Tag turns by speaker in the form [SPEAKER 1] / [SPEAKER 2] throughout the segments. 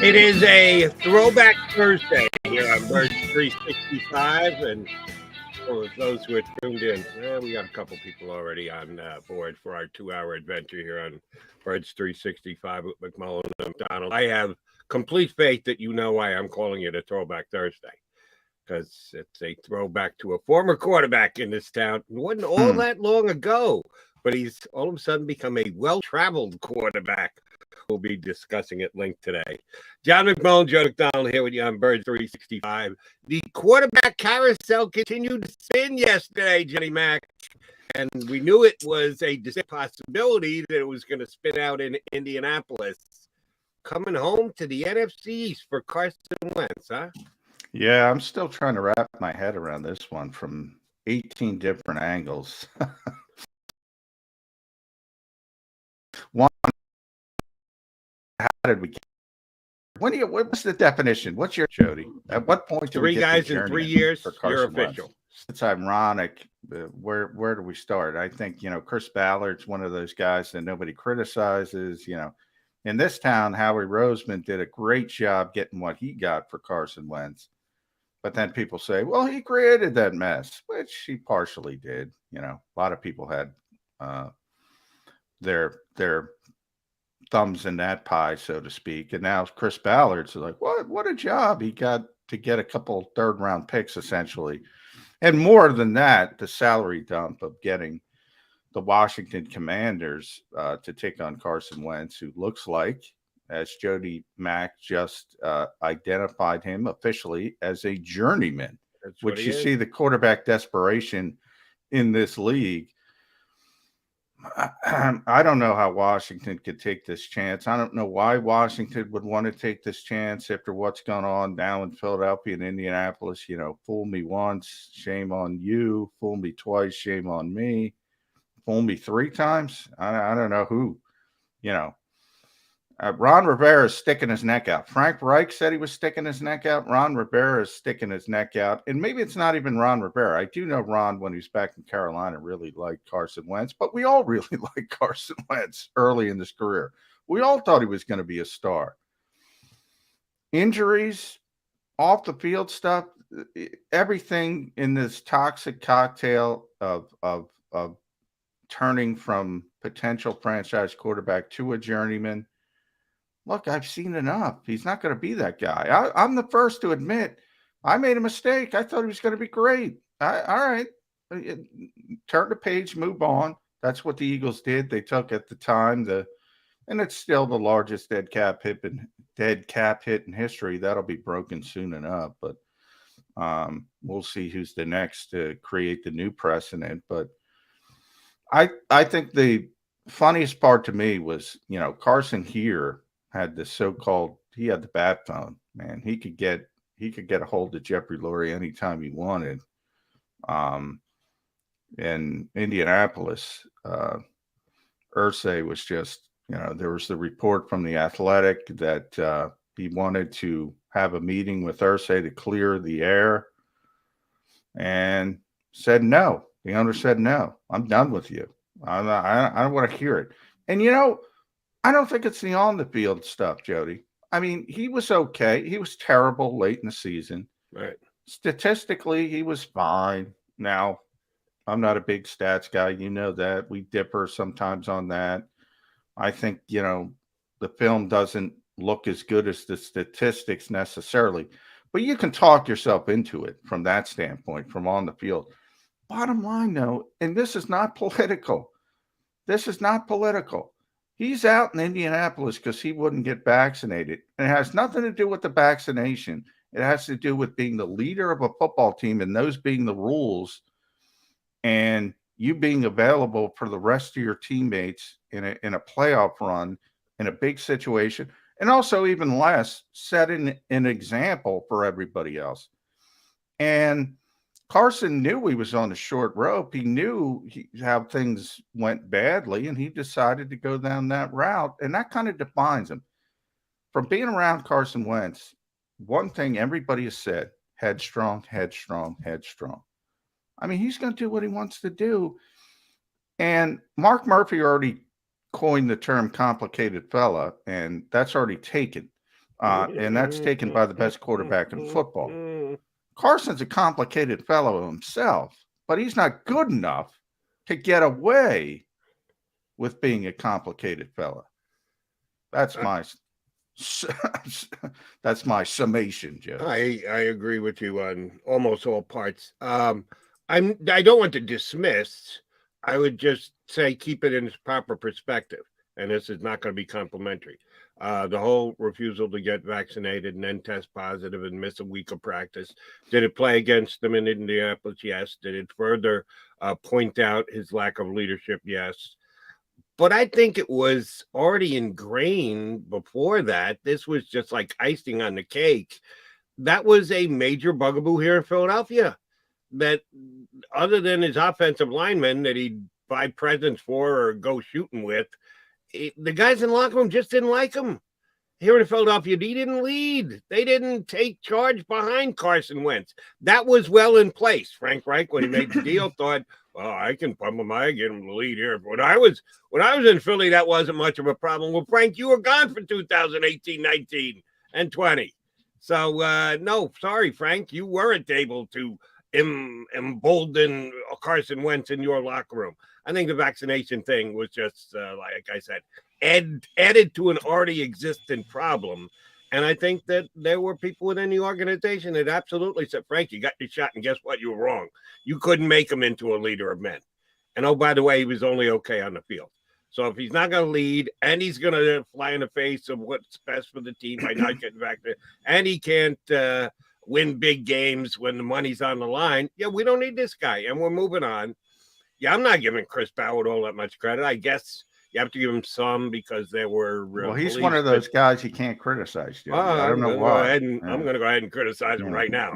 [SPEAKER 1] It is a throwback Thursday here on Birds 365. And for those who are tuned in, we got a couple people already on board for our 2 hour adventure here on Birds 365 with McMullen and Donald. I have complete faith that you know why I'm calling it a throwback Thursday. Because it's a throwback to a former quarterback in this town. It wasn't all that long ago, but he's all of a sudden become a well-traveled quarterback. We'll be discussing it linked today. John McMullen, Joe McDonald here with you on Birds 365. The quarterback carousel continued to spin yesterday, Jenny Mac, and we knew it was a possibility that it was going to spin out in Indianapolis. Coming home to the NFC East for Carson Wentz, huh?
[SPEAKER 2] Yeah, I'm still trying to wrap my head around this one from 18 different angles. One, how did we get? What's the definition? What's your Jody? At what point do we get
[SPEAKER 1] 3 guys in 3 years? For Carson you're official.
[SPEAKER 2] Wentz? It's ironic. Where do we start? I think Chris Ballard's one of those guys that nobody criticizes. In this town, Howie Roseman did a great job getting what he got for Carson Wentz. But then people say, well, he created that mess, which he partially did. A lot of people had their thumbs in that pie, so to speak. And now Chris Ballard's like, what a job he got to get a couple third-round picks, essentially. And more than that, the salary dump of getting the Washington Commanders to take on Carson Wentz, who looks like, as Jody Mack just identified him officially, as a journeyman, which you see the quarterback desperation in this league. I don't know how Washington could take this chance. I don't know why Washington would want to take this chance after what's gone on now in Philadelphia and Indianapolis. Fool me once, shame on you. Fool me twice, shame on me. Fool me 3 times. I don't know who, Ron Rivera is sticking his neck out. Frank Reich said he was sticking his neck out. Ron Rivera is sticking his neck out. And maybe it's not even Ron Rivera. I do know Ron, when he was back in Carolina, really liked Carson Wentz. But we all really liked Carson Wentz early in his career. We all thought he was going to be a star. Injuries, off the field stuff, everything in this toxic cocktail of turning from potential franchise quarterback to a journeyman. Look, I've seen enough. He's not going to be that guy. I'm the first to admit I made a mistake. I thought he was going to be great. All right. Turn the page, move on. That's what the Eagles did. They took at the time and it's still the largest dead cap hit in history. That'll be broken soon enough. But we'll see who's the next to create the new precedent. But I think the funniest part to me was, Carson here had the so-called, he had the bat phone, man. He could get a hold of Jeffrey Lurie anytime he wanted. In Indianapolis, Irsay was just, there was the report from the Athletic that he wanted to have a meeting with Irsay to clear the air and said no. The owner said, no, I'm done with you. I don't want to hear it. And, I don't think it's the on the field stuff, Jody. I mean, he was okay. He was terrible late in the season.
[SPEAKER 1] Right.
[SPEAKER 2] Statistically, he was fine. Now, I'm not a big stats guy. You know that. We differ sometimes on that. I think, the film doesn't look as good as the statistics necessarily. But you can talk yourself into it from that standpoint, from on the field. Bottom line, though, and this is not political. This is not political. He's out in Indianapolis because he wouldn't get vaccinated. And it has nothing to do with the vaccination. It has to do with being the leader of a football team and those being the rules and you being available for the rest of your teammates in a playoff run in a big situation. And also, even less, setting an example for everybody else. And Carson knew he was on the short rope. He knew how things went badly, and he decided to go down that route. And that kind of defines him. From being around Carson Wentz, one thing everybody has said, headstrong, headstrong, headstrong. I mean, he's going to do what he wants to do. And Mark Murphy already coined the term complicated fella, and that's already taken. and that's taken by the best quarterback in football. Carson's a complicated fellow himself, but he's not good enough to get away with being a complicated fellow. That's my summation, Joe.
[SPEAKER 1] I agree with you on almost all parts. I don't want to dismiss. I would just say keep it in its proper perspective, and this is not going to be complimentary. The whole refusal to get vaccinated and then test positive and miss a week of practice. Did it play against them in Indianapolis? Yes. Did it further point out his lack of leadership? Yes. But I think it was already ingrained before that. This was just like icing on the cake. That was a major bugaboo here in Philadelphia. That other than his offensive linemen that he'd buy presents for or go shooting with, the guys in the locker room just didn't like him. Here in Philadelphia, he didn't lead. They didn't take charge behind Carson Wentz. That was well in place. Frank Reich, when he made the deal, thought, well, I can pump him. I get him the lead here. When I was in Philly, that wasn't much of a problem. Well, Frank, you were gone for 2018, 19, and 20. So, no, sorry, Frank, you weren't able to embolden Carson Wentz in your locker room. I think the vaccination thing was just, like I said, added to an already existent problem. And I think that there were people within the organization that absolutely said, Frank, you got your shot, and guess what? You were wrong. You couldn't make him into a leader of men. And, oh, by the way, he was only okay on the field. So if he's not going to lead and he's going to fly in the face of what's best for the team by not getting vaccinated, and he can't win big games when the money's on the line, yeah, we don't need this guy, and we're moving on. Yeah, I'm not giving Chris Ballard all that much credit. I guess you have to give him some because there were
[SPEAKER 2] well, he's one of those guys you can't criticize. I don't know why.
[SPEAKER 1] I'm going to go ahead and criticize him right now.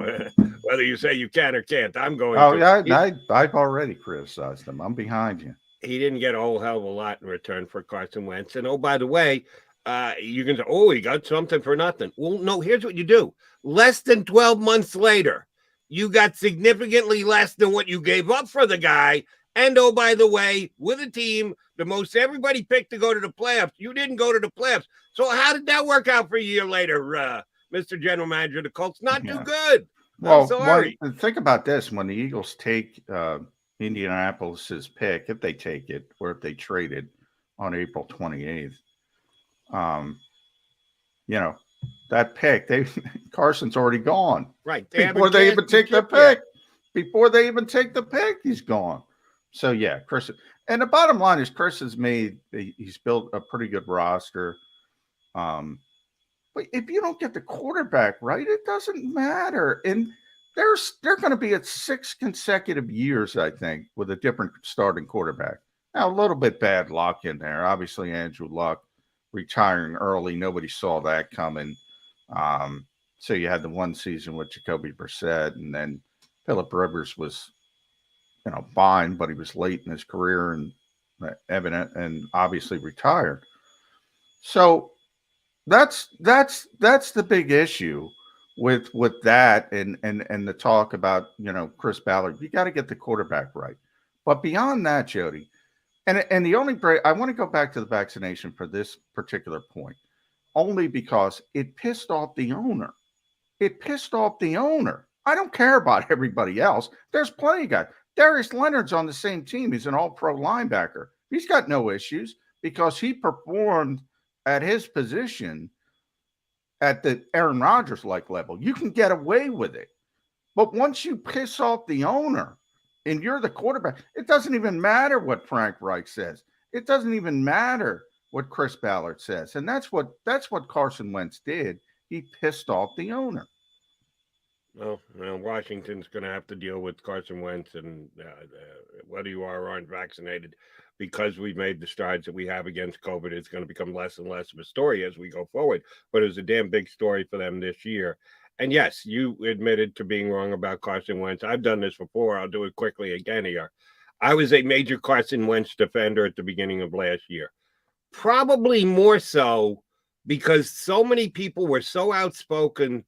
[SPEAKER 1] Whether you say you can or can't, I'm going
[SPEAKER 2] to. Yeah, I've already criticized him. I'm behind you.
[SPEAKER 1] He didn't get a whole hell of a lot in return for Carson Wentz. And, oh, by the way, you can say, oh, he got something for nothing. Well, no, here's what you do. Less than 12 months later, you got significantly less than what you gave up for the guy. And, oh, by the way, with a team, the most everybody picked to go to the playoffs, you didn't go to the playoffs. So how did that work out for a year later, Mr. General Manager of the Colts? Not too good.
[SPEAKER 2] Well, think about this. When the Eagles take Indianapolis's pick, if they take it or if they trade it on April 28th, that pick, Carson's already gone.
[SPEAKER 1] Right.
[SPEAKER 2] Before they even take the pick. Before they even take the pick, he's gone. So, yeah, Chris. And the bottom line is Chris has he's built a pretty good roster. But if you don't get the quarterback right, it doesn't matter. And they're going to be at 6 consecutive years, I think, with a different starting quarterback. Now, a little bit bad luck in there. Obviously, Andrew Luck retiring early. Nobody saw that coming. So you had the one season with Jacoby Brissett, and then Phillip Rivers was, fine, but he was late in his career and evident and obviously retired. So that's the big issue with that and the talk about, Chris Ballard. You got to get the quarterback right. But beyond that, Jody, and the only break, I want to go back to the vaccination for this particular point, only because it pissed off the owner. I don't care about everybody else. There's plenty of guys. Darius Leonard's on the same team. He's an all-pro linebacker. He's got no issues because he performed at his position at the Aaron Rodgers-like level. You can get away with it. But once you piss off the owner and you're the quarterback, it doesn't even matter what Frank Reich says. It doesn't even matter what Chris Ballard says. And that's what Carson Wentz did. He pissed off the owner.
[SPEAKER 1] Well, Washington's going to have to deal with Carson Wentz and whether you are or aren't vaccinated, because we've made the strides that we have against COVID. It's going to become less and less of a story as we go forward. But it was a damn big story for them this year. And yes, you admitted to being wrong about Carson Wentz. I've done this before. I'll do it quickly again here. I was a major Carson Wentz defender at the beginning of last year. Probably more so because so many people were so outspoken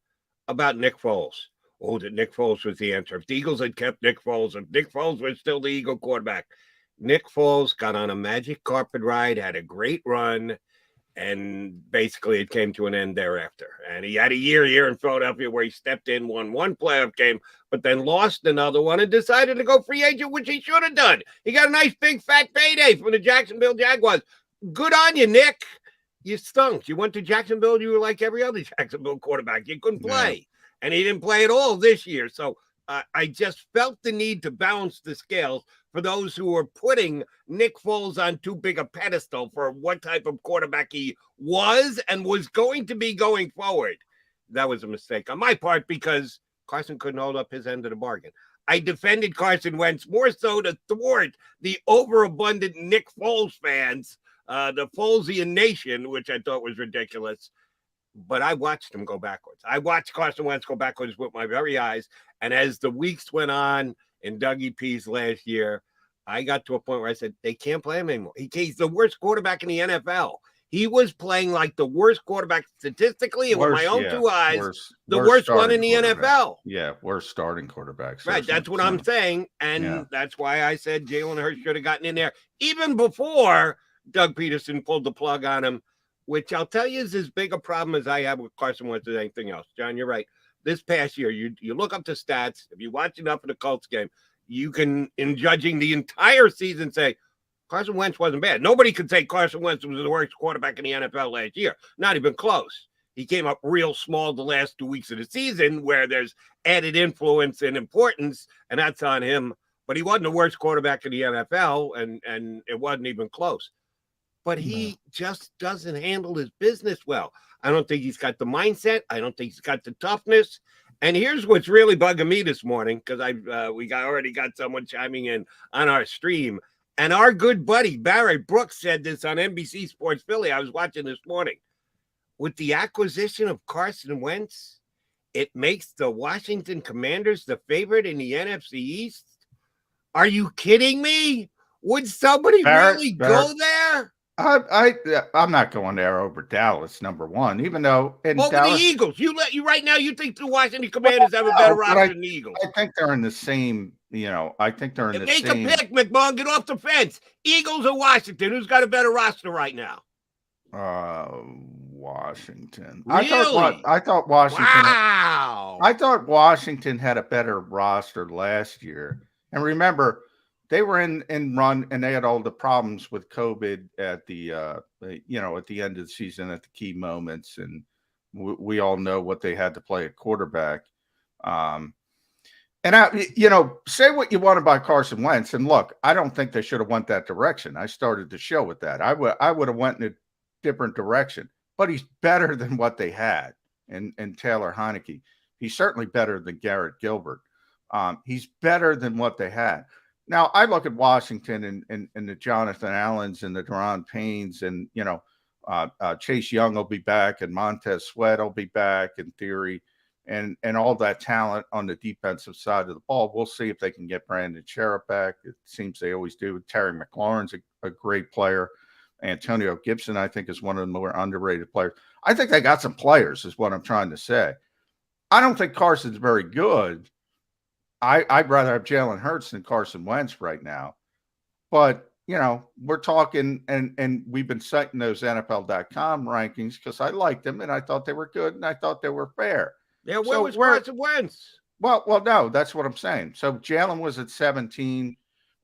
[SPEAKER 1] about Nick Foles. Oh, that Nick Foles was the answer. If the Eagles had kept Nick Foles, if Nick Foles was still the Eagle quarterback. Nick Foles got on a magic carpet ride, had a great run, And basically it came to an end thereafter. And he had a year here in Philadelphia where he stepped in, won one playoff game, but then lost another one and decided to go free agent, which he should have done. He got a nice big fat payday from the Jacksonville Jaguars. Good on you, Nick. You stunk. You went to Jacksonville, you were like every other Jacksonville quarterback. You couldn't play. Yeah. And he didn't play at all this year. So I just felt the need to balance the scales for those who were putting Nick Foles on too big a pedestal for what type of quarterback he was and was going to be going forward. That was a mistake on my part because Carson couldn't hold up his end of the bargain. I defended Carson Wentz more so to thwart the overabundant Nick Foles fans, the Folesian nation, which I thought was ridiculous. But I watched him go backwards. I watched Carson Wentz go backwards with my very eyes. And as the weeks went on in Dougie P's last year, I got to a point where I said, they can't play him anymore. He's the worst quarterback in the NFL. He was playing like the worst quarterback statistically, and with my own two eyes, the worst one in the NFL.
[SPEAKER 2] Yeah, worst starting quarterback.
[SPEAKER 1] Right, that's what I'm saying. And that's why I said Jalen Hurts should have gotten in there even before Doug Peterson pulled the plug on him, which I'll tell you is as big a problem as I have with Carson Wentz as anything else. John, you're right. This past year, you look up the stats. If you watch enough of the Colts game, you can, in judging the entire season, say Carson Wentz wasn't bad. Nobody could say Carson Wentz was the worst quarterback in the NFL last year. Not even close. He came up real small the last 2 weeks of the season where there's added influence and importance, and that's on him. But he wasn't the worst quarterback in the NFL, and it wasn't even close. But he just doesn't handle his business well. I don't think he's got the mindset. I don't think he's got the toughness. And here's what's really bugging me this morning, because we already got someone chiming in on our stream. And our good buddy Barry Brooks said this on NBC Sports Philly. I was watching this morning. With the acquisition of Carson Wentz, it makes the Washington Commanders the favorite in the NFC East. Are you kidding me? Would somebody really go there?
[SPEAKER 2] I'm not going there over Dallas, number one, even though
[SPEAKER 1] over Dallas, the Eagles. You right now, you think the Washington Commanders have a better roster than the Eagles?
[SPEAKER 2] I think they're in the same, I think they're in the same.
[SPEAKER 1] Make a pick, McMullen, get off the fence. Eagles or Washington? Who's got a better roster right now?
[SPEAKER 2] Washington.
[SPEAKER 1] Really?
[SPEAKER 2] I thought Washington.
[SPEAKER 1] Wow.
[SPEAKER 2] I thought Washington had a better roster last year. And remember, they were in run, and they had all the problems with COVID at the at the end of the season at the key moments, and we all know what they had to play at quarterback. And say what you want about Carson Wentz, and look, I don't think they should have went that direction. I started the show with that. I would have went in a different direction, but he's better than what they had, and Taylor Heineke. He's certainly better than Garrett Gilbert. He's better than what they had. Now, I look at Washington and the Jonathan Allens and the Deron Paynes, and, Chase Young will be back, and Montez Sweat will be back in theory, and all that talent on the defensive side of the ball. We'll see if they can get Brandon Sherritt back. It seems they always do. Terry McLaurin's a great player. Antonio Gibson, I think, is one of the more underrated players. I think they got some players, is what I'm trying to say. I don't think Carson's very good. I'd rather have Jalen Hurts than Carson Wentz right now. But, we're talking, and we've been citing those NFL.com rankings because I liked them, and I thought they were good, and I thought they were fair.
[SPEAKER 1] Yeah, where was Carson Wentz?
[SPEAKER 2] Well, no, that's what I'm saying. So Jalen was at 17.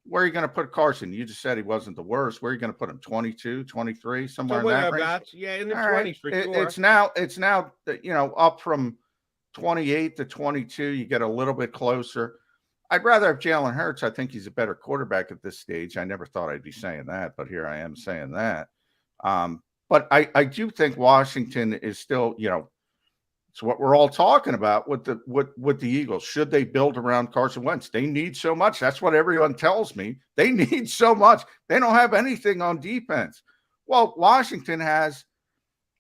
[SPEAKER 2] Where are you going to put Carson? You just said he wasn't the worst. Where are you going to put him? 22, 23, somewhere in that range?
[SPEAKER 1] Yeah, in the 20s for sure.
[SPEAKER 2] It's now, up from 28 to 22, you get a little bit closer. I'd rather have Jalen Hurts. I think he's a better quarterback at this stage. I never thought I'd be saying that, but here I am saying that. But I do think Washington is still, it's what we're all talking about with the Eagles. Should they build around Carson Wentz? They need so much. That's what everyone tells me. They need so much. They don't have anything on defense. Well, Washington has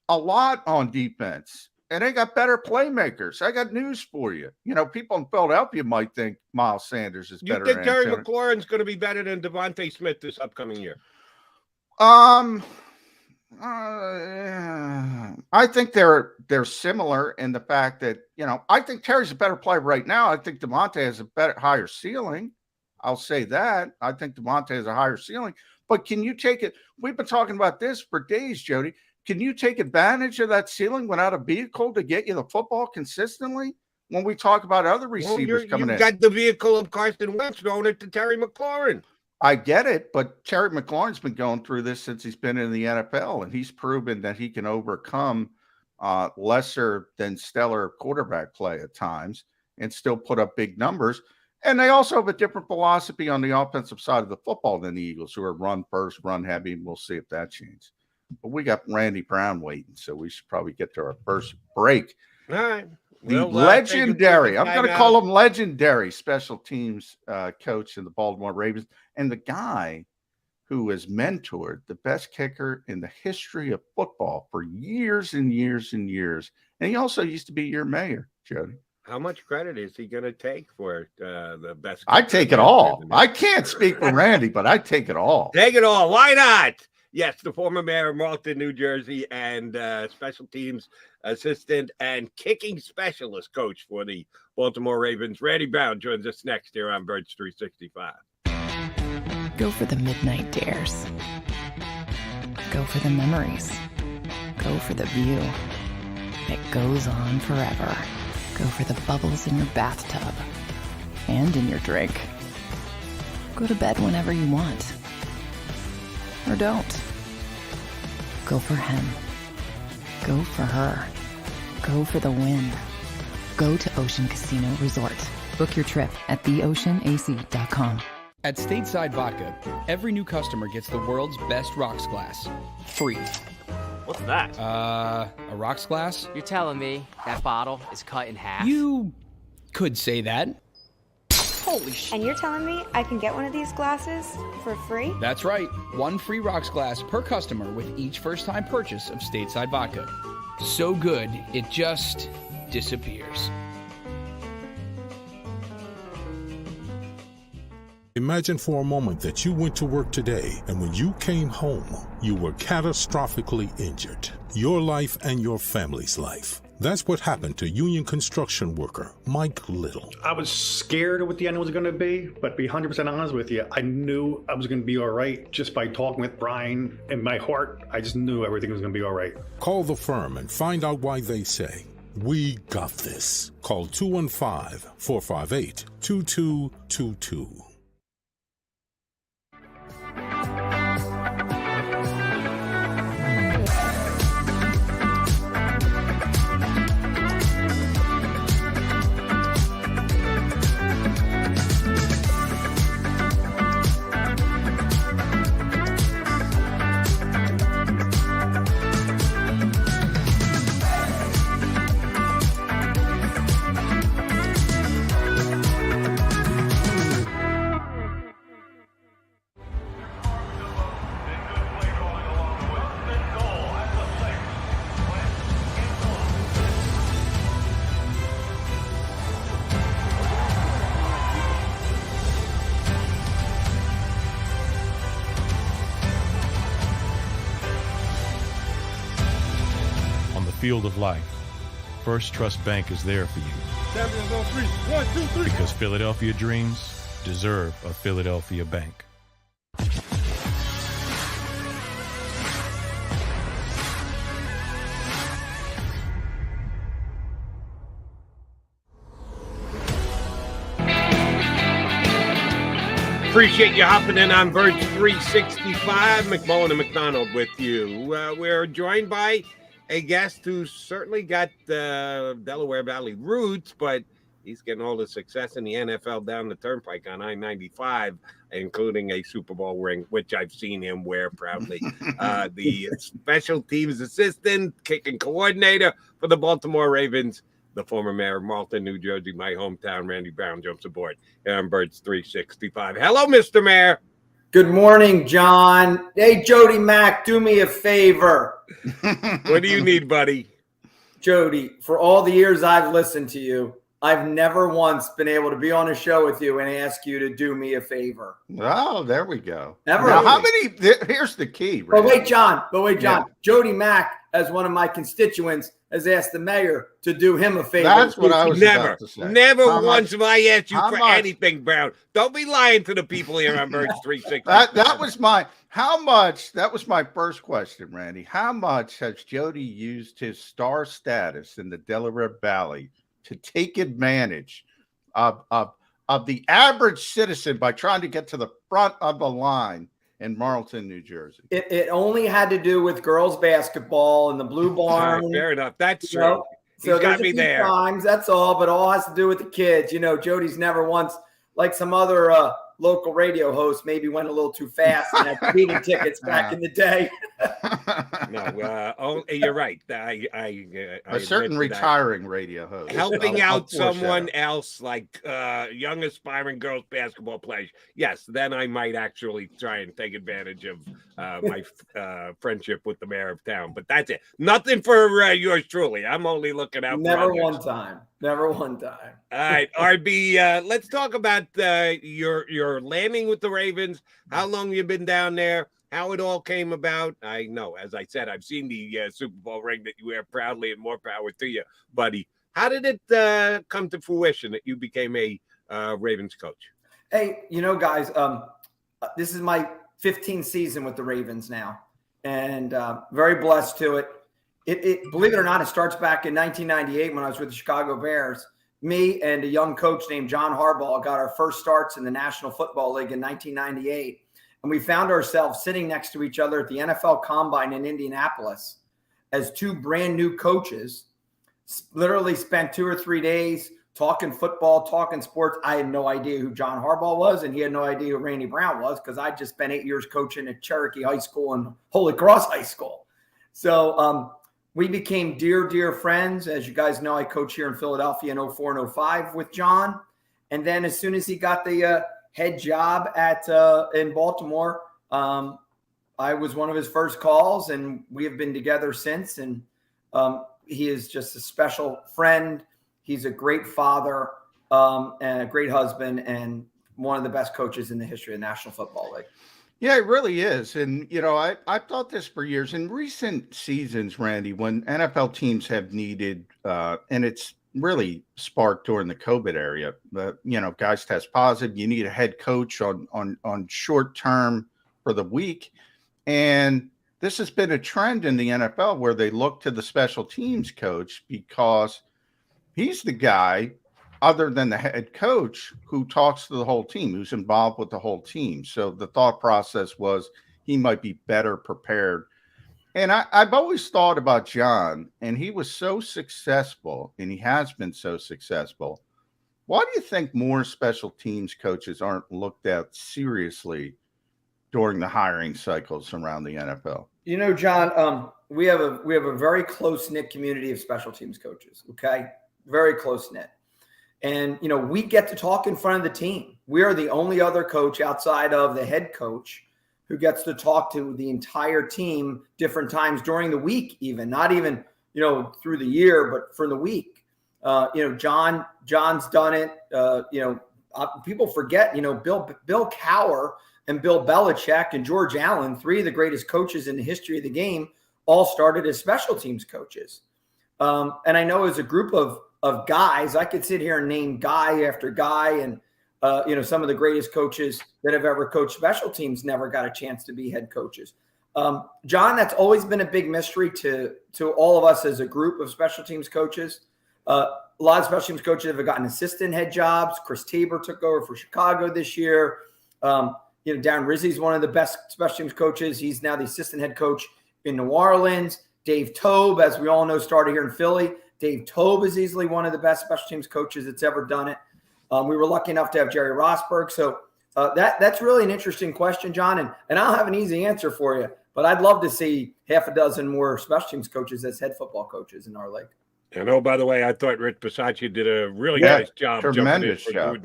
[SPEAKER 2] a lot on defense. And they got better playmakers. I got news for you. People in Philadelphia might think Miles Sanders is better.
[SPEAKER 1] You think Terry McLaurin's going to be better than Devontae Smith this upcoming year?
[SPEAKER 2] I think they're similar in the fact that, I think Terry's a better player right now. I think Devontae has a higher ceiling. I'll say that. I think Devontae has a higher ceiling. But can you take it? We've been talking about this for days, Jody. can you take advantage of that ceiling without a vehicle to get you the football consistently? When we talk about other receivers coming in,
[SPEAKER 1] you got the vehicle of Carson Wentz throwing it to Terry McLaurin.
[SPEAKER 2] I get it, but Terry McLaurin's been going through this since he's been in the NFL, and he's proven that he can overcome lesser than stellar quarterback play at times and still put up big numbers. And they also have a different philosophy on the offensive side of the football than the Eagles, who are run first, run heavy, and we'll see if that changes. But we got Randy Brown waiting, so we should probably get to our first break.
[SPEAKER 1] All right.
[SPEAKER 2] The legendary, I'm going to call him legendary special teams coach in the Baltimore Ravens, and the guy who has mentored the best kicker in the history of football for years and years and years. And he also used to be your mayor, Jody.
[SPEAKER 1] How much credit is he going to take for the best?
[SPEAKER 2] I take it all. I can't speak for Randy, but I take it all.
[SPEAKER 1] Take it all. Why not? Yes, the former mayor of Marlton, New Jersey, and special teams assistant and kicking specialist coach for the Baltimore Ravens. Randy Brown joins us next here on Birds 365.
[SPEAKER 3] Go for the midnight dares. Go for the memories. Go for the view that goes on forever. Go for the bubbles in your bathtub and in your drink. Go to bed whenever you want. Or don't. Go for him. Go for her. Go for the win. Go to Ocean Casino Resort. Book your trip at theoceanac.com.
[SPEAKER 4] At Stateside Vodka, every new customer gets the world's best rocks glass. Free.
[SPEAKER 5] What's that?
[SPEAKER 4] A rocks glass?
[SPEAKER 5] You're telling me that bottle is cut in half?
[SPEAKER 4] You could say that.
[SPEAKER 5] Holy shit.
[SPEAKER 6] And you're telling me I can get one of these glasses for free?
[SPEAKER 4] That's right. One free rocks glass per customer with each first-time purchase of Stateside Vodka. So good, it just disappears.
[SPEAKER 7] Imagine for a moment that you went to work today, and when you came home, you were catastrophically injured. Your life and your family's life. That's what happened to union construction worker Mike Little.
[SPEAKER 8] I was scared of what the end was going to be, but to be 100% honest with you, I knew I was going to be all right just by talking with Brian. In my heart, I just knew everything was going to be all right.
[SPEAKER 7] Call the firm and find out why they say, "We got this." Call 215-458-2222.
[SPEAKER 9] Field of life, First Trust Bank is there for you.
[SPEAKER 1] 7 on 3. 1, 2, 3.
[SPEAKER 9] Because Philadelphia dreams deserve a Philadelphia bank.
[SPEAKER 1] Appreciate you hopping in on Birds 365. McMullen and McDonald with you. We're joined by a guest who's certainly got Delaware Valley roots, but he's getting all the success in the NFL down the turnpike on I-95, including a Super Bowl ring, which I've seen him wear proudly. The special teams assistant, kicking coordinator for the Baltimore Ravens, the former mayor of Marlton, New Jersey, my hometown. Randy Brown jumps aboard here on Birds 365. Hello, Mr. Mayor.
[SPEAKER 10] Good morning, John. Hey, Jody Mack, do me a favor.
[SPEAKER 1] What do you need, buddy?
[SPEAKER 10] Jody, for all the years I've listened to you, I've never once been able to be on a show with you and ask you to do me a favor.
[SPEAKER 2] Oh, there we go.
[SPEAKER 10] Never.
[SPEAKER 2] Now, how many? Here's the key.
[SPEAKER 10] But wait, John.
[SPEAKER 2] Yeah.
[SPEAKER 10] Jody Mack as one of my constituents has asked the mayor to do him a favor.
[SPEAKER 2] That's what I was about to say.
[SPEAKER 1] Never
[SPEAKER 2] How
[SPEAKER 1] once
[SPEAKER 2] much-
[SPEAKER 1] have I asked you
[SPEAKER 2] how
[SPEAKER 1] for
[SPEAKER 2] much-
[SPEAKER 1] anything, Brown. Don't be lying to the people here on Birds 360.
[SPEAKER 2] That was my that was my first question, Randy. How much has Jody used his star status in the Delaware Valley to take advantage of the average citizen by trying to get to the front of the line in Marlton, New Jersey?
[SPEAKER 10] It only had to do with girls basketball and the Blue Barn.
[SPEAKER 1] Fair enough. That's
[SPEAKER 10] You know,
[SPEAKER 1] true.
[SPEAKER 10] So
[SPEAKER 1] He's got
[SPEAKER 10] there's a
[SPEAKER 1] me
[SPEAKER 10] few
[SPEAKER 1] there.
[SPEAKER 10] times, that's all, but all has to do with the kids. You know, Jody's never once, like some other local radio hosts, maybe went a little too fast and had speeding tickets back in the day.
[SPEAKER 1] No, you're right. I
[SPEAKER 2] A certain
[SPEAKER 1] admit to that.
[SPEAKER 2] retiring radio host
[SPEAKER 1] Helping
[SPEAKER 2] I'll
[SPEAKER 1] out someone
[SPEAKER 2] foreshadow.
[SPEAKER 1] else, like young aspiring girls basketball players, yes, then I might actually try and take advantage of my friendship with the mayor of town. But that's it. Nothing for yours truly. I'm only looking out.
[SPEAKER 10] Never
[SPEAKER 1] for
[SPEAKER 10] one time. Never one time.
[SPEAKER 1] All right, RB. Let's talk about your landing with the Ravens. How long you been down there? How it all came about? I know, as I said, I've seen the Super Bowl ring that you wear proudly, and more power to you, buddy. How did it come to fruition that you became a Ravens coach?
[SPEAKER 10] Hey, you know, guys, this is my 15th season with the Ravens now, and very blessed to it. It believe it or not, it starts back in 1998 when I was with the Chicago Bears. Me and a young coach named John Harbaugh got our first starts in the National Football League in 1998. And we found ourselves sitting next to each other at the NFL Combine in Indianapolis as two brand new coaches, literally spent 2 or 3 days talking football, talking sports. I had no idea who John Harbaugh was, and he had no idea who Randy Brown was, because I'd just spent 8 years coaching at Cherokee High School and Holy Cross High School. So we became dear, dear friends. As you guys know, I coach here in Philadelphia in 04 and 05 with John. And then as soon as he got the head job in Baltimore, I was one of his first calls, and we have been together since. And he is just a special friend. He's a great father and a great husband, and one of the best coaches in the history of the National Football League.
[SPEAKER 2] Yeah, it really is. And, you know, I've thought this for years. In recent seasons, Randy, when NFL teams have needed, and it's really sparked during the COVID area, but, you know, guys test positive, you need a head coach on short term for the week. And this has been a trend in the NFL where they look to the special teams coach because he's the guy, other than the head coach, who talks to the whole team, who's involved with the whole team. So the thought process was he might be better prepared. And I've always thought about John, and he was so successful, and he has been so successful. Why do you think more special teams coaches aren't looked at seriously during the hiring cycles around the NFL?
[SPEAKER 10] You know, John, we have a very close-knit community of special teams coaches, okay? Very close-knit. And, you know, we get to talk in front of the team. We are the only other coach outside of the head coach who gets to talk to the entire team different times during the week, even not even, you know, through the year, but for the week. You know, John's done it. You know, people forget, you know, Bill Cowher and Bill Belichick and George Allen, three of the greatest coaches in the history of the game, all started as special teams coaches. And I know as a group of guys, I could sit here and name guy after guy, and you know, some of the greatest coaches that have ever coached special teams never got a chance to be head coaches. John, that's always been a big mystery to all of us as a group of special teams coaches. A lot of special teams coaches have gotten assistant head jobs. Chris Tabor took over for Chicago this year. You know, Darren Rizzi's one of the best special teams coaches. He's now the assistant head coach in New Orleans. Dave Tobe, as we all know, started here in Philly. Dave Tobe is easily one of the best special teams coaches that's ever done it. We were lucky enough to have Jerry Rosberg. So that's really an interesting question, John. And I don't have an easy answer for you, but I'd love to see half a dozen more special teams coaches as head football coaches in our league.
[SPEAKER 1] And oh, by the way, I thought Rich Bisaccia did a really nice job.
[SPEAKER 2] Tremendous job.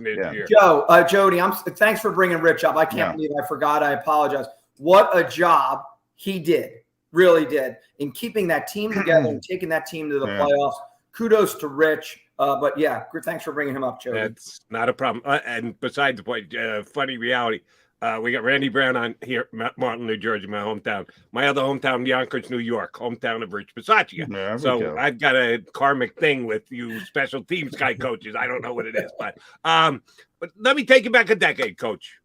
[SPEAKER 10] Jody, thanks for bringing Rich up. I can't believe I forgot. I apologize. What a job he did. Really did, in keeping that team together and taking that team to the playoffs. Kudos to Rich. But yeah, thanks for bringing him up, Joey.
[SPEAKER 1] That's not a problem. And besides the point, funny reality, We got Randy Brown on here, Martin, New Jersey, my hometown. My other hometown, Yonkers, New York, hometown of Rich Bisaccia. So I've got a karmic thing with you special teams guy coaches. I don't know what it is, but let me take you back a decade, Coach.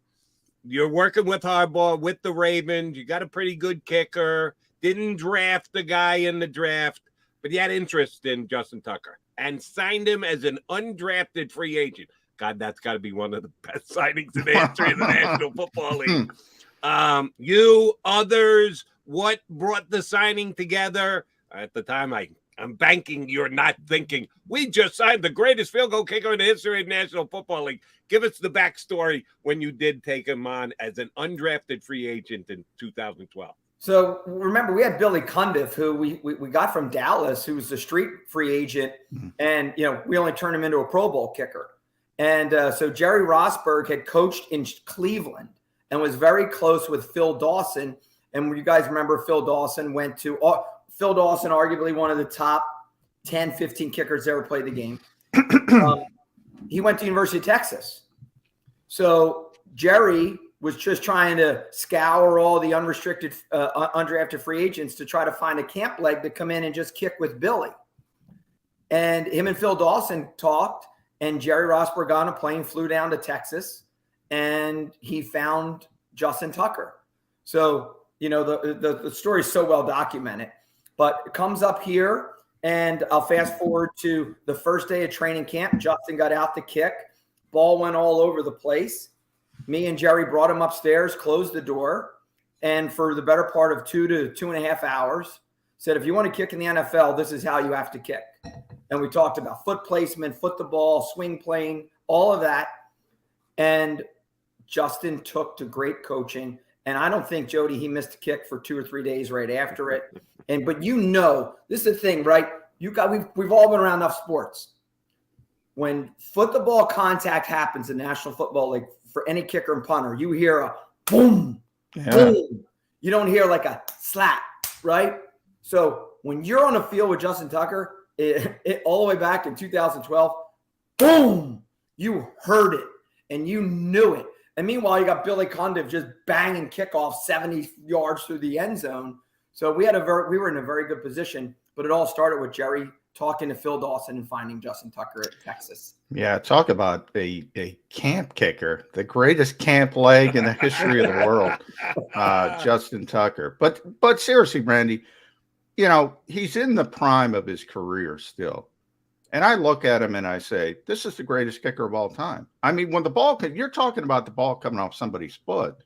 [SPEAKER 1] You're working with Harbaugh, with the Ravens. You got a pretty good kicker. Didn't draft the guy in the draft, but you had interest in Justin Tucker and signed him as an undrafted free agent. God, that's got to be one of the best signings in the history of the National Football League. You, others, what brought the signing together? At the time, I'm banking you're not thinking, we just signed the greatest field goal kicker in the history of the National Football League. Give us the backstory when you did take him on as an undrafted free agent in 2012.
[SPEAKER 10] So remember, we had Billy Cundiff, who we got from Dallas, who was a street free agent. And, we only turned him into a Pro Bowl kicker. And so Jerry Rosberg had coached in Cleveland and was very close with Phil Dawson. And you guys remember Phil Dawson Phil Dawson, arguably one of the top 10, 15 kickers that ever played the game. He went to University of Texas. So Jerry was just trying to scour all the unrestricted, undrafted free agents to try to find a camp leg to come in and just kick with Billy. And him and Phil Dawson talked. And Jerry Rosberg got on a plane, flew down to Texas, and he found Justin Tucker. So, the story is so well documented. But it comes up here, and I'll fast forward to the first day of training camp. Justin got out to kick. Ball went all over the place. Me and Jerry brought him upstairs, closed the door, and for the better part of 2 to 2.5 hours, said, if you want to kick in the NFL, this is how you have to kick. And we talked about foot placement, foot the ball, swing plane, all of that. And Justin took to great coaching. And I don't think, Jody, he missed a kick for 2 or 3 days right after it. But this is the thing, right? We've all been around enough sports. When foot the ball contact happens in National Football League for any kicker and punter, you hear a boom, boom. You don't hear like a slap, right? So when you're on the field with Justin Tucker, it all the way back in 2012, boom, you heard it and you knew it. And meanwhile, you got Billy Cundiff just banging kickoff 70 yards through the end zone. So we were in a very good position, but it all started with Jerry talking to Phil Dawson and finding Justin Tucker at Texas.
[SPEAKER 2] Yeah, talk about a camp kicker, the greatest camp leg in the history of the world, Justin Tucker. But seriously, Randy, he's in the prime of his career still. And I look at him and I say, this is the greatest kicker of all time. I mean, when you're talking about the ball coming off somebody's foot,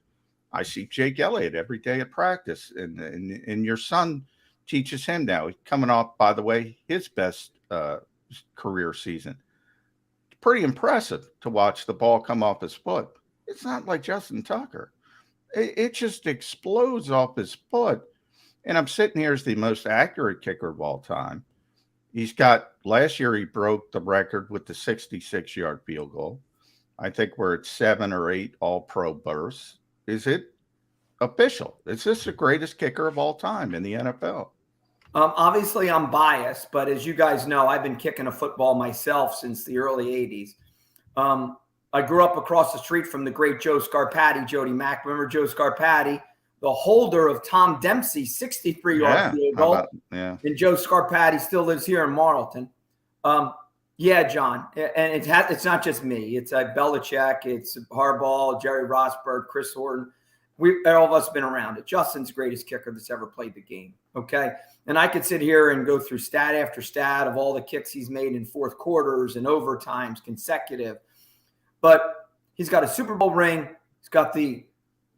[SPEAKER 2] I see Jake Elliott every day at practice. And your son teaches him now. He's coming off, by the way, his best career season. It's pretty impressive to watch the ball come off his foot. It's not like Justin Tucker. It just explodes off his foot. And I'm sitting here as the most accurate kicker of all time. Last year he broke the record with the 66-yard field goal. I think we're at 7 or 8 all-pro bursts. Is it official? Is this the greatest kicker of all time in the NFL?
[SPEAKER 10] Obviously I'm biased, but as you guys know, I've been kicking a football myself since the early 80s. I grew up across the street from the great Joe Scarpati, Jody Mack. Remember Joe Scarpati? The holder of Tom Dempsey's 63-yard field goal. And Joe Scarpati still lives here in Marlton. John. And it's not just me. It's Belichick. It's Harbaugh, Jerry Rosberg, Chris Horton. All of us have been around it. Justin's the greatest kicker that's ever played the game. Okay. And I could sit here and go through stat after stat of all the kicks he's made in fourth quarters and overtimes consecutive. But he's got a Super Bowl ring. He's got the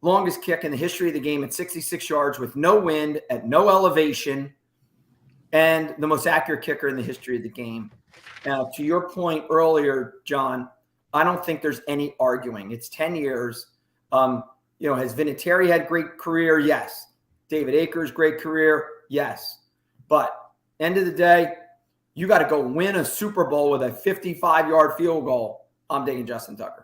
[SPEAKER 10] longest kick in the history of the game at 66 yards with no wind, at no elevation, and the most accurate kicker in the history of the game. Now, to your point earlier, John, I don't think there's any arguing. It's 10 years. Has Vinatieri had a great career? Yes. David Akers, great career? Yes. But end of the day, you got to go win a Super Bowl with a 55-yard field goal. I'm taking Justin Tucker.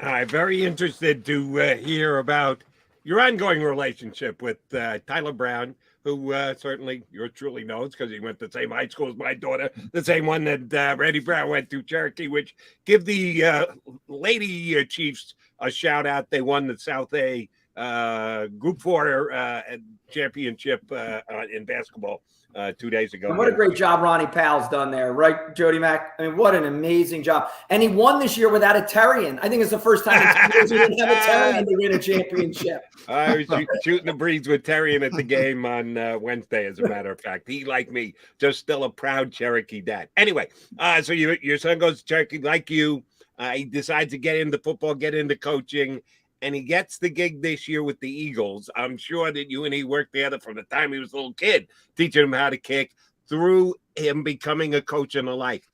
[SPEAKER 1] I'm very interested to hear about your ongoing relationship with Tyler Brown, who certainly yours truly knows because he went to the same high school as my daughter, the same one that Randy Brown went to, Cherokee, which give the Lady Chiefs a shout out. They won the South A Group 4 championship in basketball 2 days ago.
[SPEAKER 10] And what a great job Ronnie Powell's done there, right, Jody Mack? I mean, what an amazing job. And he won this year without a Terrian. I think it's the first time in 2 years he didn't have a Terrian to win a championship.
[SPEAKER 1] I was shooting the breeze with Terrian at the game on Wednesday, as a matter of fact. He, like me, just still a proud Cherokee dad. Anyway, so your son goes to Cherokee like you. He decides to get into football, get into coaching, and he gets the gig this year with the Eagles. I'm sure that you and he worked together from the time he was a little kid, teaching him how to kick, through him becoming a coach in a life.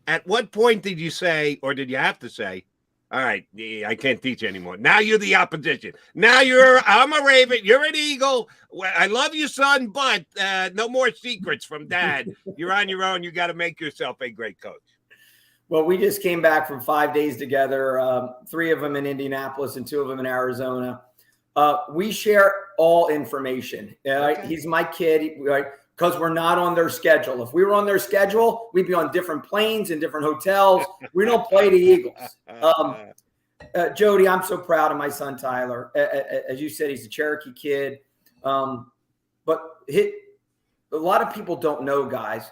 [SPEAKER 1] At what point did you say, or did you have to say, all right, I can't teach anymore. Now you're the opposition. Now I'm a Raven, you're an Eagle. I love you, son, but no more secrets from Dad. You're on your own. You got to make yourself a great coach.
[SPEAKER 10] Well, we just came back from 5 days together, 3 of them in Indianapolis and 2 of them in Arizona. We share all information. Okay. He's my kid, right? Because we're not on their schedule. If we were on their schedule, we'd be on different planes and different hotels. We don't play the Eagles. Jody, I'm so proud of my son, Tyler. As you said, he's a Cherokee kid. But a lot of people don't know, guys.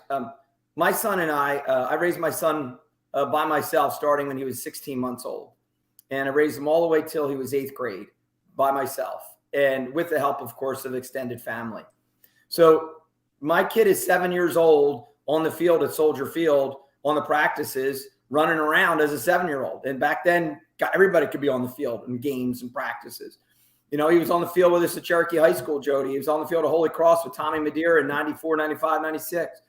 [SPEAKER 10] My son and I raised my son by myself starting when he was 16 months old. And I raised him all the way till he was 8th grade by myself. And with the help, of course, of extended family. So my kid is 7 years old on the field at Soldier Field on the practices, running around as a 7-year-old. And back then, everybody could be on the field in games and practices. You know, he was on the field with us at Cherokee High School, Jody. He was on the field at Holy Cross with Tommy Madeira in 94, 95, 96.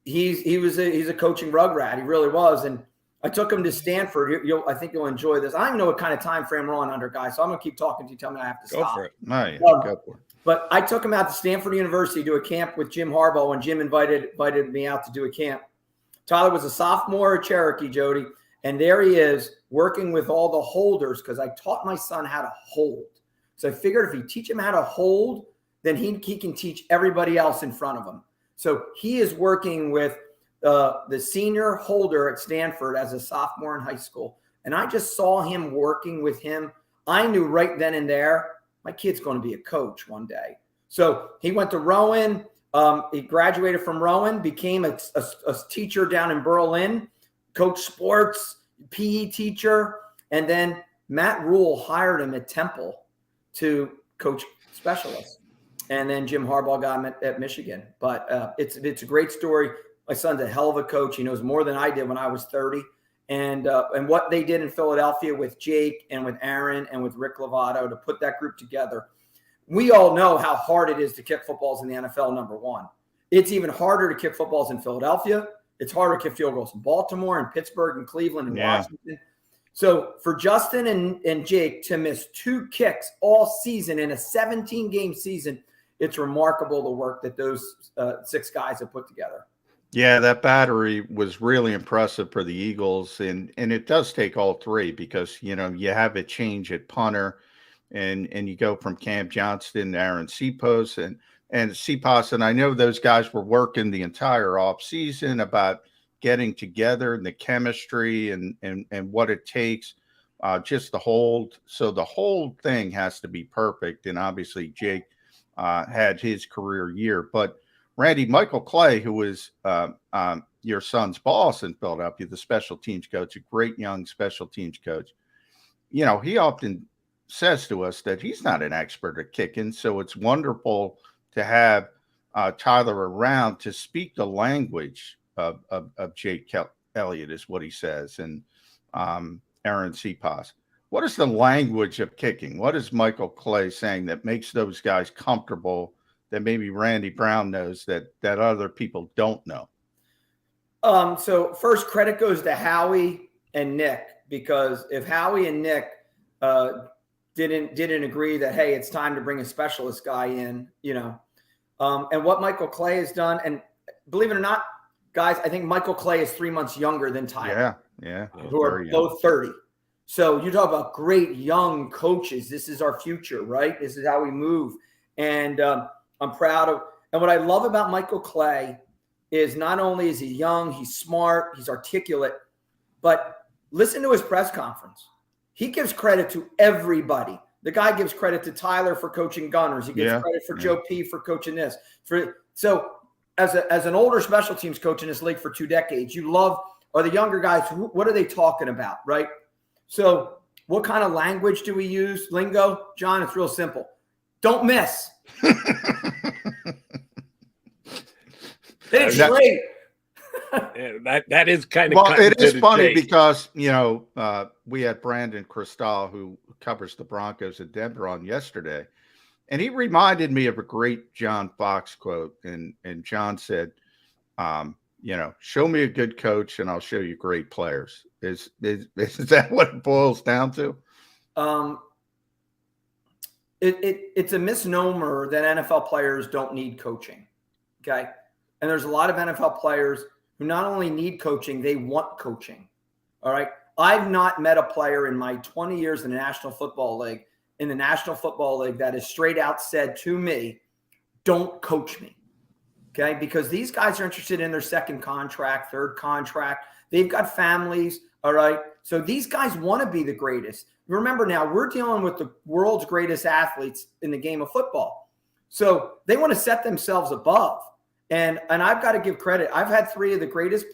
[SPEAKER 10] He's a coaching rug rat. He really was. And I took him to Stanford. I think you'll enjoy this. I don't even know what kind of time frame we're on under, guys. So I'm going to keep talking to you. Tell me I have to stop.
[SPEAKER 1] Go for it.
[SPEAKER 2] Nice. Go for it.
[SPEAKER 10] But I took him out to Stanford University to do a camp with Jim Harbaugh when Jim invited me out to do a camp. Tyler was a sophomore at Cherokee, Jody, and there he is working with all the holders because I taught my son how to hold. So I figured if you teach him how to hold, then he can teach everybody else in front of him. So he is working with the senior holder at Stanford as a sophomore in high school. And I just saw him working with him. I knew right then and there, my kid's going to be a coach one day. So he went to Rowan. He graduated from Rowan, became a teacher down in Berlin, coached sports, PE teacher. And then Matt Rule hired him at Temple to coach specialists. And then Jim Harbaugh got him at Michigan. But it's a great story. My son's a hell of a coach. He knows more than I did when I was 30. And what they did in Philadelphia with Jake and with Aaron and with Rick Lovato to put that group together. We all know how hard it is to kick footballs in the NFL, number one. It's even harder to kick footballs in Philadelphia. It's harder to kick field goals in Baltimore and Pittsburgh and Cleveland and Washington. So for Justin and Jake to miss 2 kicks all season in a 17-game season, it's remarkable the work that those 6 guys have put together.
[SPEAKER 2] Yeah, that battery was really impressive for the Eagles, and it does take all 3 because, you know, you have a change at punter, and you go from Cam Johnston to Aaron Cepas and Cepas, and I know those guys were working the entire off season about getting together and the chemistry and what it takes just to hold. So the whole thing has to be perfect, and obviously Jake had his career year, but Randy, Michael Clay, who was your son's boss in Philadelphia, the special teams coach, a great young special teams coach, you know, he often says to us that he's not an expert at kicking. So it's wonderful to have Tyler around to speak the language of Jake Elliott, is what he says, and Aaron Cepas. What is the language of kicking? What is Michael Clay saying that makes those guys comfortable that maybe Randy Brown knows that other people don't know?
[SPEAKER 10] So first, credit goes to Howie and Nick, because if Howie and Nick didn't agree that, hey, it's time to bring a specialist guy in, you know, and what Michael Clay has done, and believe it or not, guys, I think Michael Clay is 3 months younger than Tyler.
[SPEAKER 2] Yeah,
[SPEAKER 10] who are both 30. So you talk about great young coaches. This is our future, right? This is how we move. And I'm proud of. And what I love about Michael Clay is not only is he young, he's smart, he's articulate, but listen to his press conference. He gives credit to everybody. The guy gives credit to Tyler for coaching Gunners. He gives credit for Joe P for coaching this. So as an older special teams coach in this league for 2 decades, you love, or the younger guys, what are they talking about, right? So what kind of language do we use? Lingo? John, it's real simple. Don't miss. It's great.
[SPEAKER 1] that is kind of
[SPEAKER 2] well. It is funny because we had Brandon Cristal, who covers the Broncos in Denver, on yesterday, and he reminded me of a great John Fox quote. And John said, "Show me a good coach, and I'll show you great players." Is that what it boils down to?
[SPEAKER 10] It's a misnomer that NFL players don't need coaching. Okay. And there's a lot of NFL players who not only need coaching, they want coaching. All right. I've not met a player in my 20 years in the National Football League, that has straight out said to me, don't coach me. Okay. Because these guys are interested in their second contract, third contract. They've got families. All right. So these guys want to be the greatest. Remember now, we're dealing with the world's greatest athletes in the game of football. So they want to set themselves above. And I've got to give credit. I've had 3 of the greatest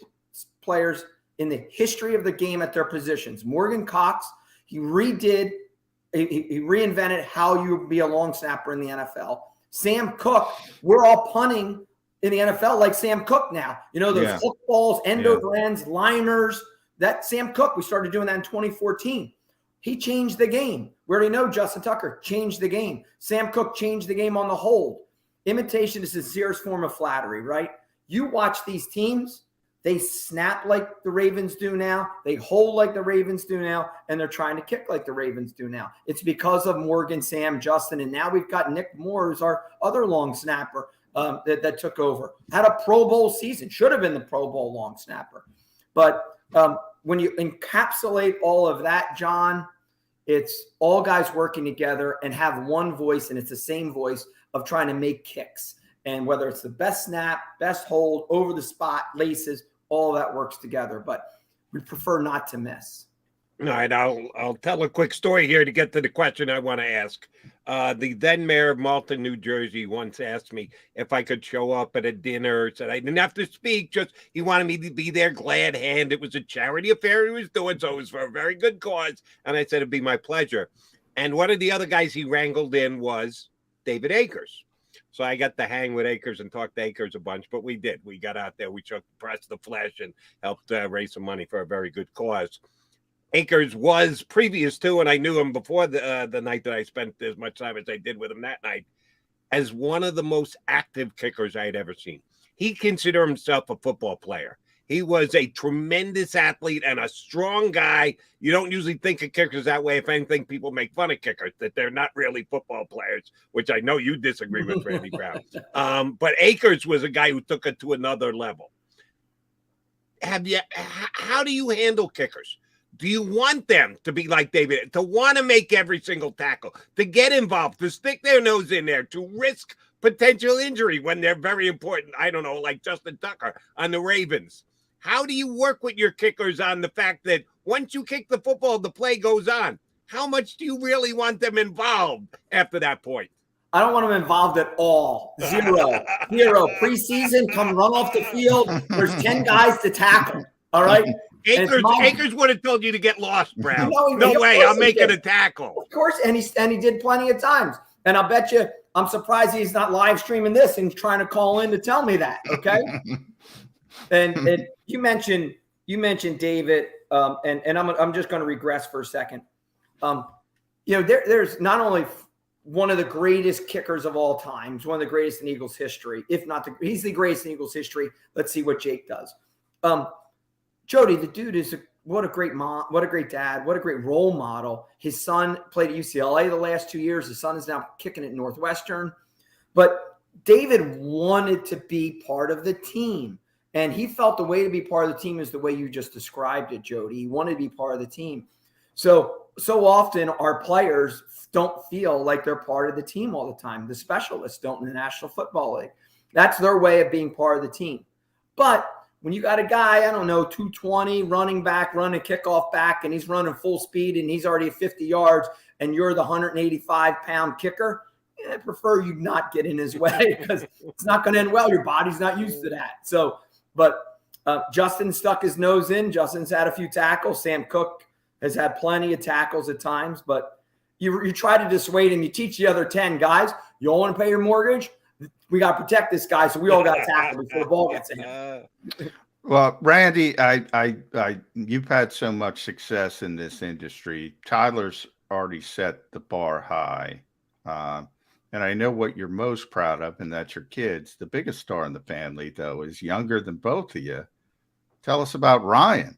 [SPEAKER 10] players in the history of the game at their positions. Morgan Cox, he reinvented how you be a long snapper in the NFL. Sam Cook, we're all punting in the NFL like Sam Cook now. Those hook balls, end over ends, liners. That Sam Cook, we started doing that in 2014. He changed the game. We already know Justin Tucker changed the game. Sam Cook changed the game on the hold. Imitation is the sincerest form of flattery, right? You watch these teams, they snap like the Ravens do now. They hold like the Ravens do now, and they're trying to kick like the Ravens do now. It's because of Morgan, Sam, Justin, and now we've got Nick Moore, who's our other long snapper that took over. Had a Pro Bowl season. Should have been the Pro Bowl long snapper. But when you encapsulate all of that, John, it's all guys working together and have one voice, and it's the same voice of trying to make kicks. And whether it's the best snap, best hold, over the spot, laces, all that works together. But we prefer not to miss.
[SPEAKER 1] All right, I'll tell a quick story here to get to the question I want to ask. The then mayor of Malton, New Jersey, once asked me if I could show up at a dinner. Said I didn't have to speak, just he wanted me to be there glad hand. It was a charity affair he was doing, so it was for a very good cause. And I said it'd be my pleasure. And one of the other guys he wrangled in was David Akers. So I got to hang with Akers and talk to Akers a bunch, but we did. We got out there, we pressed the flesh and helped raise some money for a very good cause. Akers was previous to, and I knew him before the night that I spent as much time as I did with him that night, as one of the most active kickers I had ever seen. He considered himself a football player. He was a tremendous athlete and a strong guy. You don't usually think of kickers that way. If anything, people make fun of kickers, that they're not really football players, which I know you disagree with, Randy Brown. But Akers was a guy who took it to another level. How do you handle kickers? Do you want them to be like David, to want to make every single tackle, to get involved, to stick their nose in there, to risk potential injury when they're very important? I don't know, like Justin Tucker on the Ravens. How do you work with your kickers on the fact that once you kick the football, the play goes on? How much do you really want them involved after that point?
[SPEAKER 10] I don't want them involved at all. Zero. Preseason, come run off the field. There's 10 guys to tackle. All right?
[SPEAKER 1] Akers would have told you to get lost, Brown. No way, I'm making a tackle.
[SPEAKER 10] Of course, and he did plenty of times. And I'll bet you, I'm surprised he's not live streaming this and trying to call in to tell me that. Okay. and you mentioned David, and I'm just going to regress for a second. There's not only one of the greatest kickers of all time, he's one of the greatest in Eagles history, if not he's the greatest in Eagles history. Let's see what Jake does. Jody, the dude is what a great mom, what a great dad, what a great role model. His son played at UCLA the last 2 years. His son is now kicking at Northwestern. But David wanted to be part of the team. And he felt the way to be part of the team is the way you just described it, Jody. He wanted to be part of the team. So so often our players don't feel like they're part of the team all the time. The specialists don't in the National Football League. That's their way of being part of the team. But when you got a guy, I don't know, 220 running back, running kickoff back, and he's running full speed and he's already at 50 yards and you're the 185-pound kicker, I prefer you not get in his way because it's not going to end well. Your body's not used to that. So, but Justin stuck his nose in. Justin's had a few tackles. Sam Cook has had plenty of tackles at times, but you try to dissuade him. You teach the other 10 guys, you don't want to pay your mortgage. We got to protect this guy, so we all got to tackle before the ball gets to him.
[SPEAKER 2] Well, Randy, you've had so much success in this industry. Tyler's already set the bar high. And I know what you're most proud of, and that's your kids. The biggest star in the family, though, is younger than both of you. Tell us about Ryan.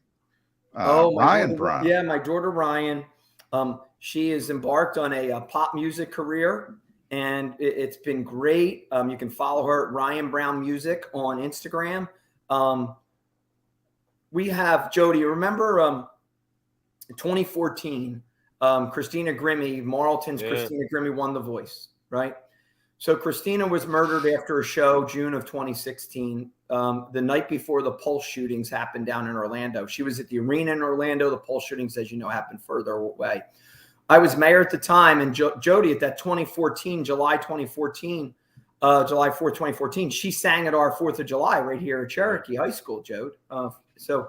[SPEAKER 2] Ryan Brown.
[SPEAKER 10] Yeah, my daughter Ryan. She has embarked on a pop music career, and it's been great. You can follow her at Ryan Brown Music on Instagram. We have, Jody, remember 2014, Christina Grimmie, Marlton's Christina Grimmie won The Voice. Right. So Christina was murdered after a show, June of 2016, the night before the Pulse shootings happened down in Orlando. She was at the arena in Orlando. The Pulse shootings, as you know, happened further away. I was mayor at the time, and Jody at that 2014, July 2014, July 4th, 2014, she sang at our 4th of July right here at Cherokee High School, Jode. So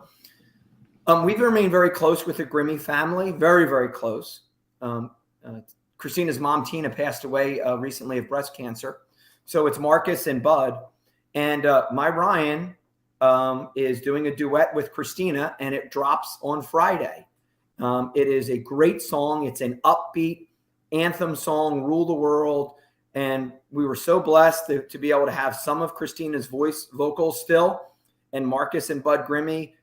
[SPEAKER 10] we've remained very close with the Grimmie family, very, very close. Christina's mom, Tina, passed away recently of breast cancer. So it's Marcus and Bud. And my Ryan is doing a duet with Christina, and it drops on Friday. It is a great song. It's an upbeat anthem song, Rule the World. And we were so blessed to be able to have some of Christina's vocals still. And Marcus and Bud Grimmie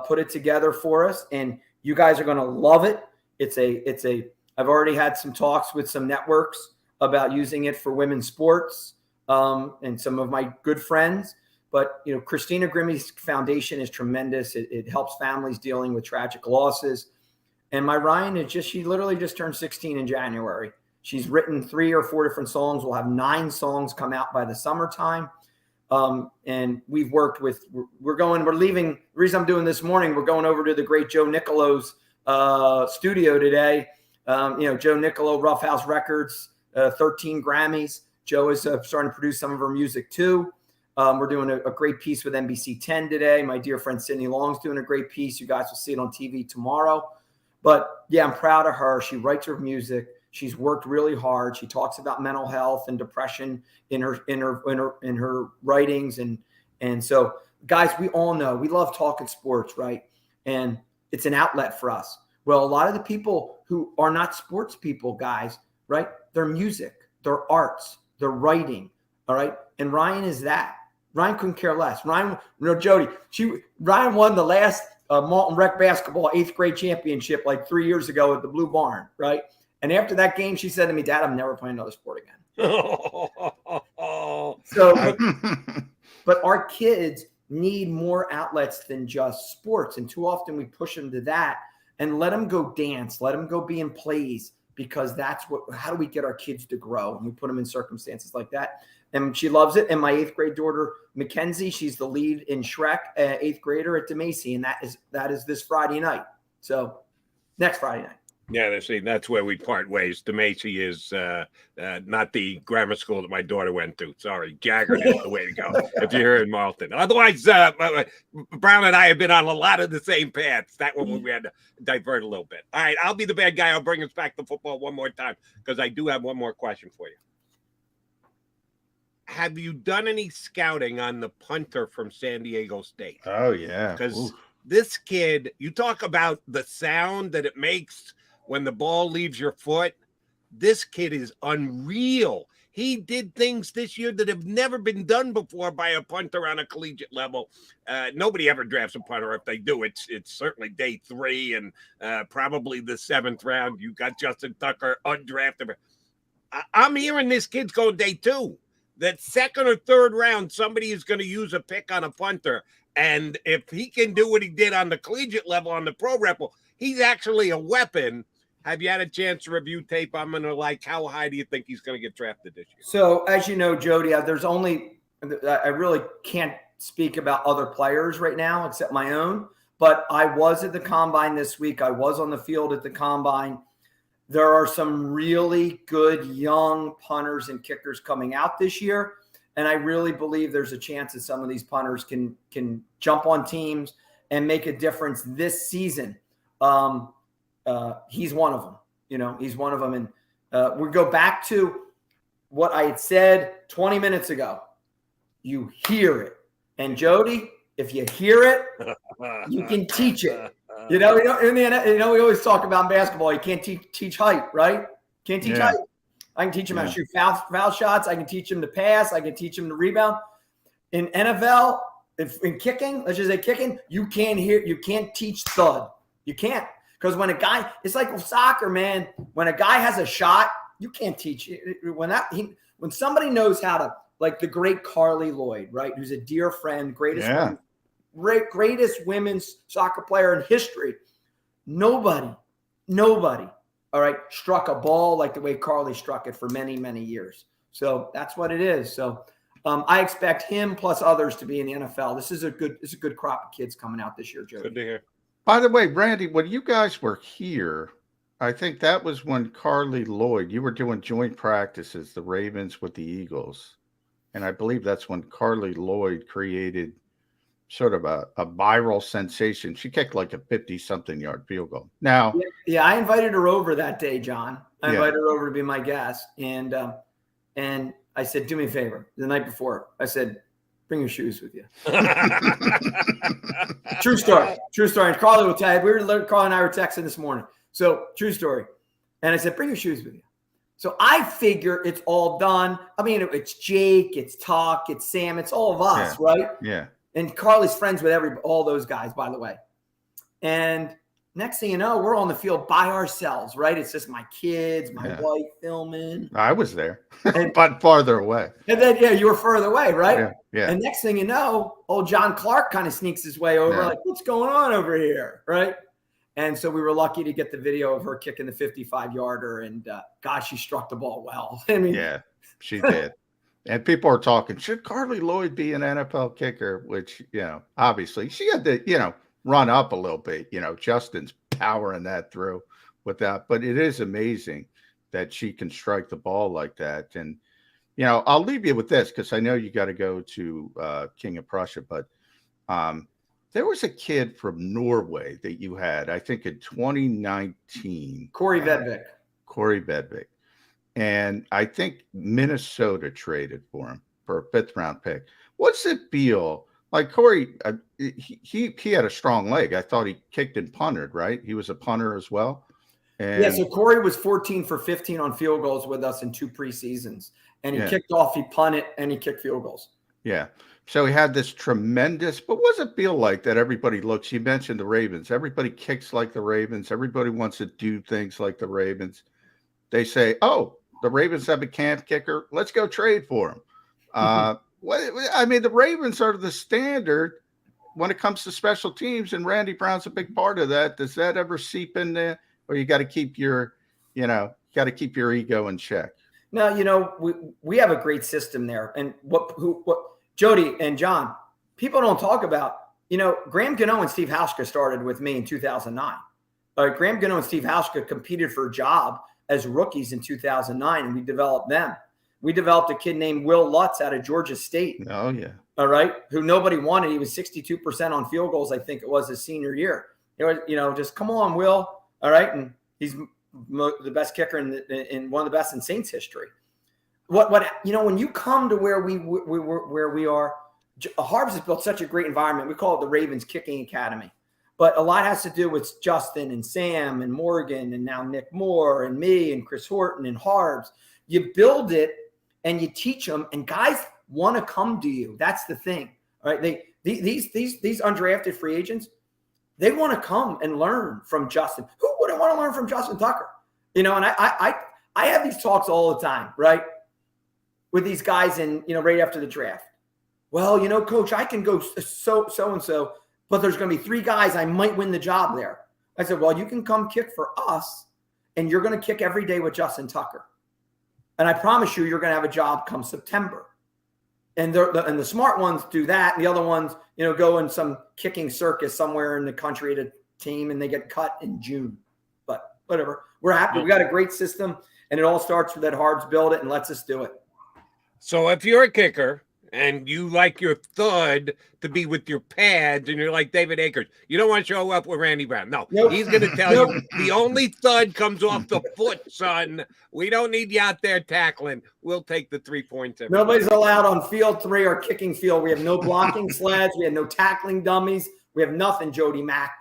[SPEAKER 10] put it together for us. And you guys are going to love it. I've already had some talks with some networks about using it for women's sports and some of my good friends. But, you know, Christina Grimmie's foundation is tremendous. It helps families dealing with tragic losses. And my Ryan she literally just turned 16 in January. She's written 3 or 4 different songs. We'll have 9 songs come out by the summertime. And we've worked with, we're leaving. The reason I'm doing this morning, we're going over to the great Joe Nicolo's studio today. Joe Nicolo, Rough House Records, 13 Grammys. Joe is starting to produce some of her music too. We're doing a great piece with NBC 10 today. My dear friend Sydney Long's doing a great piece. You guys will see it on TV tomorrow. But yeah, I'm proud of her. She writes her music. She's worked really hard. She talks about mental health and depression in her writings. And so, guys, we all know we love talking sports, right? And it's an outlet for us. Well, a lot of the people who are not sports people, guys, right? They're music, they're arts, they're writing, all right? And Ryan is that. Ryan couldn't care less. Ryan won the last Malton Rec basketball 8th grade championship like 3 years ago at the Blue Barn, right? And after that game, she said to me, Dad, I'm never playing another sport again. But our kids need more outlets than just sports. And too often we push them to that. And let them go dance. Let them go be in plays, because how do we get our kids to grow? And we put them in circumstances like that. And she loves it. And my 8th grade daughter, Mackenzie, she's the lead in Shrek, 8th grader at DeMacy. And that is this Friday night. So next Friday night.
[SPEAKER 1] Yeah, that's where we part ways. DeMacy is not the grammar school that my daughter went to. Sorry, Jagger is the way to go if you're here in Malton. Otherwise, Brown and I have been on a lot of the same paths. That one we had to divert a little bit. All right, I'll be the bad guy. I'll bring us back to football one more time because I do have one more question for you. Have you done any scouting on the punter from San Diego State?
[SPEAKER 2] Oh, yeah.
[SPEAKER 1] Because this kid, you talk about the sound that it makes when the ball leaves your foot. This kid is unreal. He did things this year that have never been done before by a punter on a collegiate level. Nobody ever drafts a punter. If they do, it's certainly day 3 and probably the 7th round. You got Justin Tucker undrafted. I'm hearing this kid's going day 2. That 2nd or 3rd round, somebody is going to use a pick on a punter. And if he can do what he did on the collegiate level on the pro level, he's actually a weapon. Have you had a chance to review tape? I'm gonna how high do you think he's gonna get drafted this year?
[SPEAKER 10] So as you know, Jody, there's only I really can't speak about other players right now except my own. But I was at the combine this week. I was on the field at the combine. There are some really good young punters and kickers coming out this year. And I really believe there's a chance that some of these punters can jump on teams and make a difference this season. He's one of them. He's one of them. And we go back to what I had said 20 minutes ago. You hear it. And Jody, if you hear it, you can teach it. We always talk about basketball. You can't teach height, right? Can't teach height. I can teach him how to shoot foul shots. I can teach him to pass. I can teach him to rebound. In NFL, in kicking, let's just say kicking, you can't teach thud. You can't. Because when a guy, it's like soccer, man. When a guy has a shot, you can't teach it. When somebody knows how to, like the great Carly Lloyd, right? Who's a dear friend, greatest women's soccer player in history. Nobody, all right, struck a ball like the way Carly struck it for many, many years. So that's what it is. So I expect him plus others to be in the NFL. This is a good crop of kids coming out this year, Joe.
[SPEAKER 1] Good to hear.
[SPEAKER 2] By the way, Randy, when you guys were here, I think that was when Carly Lloyd, you were doing joint practices, the Ravens with the Eagles. And I believe that's when Carly Lloyd created sort of a viral sensation. She kicked like a 50-something yard field goal. Now,
[SPEAKER 10] yeah, I invited her over that day, John. I invited her over to be my guest, and I said, "Do me a favor." The night before, I said, "Bring your shoes with you." True story. And Carly will tell you. Carly and I were texting this morning. So true story. And I said, "Bring your shoes with you." So I figure it's all done. I mean, it's Jake, it's Tuck, it's Sam, it's all of us, right?
[SPEAKER 2] Yeah.
[SPEAKER 10] And Carly's friends with all those guys, by the way. And next thing you know, we're on the field by ourselves, right? It's just my kids, my wife filming.
[SPEAKER 2] I was there, but farther away.
[SPEAKER 10] And then, you were further away, right?
[SPEAKER 2] Yeah.
[SPEAKER 10] And next thing you know, old John Clark kind of sneaks his way over, like, what's going on over here, right? And so we were lucky to get the video of her kicking the 55-yarder, and God, she struck the ball well. I mean,
[SPEAKER 2] yeah, she did. And people are talking, should Carly Lloyd be an NFL kicker? Which, obviously she had to, run up a little bit. Justin's powering that through with that. But it is amazing that she can strike the ball like that. And, I'll leave you with this because I know you got to go to King of Prussia. But there was a kid from Norway that you had, I think, in 2019.
[SPEAKER 10] Corey Vedvik. And I think Minnesota traded for him for a 5th round pick. What's it feel like? Corey, he had a strong leg. I thought he kicked and punted, right? He was a punter as well. And so Corey was 14 for 15 on field goals with us in 2 preseasons. And he kicked off, he punted, and he kicked field goals.
[SPEAKER 2] Yeah. So he had this tremendous, but what does it feel like that everybody looks? You mentioned the Ravens. Everybody kicks like the Ravens. Everybody wants to do things like the Ravens. They say, oh, the Ravens have a camp kicker. Let's go trade for him. The Ravens are the standard when it comes to special teams, and Randy Brown's a big part of that. Does that ever seep in there, or you got to keep your, ego in check?
[SPEAKER 10] No, we have a great system there, and what Jody and John, people don't talk about. Graham Gano and Steve Hauschka started with me in 2009. Graham Gano and Steve Hauschka competed for a job as rookies in 2009, and we developed them. We developed a kid named Will Lutz out of Georgia State.
[SPEAKER 2] Oh, yeah.
[SPEAKER 10] All right. Who nobody wanted. He was 62% on field goals, I think it was his senior year. It was, just come on, Will. All right. And he's the best kicker in one of the best in Saints history. When you come to where we are, Harbs has built such a great environment. We call it the Ravens Kicking Academy. But a lot has to do with Justin and Sam and Morgan and now Nick Moore and me and Chris Horton and Harbs. You build it and you teach them, and guys want to come to you. That's the thing. All right. These undrafted free agents, they want to come and learn from Justin. Who wouldn't want to learn from Justin Tucker? And I have these talks all the time, right? With these guys right after the draft. Well, coach, I can go so-and-so, but there's going to be 3 guys I might win the job there. I said, well, you can come kick for us, and you're going to kick every day with Justin Tucker. And I promise you, you're going to have a job come September. And the smart ones do that. And the other ones, go in some kicking circus somewhere in the country at a team and they get cut in June. But whatever. We're happy. We got a great system, and it all starts with that Harbs build it and lets us do it.
[SPEAKER 1] So if you're a kicker and you like your thud to be with your pads and you're like David Akers, you don't want to show up with Randy Brown. No, he's going to tell you the only thud comes off the foot, son. We don't need you out there tackling. We'll take the 3 points.
[SPEAKER 10] Nobody's allowed on field 3 or kicking field. We have no blocking sleds. We have no tackling dummies. We have nothing, Jody Mack.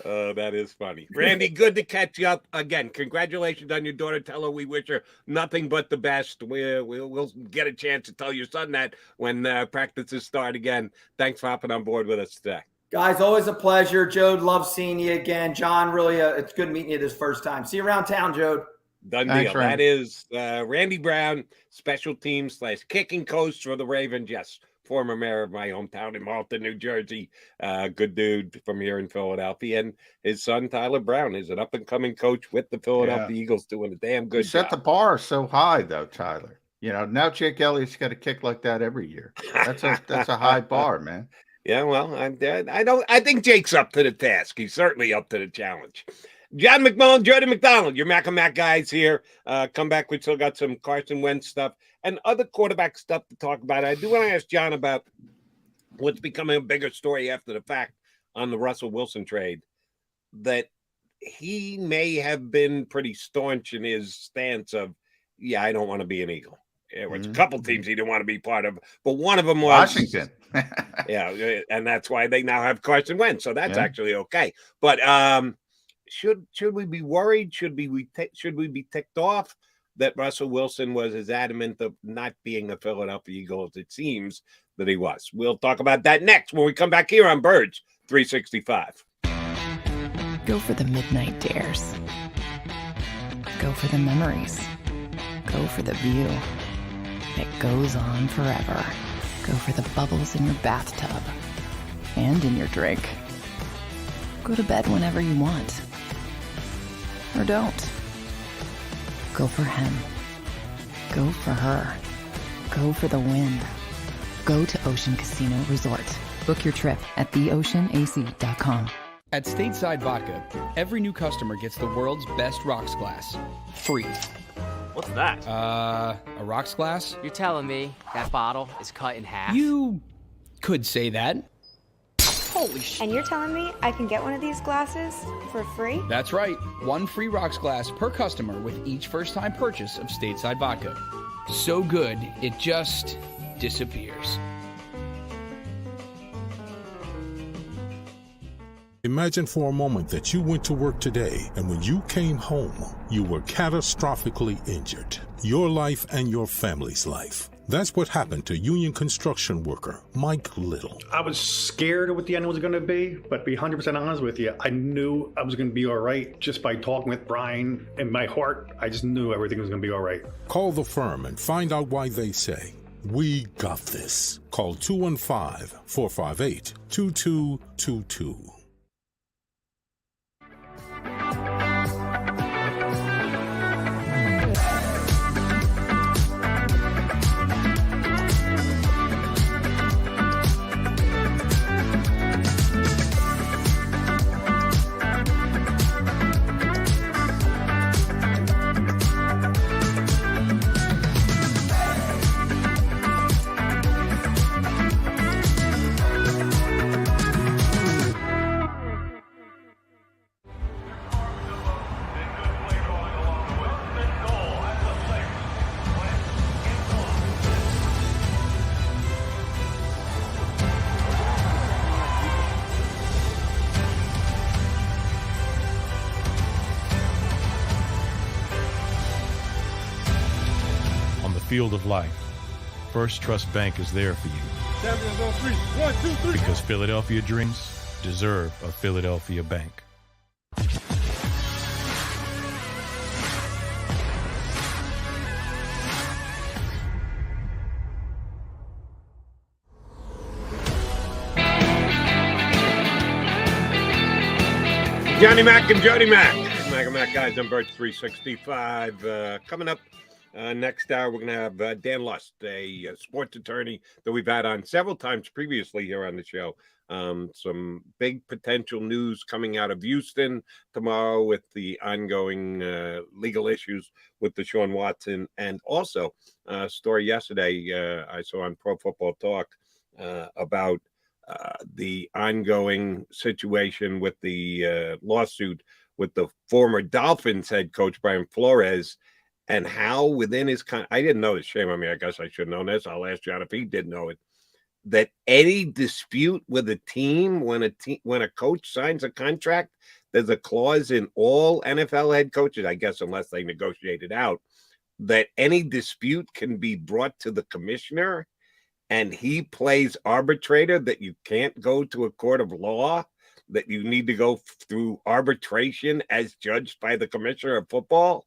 [SPEAKER 1] Oh, that is funny. Randy, good to catch you up again. Congratulations on your daughter. Tell her we wish her nothing but the best. We'll get a chance to tell your son that when practices start again. Thanks for hopping on board with us today.
[SPEAKER 10] Guys, always a pleasure. Jode, love seeing you again. John, really, it's good meeting you this first time. See you around town, Jode.
[SPEAKER 1] Done deal. That is Randy Brown, special teams / kicking coach for the Ravens. Yes. Former mayor of my hometown in Malta, New Jersey. Good dude from here in Philadelphia. And his son, Tyler Brown, is an up-and-coming coach with the Philadelphia Eagles, doing a damn good job.
[SPEAKER 2] Set the bar so high, though, Tyler. Now Jake Elliott's got a kick like that every year. That's a high bar, man.
[SPEAKER 1] Yeah, well, I think Jake's up to the task. He's certainly up to the challenge. John McMullen, Jody McDonald, your Mac and Mac guys here. Come back. We still got some Carson Wentz stuff and other quarterback stuff to talk about. I do want to ask John about what's becoming a bigger story after the fact on the Russell Wilson trade, that he may have been pretty staunch in his stance of, I don't want to be an Eagle. There was a couple teams he didn't want to be part of, but one of them was
[SPEAKER 2] Washington.
[SPEAKER 1] And that's why they now have Carson Wentz. So that's actually okay. But should we be worried? Should we be ticked off that Russell Wilson was as adamant of not being a Philadelphia Eagle as it seems that he was? We'll talk about that next when we come back here on Birds 365.
[SPEAKER 3] Go for the midnight dares. Go for the memories. Go for the view that goes on forever. Go for the bubbles in your bathtub and in your drink. Go to bed whenever you want. Or don't. Go for him. Go for her. Go for the win. Go to Ocean Casino Resort. Book your trip at theoceanac.com.
[SPEAKER 4] At Stateside Vodka, every new customer gets the world's best rocks glass. Free.
[SPEAKER 5] What's that?
[SPEAKER 4] A rocks glass?
[SPEAKER 5] You're telling me that bottle is cut in half?
[SPEAKER 4] You could say that. Holy shit.
[SPEAKER 6] And you're telling me I can get one of these glasses for free?
[SPEAKER 4] That's right. 1 free rocks glass per customer with each first-time purchase of Stateside Vodka. So good, it just disappears.
[SPEAKER 7] Imagine for a moment that you went to work today and when you came home, you were catastrophically injured. Your life and your family's life. That's what happened to union construction worker Mike Little.
[SPEAKER 8] I was scared of what the end was going to be, but to be 100% honest with you, I knew I was going to be all right just by talking with Brian. In my heart, I just knew everything was going to be all right.
[SPEAKER 7] Call the firm and find out why they say, "We got this." Call 215-458-2222.
[SPEAKER 9] Field of life, First Trust Bank is there for you. Because Philadelphia dreams deserve a Philadelphia bank.
[SPEAKER 1] Johnny Mac and Jody Mac. Welcome back, guys. I'm Birch 365. Coming up next hour, we're going to have Dan Lust, a sports attorney that we've had on several times previously here on the show. Some big potential news coming out of Houston tomorrow with the ongoing legal issues with Deshaun Watson, and also a story yesterday I saw on Pro Football Talk about the ongoing situation with the lawsuit with the former Dolphins head coach Brian Flores, and how within his I didn't know this. Shame on me. I guess I should have known this. I'll ask John if he did know it. That any dispute with a team, when a coach signs a contract, there's a clause in all NFL head coaches, I guess, unless they negotiate it out, that any dispute can be brought to the commissioner, and he plays arbitrator, that you can't go to a court of law, that you need to go through arbitration as judged by the commissioner of football.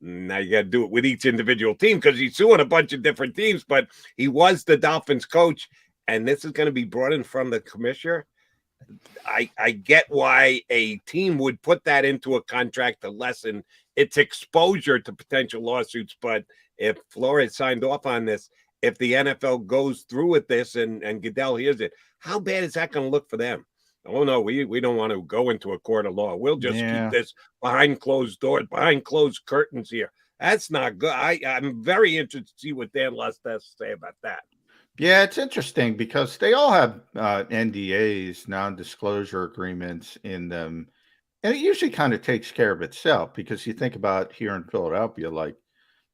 [SPEAKER 1] Now you got to do it with each individual team because he's suing a bunch of different teams, but he was the Dolphins coach, and this is going to be brought in from the commissioner. I get why a team would put that into a contract to lessen its exposure to potential lawsuits, but if Flores signed off on this, if the NFL goes through with this and Goodell hears it, how bad is that going to look for them? Oh, no, we don't want to go into a court of law. We'll just keep this behind closed doors, behind closed curtains here. That's not good. I'm very interested to see what Dan Lust has to say about that.
[SPEAKER 2] Yeah, it's interesting because they all have NDAs, non-disclosure agreements in them. And it usually kind of takes care of itself because you think about here in Philadelphia, like,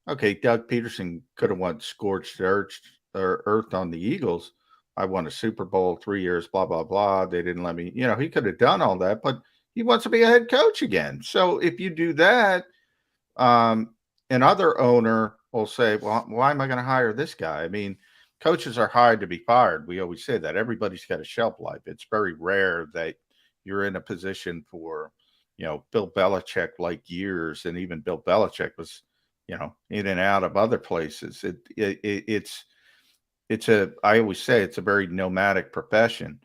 [SPEAKER 2] okay, Doug Peterson could have won scorched earth on the Eagles. I won a Super Bowl 3 years, blah, blah, blah. They didn't let me, he could have done all that, but he wants to be a head coach again. So if you do that, another owner will say, well, why am I going to hire this guy? I mean, coaches are hired to be fired. We always say that. Everybody's got a shelf life. It's very rare that you're in a position for, Bill Belichick like years. And even Bill Belichick was, in and out of other places. I always say it's a very nomadic profession.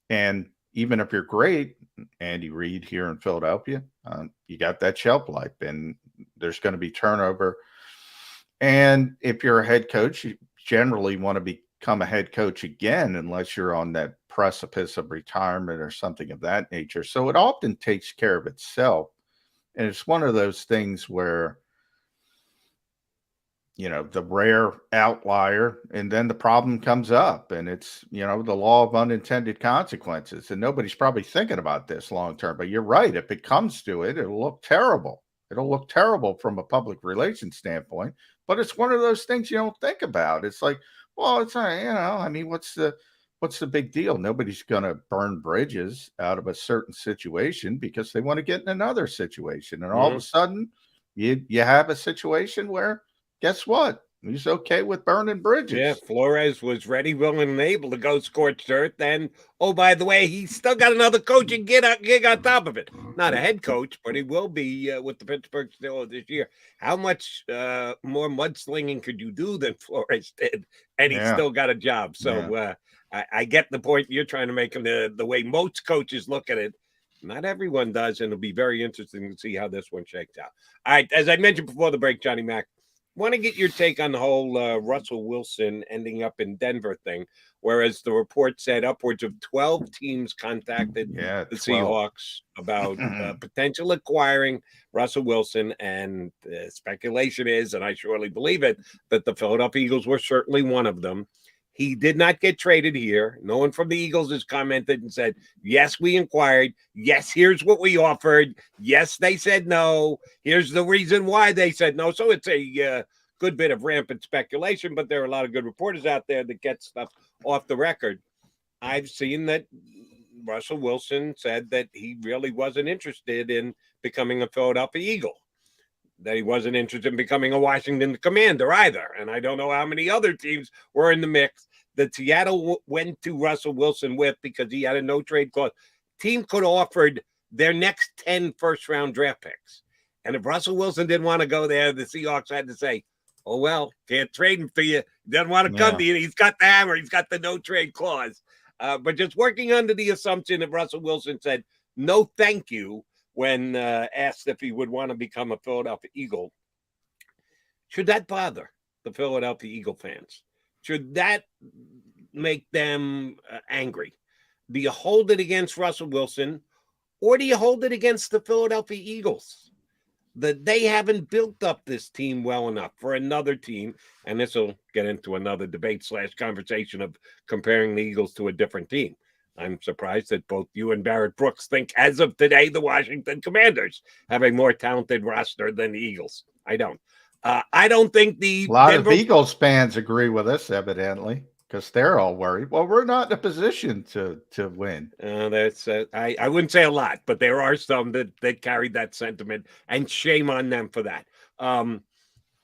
[SPEAKER 2] And even if you're great, Andy Reid here in Philadelphia, you got that shelf life and there's going to be turnover. And if you're a head coach, you generally want to become a head coach again, unless you're on that precipice of retirement or something of that nature. So it often takes care of itself. And it's one of those things where, the rare outlier, and then the problem comes up, and it's, the law of unintended consequences. And nobody's probably thinking about this long term, but you're right. If it comes to it, it'll look terrible. It'll look terrible from a public relations standpoint, but it's one of those things you don't think about. It's like, well, it's I mean, what's the big deal? Nobody's going to burn bridges out of a certain situation because they want to get in another situation. And all of a sudden you have a situation where, guess what? He's okay with burning bridges.
[SPEAKER 1] Yeah, Flores was ready, willing, and able to go scorched earth. And, oh, by the way, he's still got another coaching gig on top of it. Not a head coach, but he will be with the Pittsburgh Steelers this year. How much more mudslinging could you do than Flores did? And he's still got a job. So I get the point you're trying to make, and the way most coaches look at it. Not everyone does, and it'll be very interesting to see how this one shakes out. All right, as I mentioned before the break, Johnny Mac, want to get your take on the whole Russell Wilson ending up in Denver thing, whereas the report said upwards of 12 teams contacted the Seahawks about potential acquiring Russell Wilson, and speculation is, and I surely believe it, that the Philadelphia Eagles were certainly one of them. He did not get traded here. No one from the Eagles has commented and said, yes, we inquired. Yes, here's what we offered. Yes, they said no. Here's the reason why they said no. So it's a good bit of rampant speculation, but there are a lot of good reporters out there that get stuff off the record. I've seen that Russell Wilson said that he really wasn't interested in becoming a Philadelphia Eagle, that he wasn't interested in becoming a Washington Commander either. And I don't know how many other teams were in the mix that Seattle went to Russell Wilson with because he had a no-trade clause. Team could have offered their next 10 first-round draft picks. And if Russell Wilson didn't want to go there, the Seahawks had to say, oh, well, can't trade him for you. He doesn't want to come to you. He's got the hammer. He's got the no-trade clause. But just working under the assumption that Russell Wilson said, no, thank you, when asked if he would want to become a Philadelphia Eagle. Should that bother the Philadelphia Eagle fans? Should that make them angry? Do you hold it against Russell Wilson, or do you hold it against the Philadelphia Eagles? That they haven't built up this team well enough for another team, and this will get into another debate / conversation of comparing the Eagles to a different team. I'm surprised that both you and Barrett Brooks think, as of today, the Washington Commanders have a more talented roster than the Eagles. I don't. I don't think
[SPEAKER 2] a lot of Eagles fans agree with us, evidently, because they're all worried. Well, we're not in a position to win.
[SPEAKER 1] That's I wouldn't say a lot, but there are some that carried that sentiment, and shame on them for that.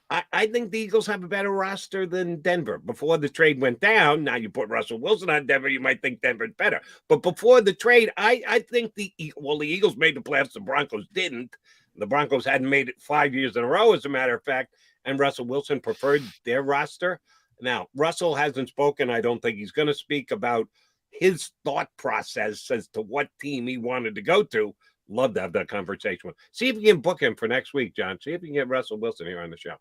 [SPEAKER 1] I think the Eagles have a better roster than Denver. Before the trade went down, now you put Russell Wilson on Denver, you might think Denver's better. But before the trade, I think the Eagles made the playoffs, the Broncos didn't. The Broncos hadn't made it 5 years in a row, as a matter of fact, and Russell Wilson preferred their roster. Now, Russell hasn't spoken. I don't think he's going to speak about his thought process as to what team he wanted to go to. Love to have that conversation with. See if you can book him for next week, John. See if you can get Russell Wilson here on the show.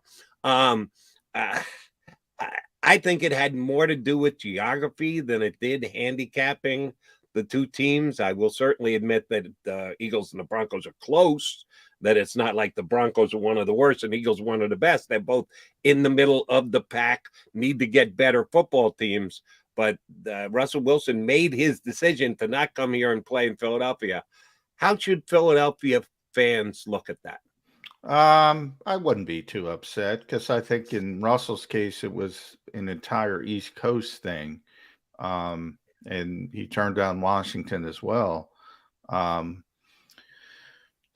[SPEAKER 1] I think it had more to do with geography than it did handicapping the two teams. I will certainly admit that the Eagles and the Broncos are close, that it's not like the Broncos are one of the worst and Eagles one of the best. They're both in the middle of the pack, need to get better football teams. But Russell Wilson made his decision to not come here and play in Philadelphia. How should Philadelphia fans look at that?
[SPEAKER 2] I wouldn't be too upset, because I think in Russell's case, it was an entire East Coast thing. And he turned down Washington as well.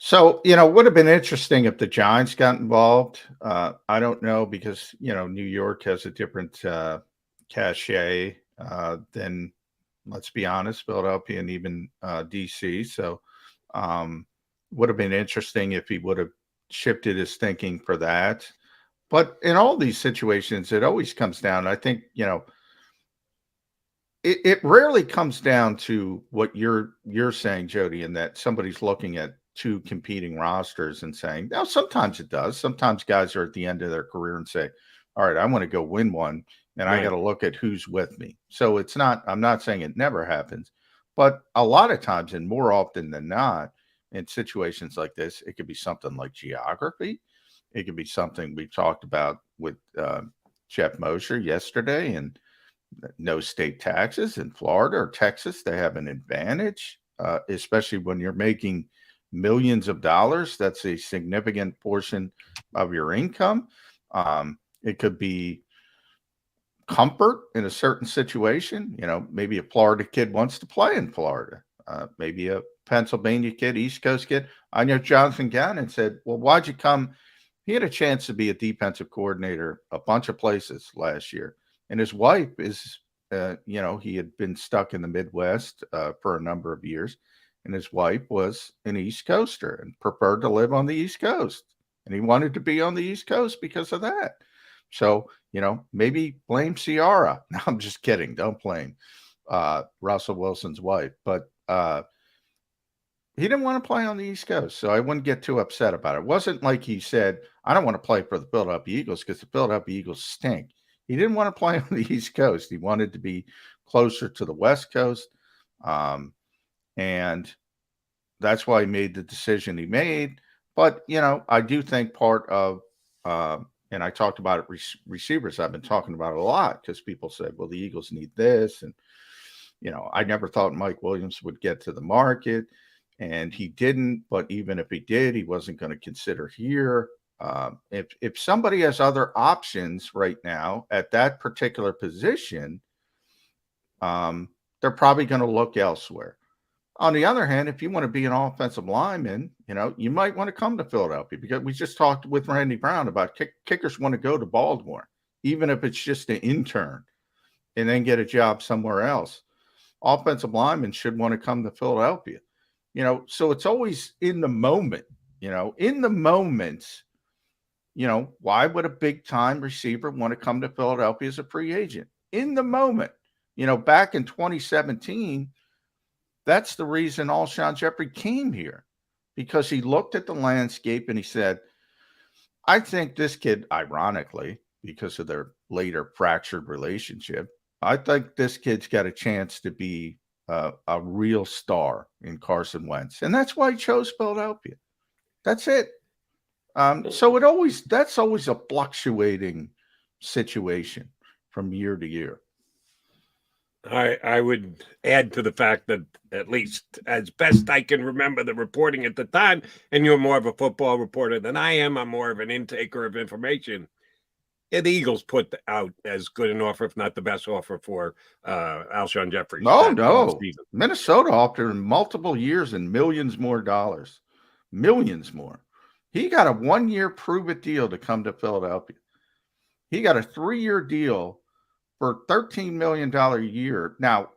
[SPEAKER 2] So, it would have been interesting if the Giants got involved. I don't know, because, New York has a different cachet than, let's be honest, Philadelphia and even DC. So would have been interesting if he would have shifted his thinking for that. But in all these situations, it always comes down, I think, it rarely comes down to what you're saying, Jody, in that somebody's looking at two competing rosters and saying, now, sometimes it does. Sometimes guys are at the end of their career and say, all right, I want to go win one, and I got to look at who's with me. So it's not, I'm not saying it never happens, but a lot of times, and more often than not, in situations like this, it could be something like geography. It could be something we talked about with Jeff Mosher yesterday, and no state taxes in Florida or Texas. They have an advantage, especially when you're making millions of dollars. That's a significant portion of your income. It could be comfort in a certain situation. Maybe a Florida kid wants to play in Florida. Maybe a Pennsylvania kid, East Coast kid. I know Jonathan Gannon said, well, why'd you come? He had a chance to be a defensive coordinator a bunch of places last year. And his wife is, he had been stuck in the Midwest for a number of years. And his wife was an East Coaster and preferred to live on the East Coast. And he wanted to be on the East Coast because of that. So, maybe blame Ciara. No, I'm just kidding. Don't blame Russell Wilson's wife. But he didn't want to play on the East Coast. So I wouldn't get too upset about it. It wasn't like he said, I don't want to play for the Philadelphia Eagles because the Philadelphia Eagles stink. He didn't want to play on the East Coast. He wanted to be closer to the West Coast. And that's why he made the decision he made. But, I do think part of, and I talked about it, receivers, I've been talking about it a lot, because people said, well, the Eagles need this. And, I never thought Mike Williams would get to the market, and he didn't. But even if he did, he wasn't going to consider here. If somebody has other options right now at that particular position, they're probably going to look elsewhere. On the other hand, if you want to be an offensive lineman, you might want to come to Philadelphia, because we just talked with Randy Brown about kickers want to go to Baltimore, even if it's just an intern, and then get a job somewhere else. Offensive linemen should want to come to Philadelphia. So it's always in the moment, in the moments. Why would a big time receiver want to come to Philadelphia as a free agent? In the moment, back in 2017, that's the reason Alshon Jeffrey came here, because he looked at the landscape and he said, I think this kid, ironically, because of their later fractured relationship, I think this kid's got a chance to be a real star in Carson Wentz. And that's why he chose Philadelphia. That's it. So that's always a fluctuating situation from year to year.
[SPEAKER 1] I would add to the fact that, at least as best I can remember the reporting at the time, and you're more of a football reporter than I am, I'm more of an intaker of information. The Eagles put out as good an offer, if not the best offer, for Alshon Jeffries.
[SPEAKER 2] No. Minnesota offered him multiple years and millions more dollars. Millions more. He got a 1-year prove-it deal to come to Philadelphia. He got a 3-year deal for $13 million a year. Now,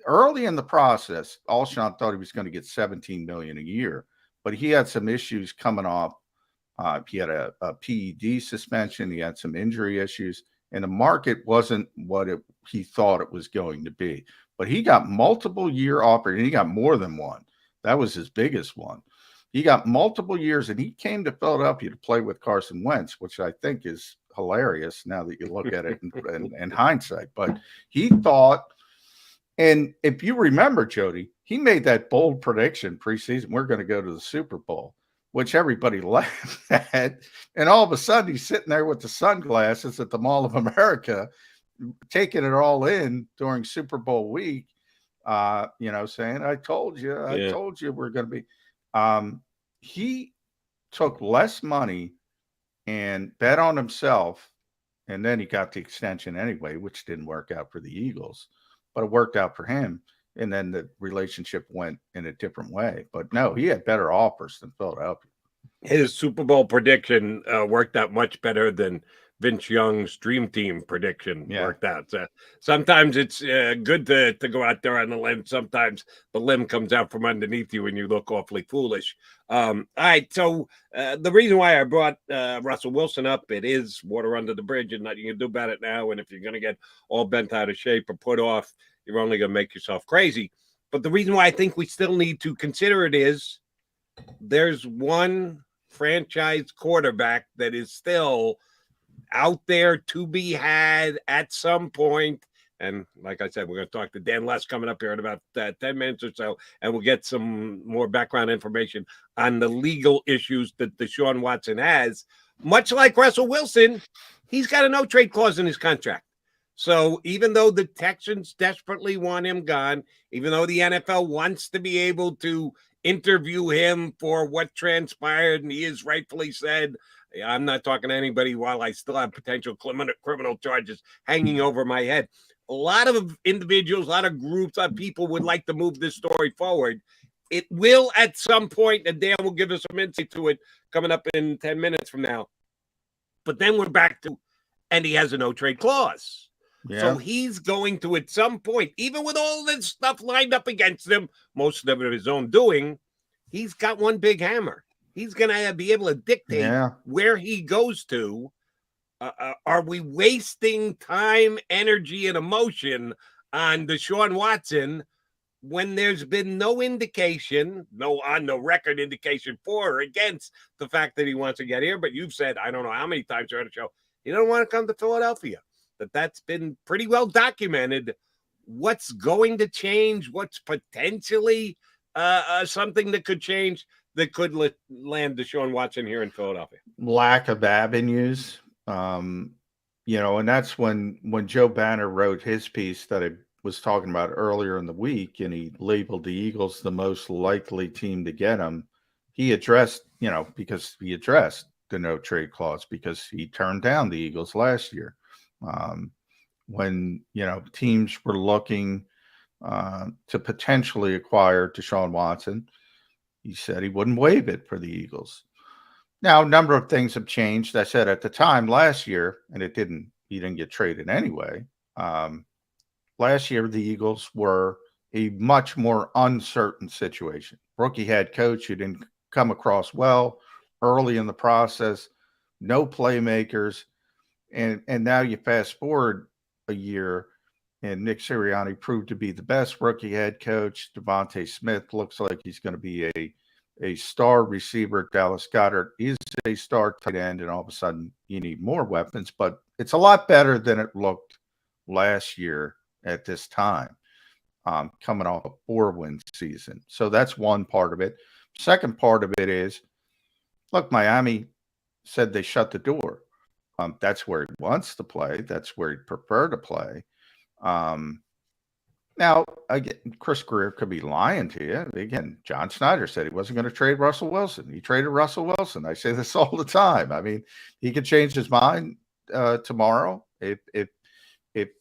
[SPEAKER 2] early in the process, Alshon thought he was going to get $17 million a year, but he had some issues coming off. He had a PED suspension. He had some injury issues, and the market wasn't what he thought it was going to be. But he got multiple year offers, and he got more than one. That was his biggest one. He got multiple years, and he came to Philadelphia to play with Carson Wentz, which I think is hilarious now that you look at it in hindsight. But he thought, and if you remember, Jody, he made that bold prediction preseason, we're going to go to the Super Bowl, which everybody laughed at. And all of a sudden, he's sitting there with the sunglasses at the Mall of America, taking it all in during Super Bowl week, saying, I told you we're going to be. He took less money and bet on himself, and then he got the extension anyway, which didn't work out for the Eagles, but it worked out for him. And then the relationship went in a different way. But no, he had better offers than Philadelphia.
[SPEAKER 1] His Super Bowl prediction worked out much better than Vince Young's Dream Team prediction worked out. So sometimes it's good to go out there on the limb. Sometimes the limb comes out from underneath you and you look awfully foolish. All right, so the reason why I brought Russell Wilson up, it is water under the bridge and nothing you can do about it now. And if you're going to get all bent out of shape or put off, you're only going to make yourself crazy. But the reason why I think we still need to consider it is there's one franchise quarterback that is still out there to be had at some point. And like I said, we're going to talk to Dan Less coming up here in about 10 minutes or so, and we'll get some more background information on the legal issues that Deshaun Watson has. Much like Russell Wilson, he's got a no-trade clause in his contract. So even though the Texans desperately want him gone, even though the NFL wants to be able to interview him for what transpired, and he has rightfully said, I'm not talking to anybody while I still have potential criminal charges hanging over my head. A lot of individuals, a lot of groups, a lot of people would like to move this story forward. It will at some point, and Dan will give us some insight to it coming up in 10 minutes from now. But then we're back to, and he has a no-trade clause. Yeah. So he's going to, at some point, even with all this stuff lined up against him, most of it of his own doing, he's got one big hammer. He's going to be able to dictate where he goes to. Are we wasting time, energy, and emotion on Deshaun Watson when there's been no indication, on the record indication for or against the fact that he wants to get here? But you've said, I don't know how many times you're on the show, he don't want to come to Philadelphia. That's been pretty well documented. What's going to change? What's potentially something that could change that could land Deshaun Watson here in Philadelphia?
[SPEAKER 2] Lack of avenues. And that's when Joe Banner wrote his piece that I was talking about earlier in the week, and he labeled the Eagles the most likely team to get him. He addressed, because he addressed the no trade clause because he turned down the Eagles last year. When, teams were looking to potentially acquire Deshaun Watson, he said he wouldn't waive it for the Eagles. Now, a number of things have changed. I said at the time last year, and he didn't get traded anyway. Last year, the Eagles were a much more uncertain situation. Rookie head coach who didn't come across well early in the process, no playmakers. And now you fast forward a year, and Nick Sirianni proved to be the best rookie head coach. Devontae Smith looks like he's going to be a star receiver. Dallas Goedert is a star tight end, and all of a sudden you need more weapons, but it's a lot better than it looked last year at this time, coming off a 4-win season. So that's one part of it. Second part of it is, look, Miami said they shut the door. That's where he wants to play. That's where he'd prefer to play. Now, again, Chris Greer could be lying to you. Again, John Schneider said he wasn't going to trade Russell Wilson. He traded Russell Wilson. I say this all the time. I mean, he could change his mind tomorrow if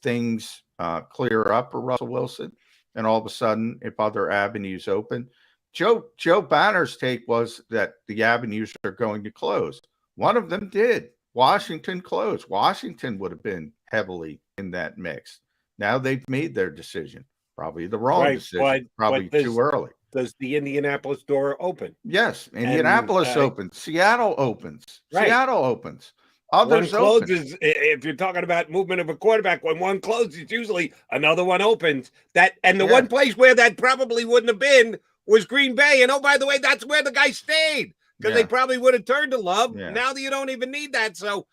[SPEAKER 2] things clear up for Russell Wilson, and all of a sudden, if other avenues open. Joe Banner's take was that the avenues are going to close. One of them did. Washington closed. Washington would have been heavily in that mix. Now they've made their decision. Probably the wrong decision. Probably too early.
[SPEAKER 1] Does the Indianapolis door open?
[SPEAKER 2] Yes. Indianapolis opens. Seattle opens.
[SPEAKER 1] Right.
[SPEAKER 2] Seattle opens. Others
[SPEAKER 1] one closes. If you're talking about movement of a quarterback, when one closes, usually another one opens. The one place where that probably wouldn't have been was Green Bay. And, oh, by the way, that's where the guy stayed, because they probably would have turned to Love. Yeah. Now that you don't even need that. So,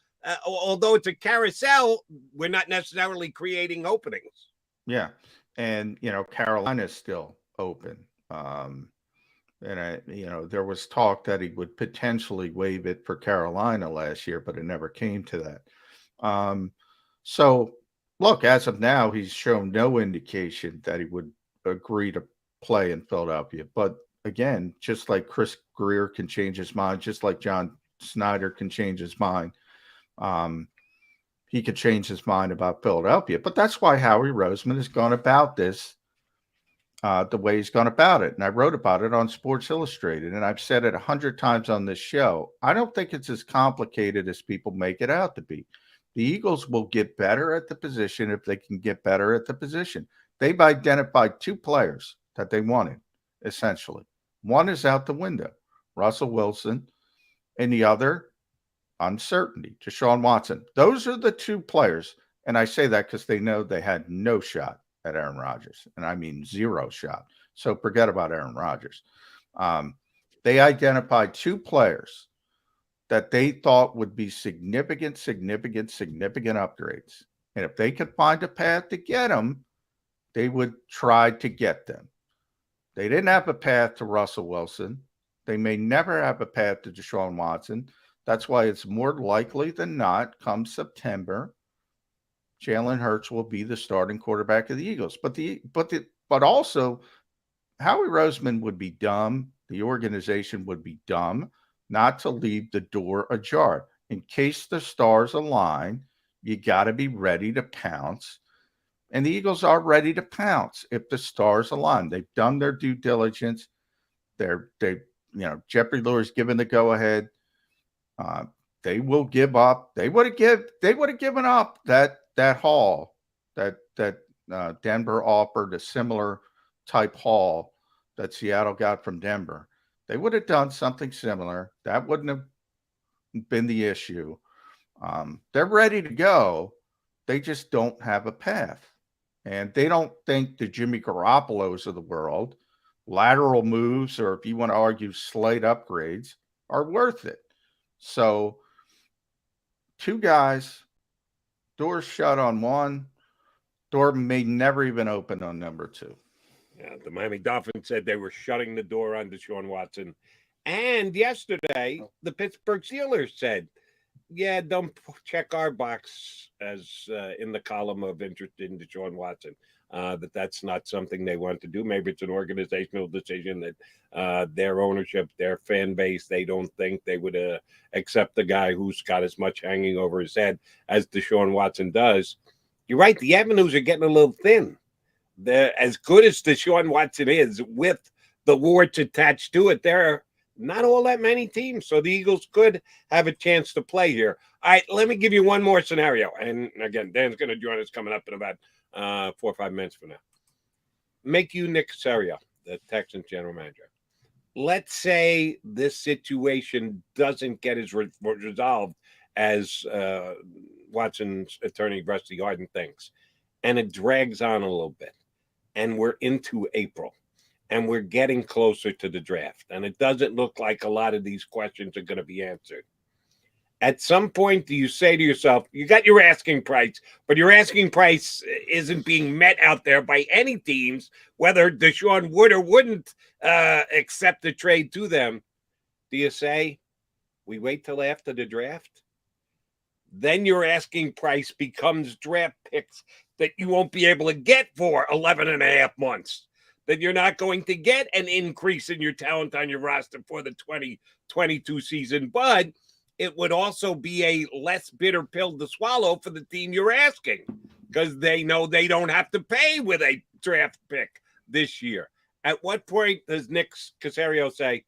[SPEAKER 1] although it's a carousel, we're not necessarily creating openings.
[SPEAKER 2] Yeah. And, Carolina's still open. There was talk that he would potentially waive it for Carolina last year, but it never came to that. So, look, as of now, he's shown no indication that he would agree to play in Philadelphia. But again, just like Chris Greer can change his mind, just like John Schneider can change his mind, he could change his mind about Philadelphia. But that's why Howie Roseman has gone about this the way he's gone about it. And I wrote about it on Sports Illustrated, and I've said it 100 times on this show. I don't think it's as complicated as people make it out to be. The Eagles will get better at the position if they can get better at the position. They've identified 2 players that they wanted, essentially. One is out the window, Russell Wilson, and the other, uncertainty, Deshaun Watson. Those are the 2 players, and I say that because they know they had no shot at Aaron Rodgers, and I mean 0 shot. So forget about Aaron Rodgers. They identified 2 players that they thought would be significant upgrades. And if they could find a path to get them, they would try to get them. They didn't have a path to Russell Wilson. They may never have a path to Deshaun Watson. That's why it's more likely than not, come September, Jalen Hurts will be the starting quarterback of the Eagles. But also, Howie Roseman would be dumb. The organization would be dumb not to leave the door ajar. In case the stars align, you got to be ready to pounce. And the Eagles are ready to pounce if the stars align. They've done their due diligence. Jeffrey Lure's given the go-ahead. They will give up. They would have given up that haul that Denver offered, a similar type haul that Seattle got from Denver. They would have done something similar. That wouldn't have been the issue. They're ready to go. They just don't have a path. And they don't think the Jimmy Garoppolos of the world, lateral moves, or if you want to argue slight upgrades, are worth it. So 2 guys, doors shut on one, door may never even open on number 2.
[SPEAKER 1] Yeah, the Miami Dolphins said they were shutting the door on Deshaun Watson. And yesterday, the Pittsburgh Steelers said, yeah, don't check our box as in the column of interest in Deshaun Watson. That's not something they want to do. Maybe it's an organizational decision that their ownership, their fan base, they don't think they would accept the guy who's got as much hanging over his head as Deshaun Watson does. You're right. The avenues are getting a little thin. They're as good as Deshaun Watson is with the warts attached to it. There are not all that many teams. So the Eagles could have a chance to play here. All right, let me give you one more scenario. And again, Dan's going to join us coming up in about 4 or 5 minutes from now. Make you Nick Caserio, the Texans general manager. Let's say this situation doesn't get as resolved as Watson's attorney, Rusty Hardin, thinks, and it drags on a little bit, and we're into April, and we're getting closer to the draft, and it doesn't look like a lot of these questions are going to be answered. At some point, do you say to yourself, you got your asking price, but your asking price isn't being met out there by any teams, whether Deshaun would or wouldn't accept the trade to them? Do you say, we wait till after the draft? Then your asking price becomes draft picks that you won't be able to get for 11 and a half months, that you're not going to get an increase in your talent on your roster for the 2022 season, but it would also be a less bitter pill to swallow for the team you're asking, because they know they don't have to pay with a draft pick this year. At what point does Nick Caserio say,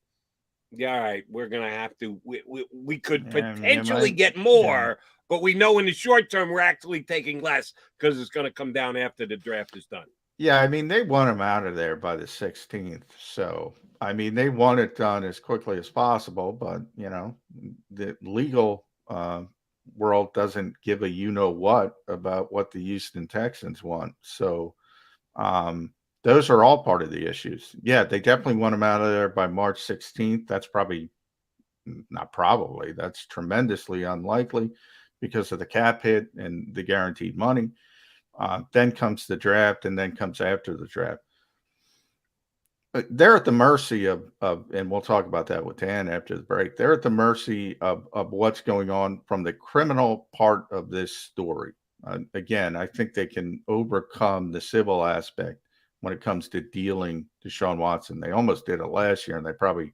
[SPEAKER 1] yeah, all right, we're going to have to, we could potentially get more, but we know in the short term we're actually taking less because it's going to come down after the draft is done?
[SPEAKER 2] Yeah, I mean, they want him out of there by the 16th. So, I mean, they want it done as quickly as possible, but, you know, the legal world doesn't give a you-know-what about what the Houston Texans want. So, those are all part of the issues. Yeah, they definitely want him out of there by March 16th. That's that's tremendously unlikely because of the cap hit and the guaranteed money. Then comes the draft, and then comes after the draft. But they're at the mercy of, and we'll talk about that with Dan after the break. They're at the mercy of what's going on from the criminal part of this story. Again, I think they can overcome the civil aspect when it comes to dealing Deshaun Watson. They almost did it last year, and they probably,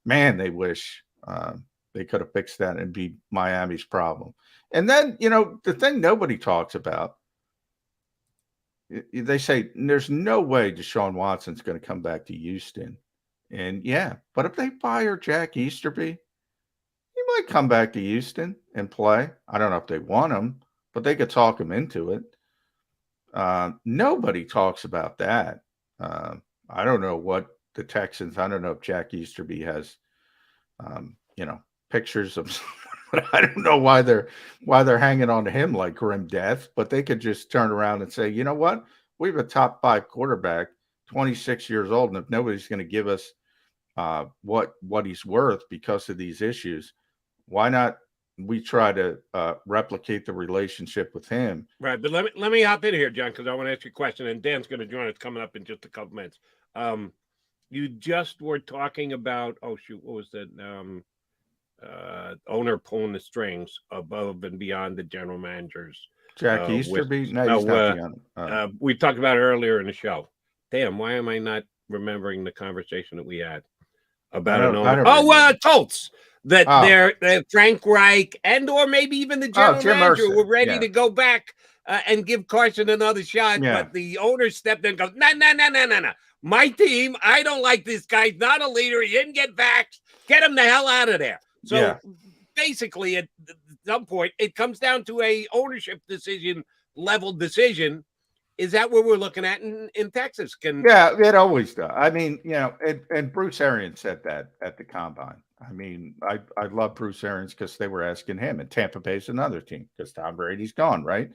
[SPEAKER 2] they wish they could have fixed that and be Miami's problem. And then, you know, the thing nobody talks about, they say there's no way Deshaun Watson's going to come back to Houston. And yeah, but if they fire Jack Easterby, he might come back to Houston and play. I don't know if they want him, but they could talk him into it. Nobody talks about that. I don't know what the Texans, I don't know if Jack Easterby has, pictures of someone, but I don't know why they're hanging on to him like grim death, but they could just turn around and say, you know what? We have a top 5 quarterback, 26 years old. And if nobody's going to give us what he's worth because of these issues, why not we try to replicate the relationship with him?
[SPEAKER 1] Right. But let me hop in here, John, because I want to ask you a question, and Dan's going to join us coming up in just a couple minutes. You just were talking about, what was that? Owner pulling the strings above and beyond the general managers.
[SPEAKER 2] Jack Easterby? No, he's not beyond.
[SPEAKER 1] We talked about it earlier in the show. Damn, why am I not remembering the conversation that we had about an owner? Colts. They're Frank Reich and or maybe even the general manager were ready to go back and give Carson another shot, but the owner stepped in and goes, no. My team, I don't like this guy. He's not a leader. He didn't get vaxxed. Get him the hell out of there. So basically, at some point, it comes down to a ownership level decision. Is that what we're looking at in Texas?
[SPEAKER 2] It always does. I mean, and Bruce Arians said that at the combine. I mean, I love Bruce Arians because they were asking him, and Tampa Bay's another team because Tom Brady's gone, right?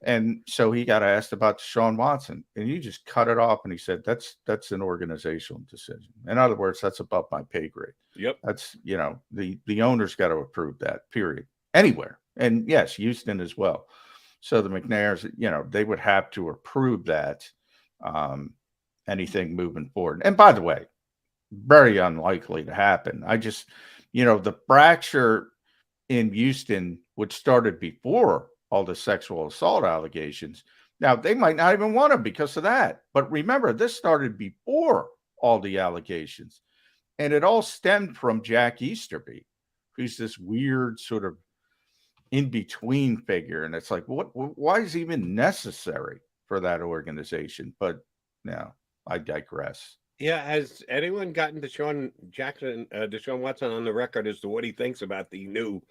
[SPEAKER 2] And so he got asked about Deshaun Watson, and you just cut it off. And he said, that's an organizational decision. In other words, that's above my pay grade.
[SPEAKER 1] Yep.
[SPEAKER 2] That's, the owner's got to approve that, period. Anywhere. And yes, Houston as well. So the McNairs, they would have to approve that, anything moving forward. And by the way, very unlikely to happen. I just, the fracture in Houston, which started before all the sexual assault allegations. Now, they might not even want him because of that. But remember, this started before all the allegations. And it all stemmed from Jack Easterby, who's this weird sort of in-between figure. And it's like, why is he even necessary for that organization? But no, I digress.
[SPEAKER 1] Yeah, has anyone gotten Deshaun Watson on the record as to what he thinks about the new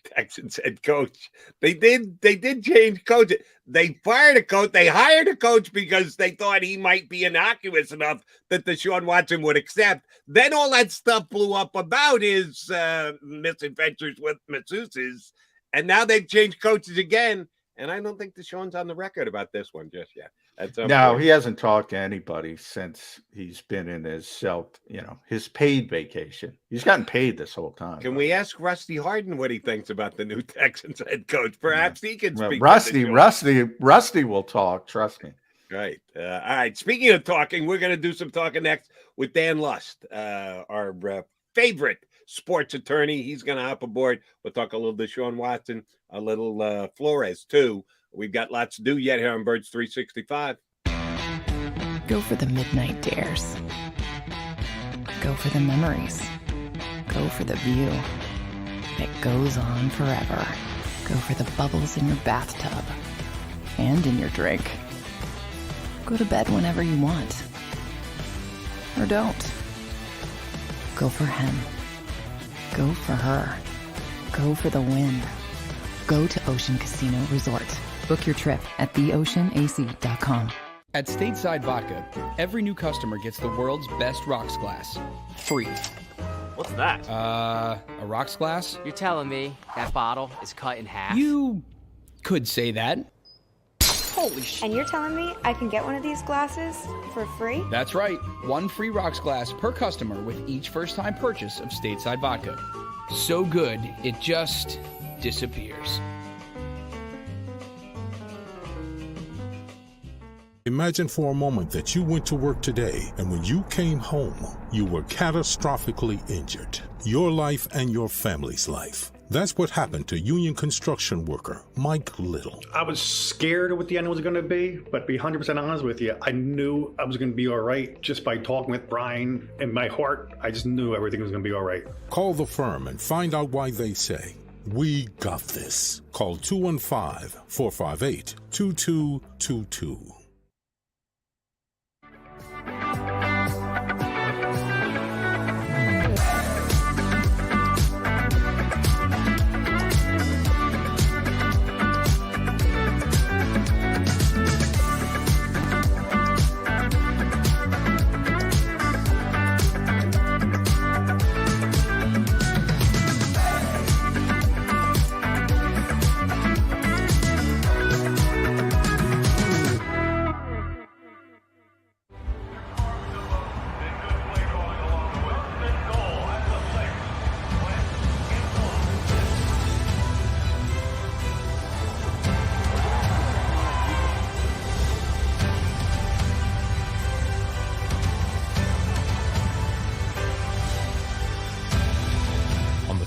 [SPEAKER 1] Texans head coach? They did change coach. They fired a coach. They hired a coach because they thought he might be innocuous enough that Deshaun Watson would accept. Then all that stuff blew up about his misadventures with masseuses, and now they've changed coaches again. And I don't think Deshaun's on the record about this one just yet. at some
[SPEAKER 2] No,
[SPEAKER 1] point?
[SPEAKER 2] he hasn't talked to anybody since he's been in his paid vacation. He's gotten paid this whole time.
[SPEAKER 1] Can we ask Rusty Harden what he thinks about the new Texans head coach? Perhaps he can
[SPEAKER 2] Well,
[SPEAKER 1] speak.
[SPEAKER 2] Rusty will talk. Trust me.
[SPEAKER 1] Right. All right. Speaking of talking, we're going to do some talking next with Dan Lust, our favorite sports attorney. He's going to hop aboard. We'll talk a little Deshaun Watson, a little Flores, too. We've got lots to do yet here on Birds 365.
[SPEAKER 3] Go for the midnight dares. Go for the memories. Go for the view that goes on forever. Go for the bubbles in your bathtub and in your drink. Go to bed whenever you want. Or don't. Go for him. Go for her. Go for the win. Go to Ocean Casino Resort. Book your trip at theoceanac.com.
[SPEAKER 4] At Stateside Vodka, every new customer gets the world's best rocks glass. Free.
[SPEAKER 5] What's that?
[SPEAKER 4] A rocks glass?
[SPEAKER 5] You're telling me that bottle is cut in half?
[SPEAKER 4] You could say that. Holy shit.
[SPEAKER 6] And you're telling me I can get one of these glasses for free?
[SPEAKER 4] That's right. One free rocks glass per customer with each first-time purchase of Stateside Vodka. So good, it just disappears.
[SPEAKER 7] Imagine for a moment that you went to work today and when you came home, you were catastrophically injured. Your life and your family's life. That's what happened to union construction worker Mike Little.
[SPEAKER 8] I was scared of what the end was going to be, but to be 100% honest with you, I knew I was going to be all right just by talking with Brian. In my heart, I just knew everything was going to be all right.
[SPEAKER 7] Call the firm and find out why they say, "We got this." Call 215-458-2222.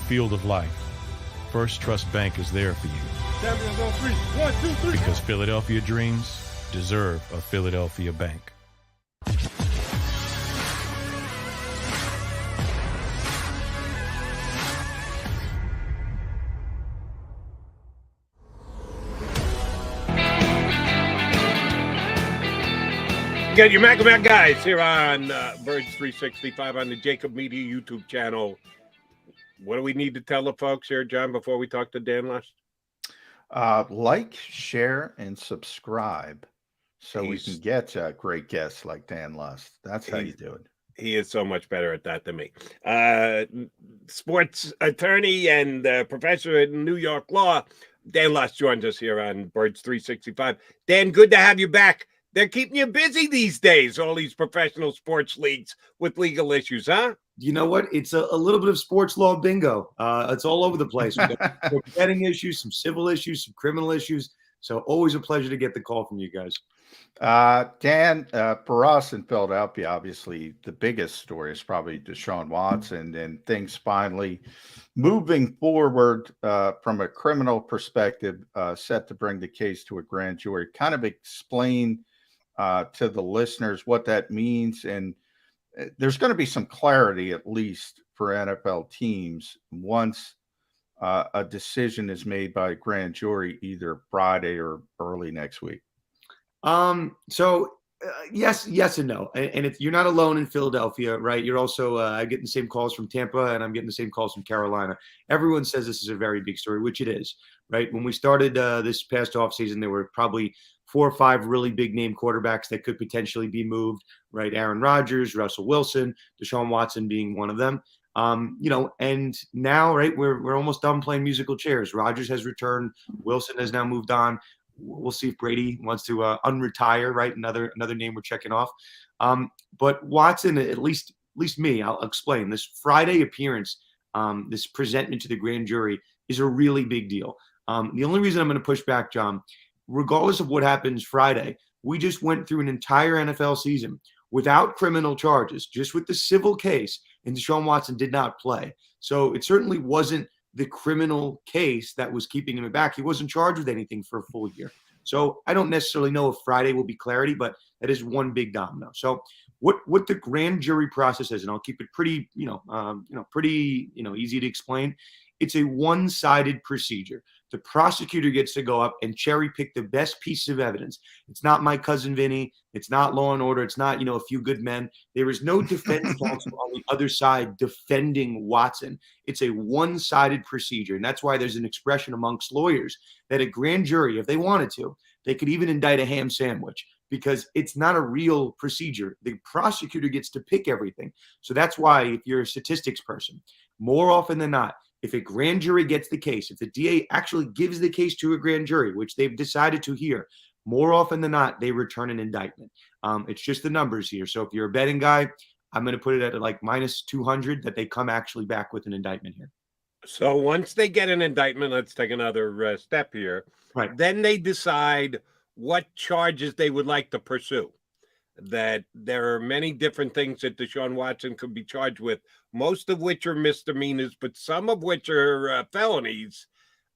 [SPEAKER 9] Field of life, First Trust Bank is there for you.
[SPEAKER 1] Champions on three. 1, 2, 3.
[SPEAKER 9] Because Philadelphia dreams deserve a Philadelphia bank.
[SPEAKER 1] You got your Mac guys here on Birds 365 on the JAKIB Media YouTube channel. What do we need to tell the folks here, John, before we talk to Dan Lust?
[SPEAKER 2] Like, share, and subscribe so we can get great guests like Dan Lust. That's how you do it.
[SPEAKER 1] He is so much better at that than me. Sports attorney and professor in New York law, Dan Lust joins us here on Birds 365. Dan, good to have you back. They're keeping you busy these days, all these professional sports leagues with legal issues, huh?
[SPEAKER 11] You know what? It's a little bit of sports law bingo. It's all over the place. We've got betting issues, some civil issues, some criminal issues. So always a pleasure to get the call from you guys.
[SPEAKER 2] Dan, for us in Philadelphia, obviously the biggest story is probably Deshaun Watson, and things finally moving forward from a criminal perspective, set to bring the case to a grand jury. Kind of explain to the listeners what that means, and there's going to be some clarity, at least for NFL teams, once a decision is made by a grand jury, either Friday or early next week.
[SPEAKER 11] Yes and no. And you're not alone in Philadelphia, right? You're also getting the same calls from Tampa, and I'm getting the same calls from Carolina. Everyone says this is a very big story, which it is, right? When we started this past offseason, there were probably 4 or 5 really big name quarterbacks that could potentially be moved, right? Aaron Rodgers, Russell Wilson, Deshaun Watson being one of them. And now, right, we're almost done playing musical chairs. Rodgers has returned. Wilson has now moved on. we'll see if Brady wants to unretire, right? Another name we're checking off. But Watson, at least me, I'll explain. This Friday appearance, this presentment to the grand jury is a really big deal. The only reason I'm going to push back, John, regardless of what happens Friday, we just went through an entire NFL season without criminal charges, just with the civil case, and Deshaun Watson did not play. So it certainly wasn't the criminal case that was keeping him back. He wasn't charged with anything for a full year. So I don't necessarily know if Friday will be clarity, but that is one big domino. So what the grand jury process is, and I'll keep it pretty, easy to explain. It's a one-sided procedure. The prosecutor gets to go up and cherry pick the best piece of evidence. It's not My Cousin Vinny. It's not Law and Order. It's not, A Few Good Men. There is no defense counsel on the other side defending Watson. It's a one-sided procedure. And that's why there's an expression amongst lawyers that a grand jury, if they wanted to, they could even indict a ham sandwich because it's not a real procedure. The prosecutor gets to pick everything. So that's why if you're a statistics person, more often than not, if a grand jury gets the case, if the DA actually gives the case to a grand jury, which they've decided to hear, more often than not, they return an indictment. It's just the numbers here. So if you're a betting guy, I'm going to put it at like minus 200 that they come actually back with an indictment here.
[SPEAKER 1] So once they get an indictment, let's take another step here.
[SPEAKER 11] Right.
[SPEAKER 1] Then they decide what charges they would like to pursue. That there are many different things that Deshaun Watson could be charged with, most of which are misdemeanors, but some of which are felonies.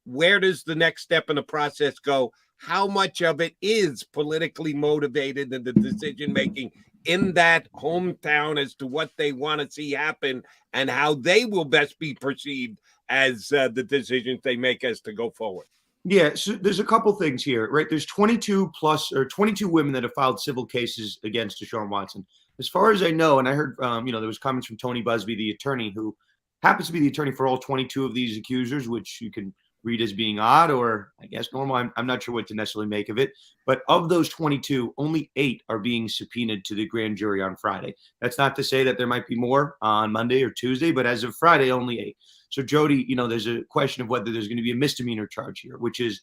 [SPEAKER 1] Where does the next step in the process go? How much of it is politically motivated in the decision-making in that hometown as to what they want to see happen and how they will best be perceived as the decisions they make as to go forward?
[SPEAKER 11] Yeah, so there's a couple things here, right? There's 22 women that have filed civil cases against Deshaun Watson. As far as I know, and I heard, there was comments from Tony Busby, the attorney, who happens to be the attorney for all 22 of these accusers, which you can read as being odd or I guess normal. I'm not sure what to necessarily make of it. But of those 22, only 8 are being subpoenaed to the grand jury on Friday. That's not to say that there might be more on Monday or Tuesday, but as of Friday, only 8. So, Jody, there's a question of whether there's going to be a misdemeanor charge here, which is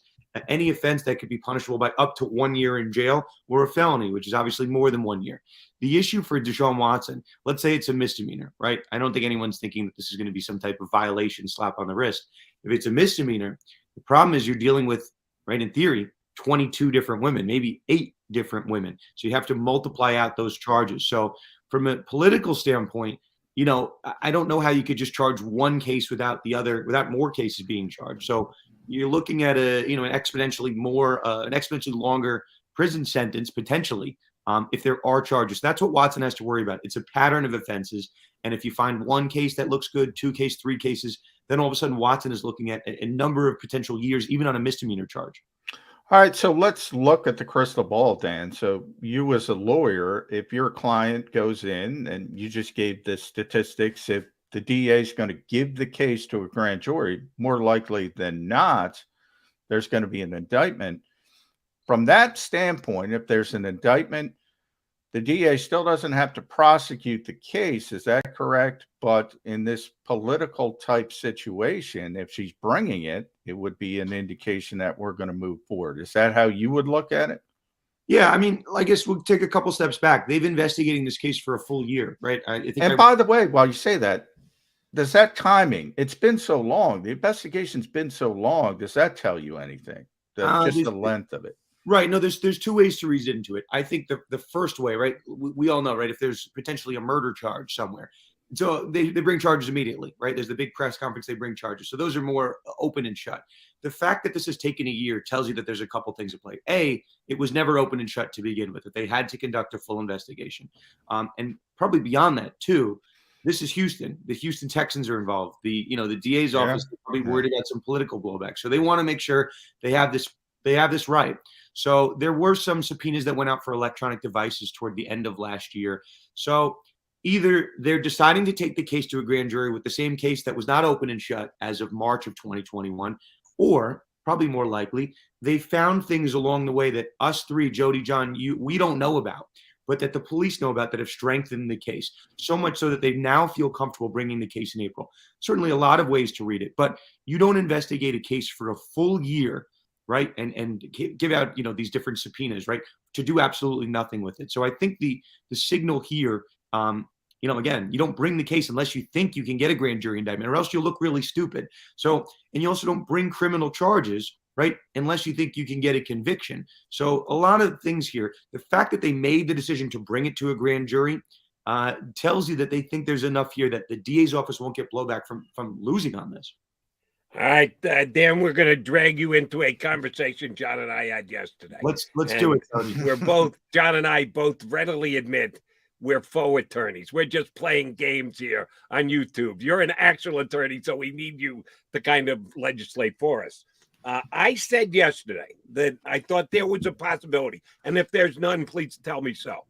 [SPEAKER 11] any offense that could be punishable by up to 1 year in jail, or a felony, which is obviously more than 1 year. The issue for Deshaun Watson, let's say it's a misdemeanor, right? I don't think anyone's thinking that this is going to be some type of violation, slap on the wrist. If it's a misdemeanor, the problem is you're dealing with, right, in theory, 22 different women, maybe 8 different women. So you have to multiply out those charges. So from a political standpoint, I don't know how you could just charge one case without more cases being charged. So you're looking at an exponentially longer prison sentence potentially if there are charges. That's what Watson has to worry about. It's a pattern of offenses. And if you find one case that looks good, 2 cases, 3 cases, then all of a sudden Watson is looking at a number of potential years, even on a misdemeanor charge.
[SPEAKER 2] All right, so let's look at the crystal ball, Dan. So you as a lawyer, if your client goes in and you just gave the statistics, if the DA is going to give the case to a grand jury, more likely than not, there's going to be an indictment. From that standpoint, if there's an indictment, the DA still doesn't have to prosecute the case. Is that correct? But in this political type situation, if she's bringing it, it would be an indication that we're going to move forward. Is that how you would look at it?
[SPEAKER 11] Yeah, I mean, I guess we'll take a couple steps back. They've investigating this case for a full year, right?
[SPEAKER 2] By the way, while you say that, does that timing, it's been so long, the investigation's been so long, does that tell you anything? Just the length of it?
[SPEAKER 11] Right. No, there's 2 ways to read into it. I think the first way, right, we all know, right, if there's potentially a murder charge somewhere, so they bring charges immediately, right? There's the big press conference, they bring charges. So those are more open and shut. The fact that this has taken a year tells you that there's a couple things at play. A, it was never open and shut to begin with, that they had to conduct a full investigation. And probably beyond that, too, this is Houston. The Houston Texans are involved. The DA's office is probably worried about some political blowback. So they want to make sure they have this right. So there were some subpoenas that went out for electronic devices toward the end of last year. So either they're deciding to take the case to a grand jury with the same case that was not open and shut as of March of 2021, or probably more likely, they found things along the way that us 3, Jody, John, we don't know about, but that the police know about that have strengthened the case, so much so that they now feel comfortable bringing the case in April. Certainly a lot of ways to read it, but you don't investigate a case for a full year right? And give out, these different subpoenas, right? To do absolutely nothing with it. So I think the signal here, again, you don't bring the case unless you think you can get a grand jury indictment, or else you'll look really stupid. So, and you also don't bring criminal charges, right, unless you think you can get a conviction. So a lot of things here, the fact that they made the decision to bring it to a grand jury tells you that they think there's enough here that the DA's office won't get blowback from losing on this.
[SPEAKER 1] All right, Dan, we're going to drag you into a conversation John and I had yesterday.
[SPEAKER 11] Let's do it, Tony.
[SPEAKER 1] John and I both readily admit we're faux attorneys. We're just playing games here on YouTube. You're an actual attorney, so we need you to kind of legislate for us. I said yesterday that I thought there was a possibility, and if there's none, please tell me so.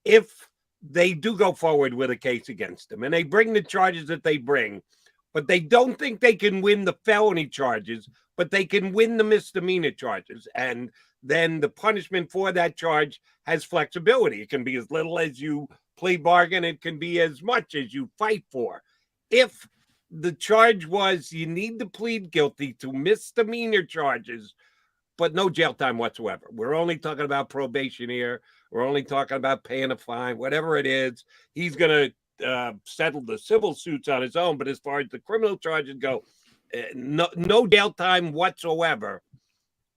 [SPEAKER 1] If they do go forward with a case against them and they bring the charges that they bring, but they don't think they can win the felony charges, but they can win the misdemeanor charges. And then the punishment for that charge has flexibility. It can be as little as you plea bargain. It can be as much as you fight for. If the charge was you need to plead guilty to misdemeanor charges, but no jail time whatsoever. We're only talking about probation here. We're only talking about paying a fine, whatever it is. He's going to settle the civil suits on his own. But as far as the criminal charges go, no jail time whatsoever.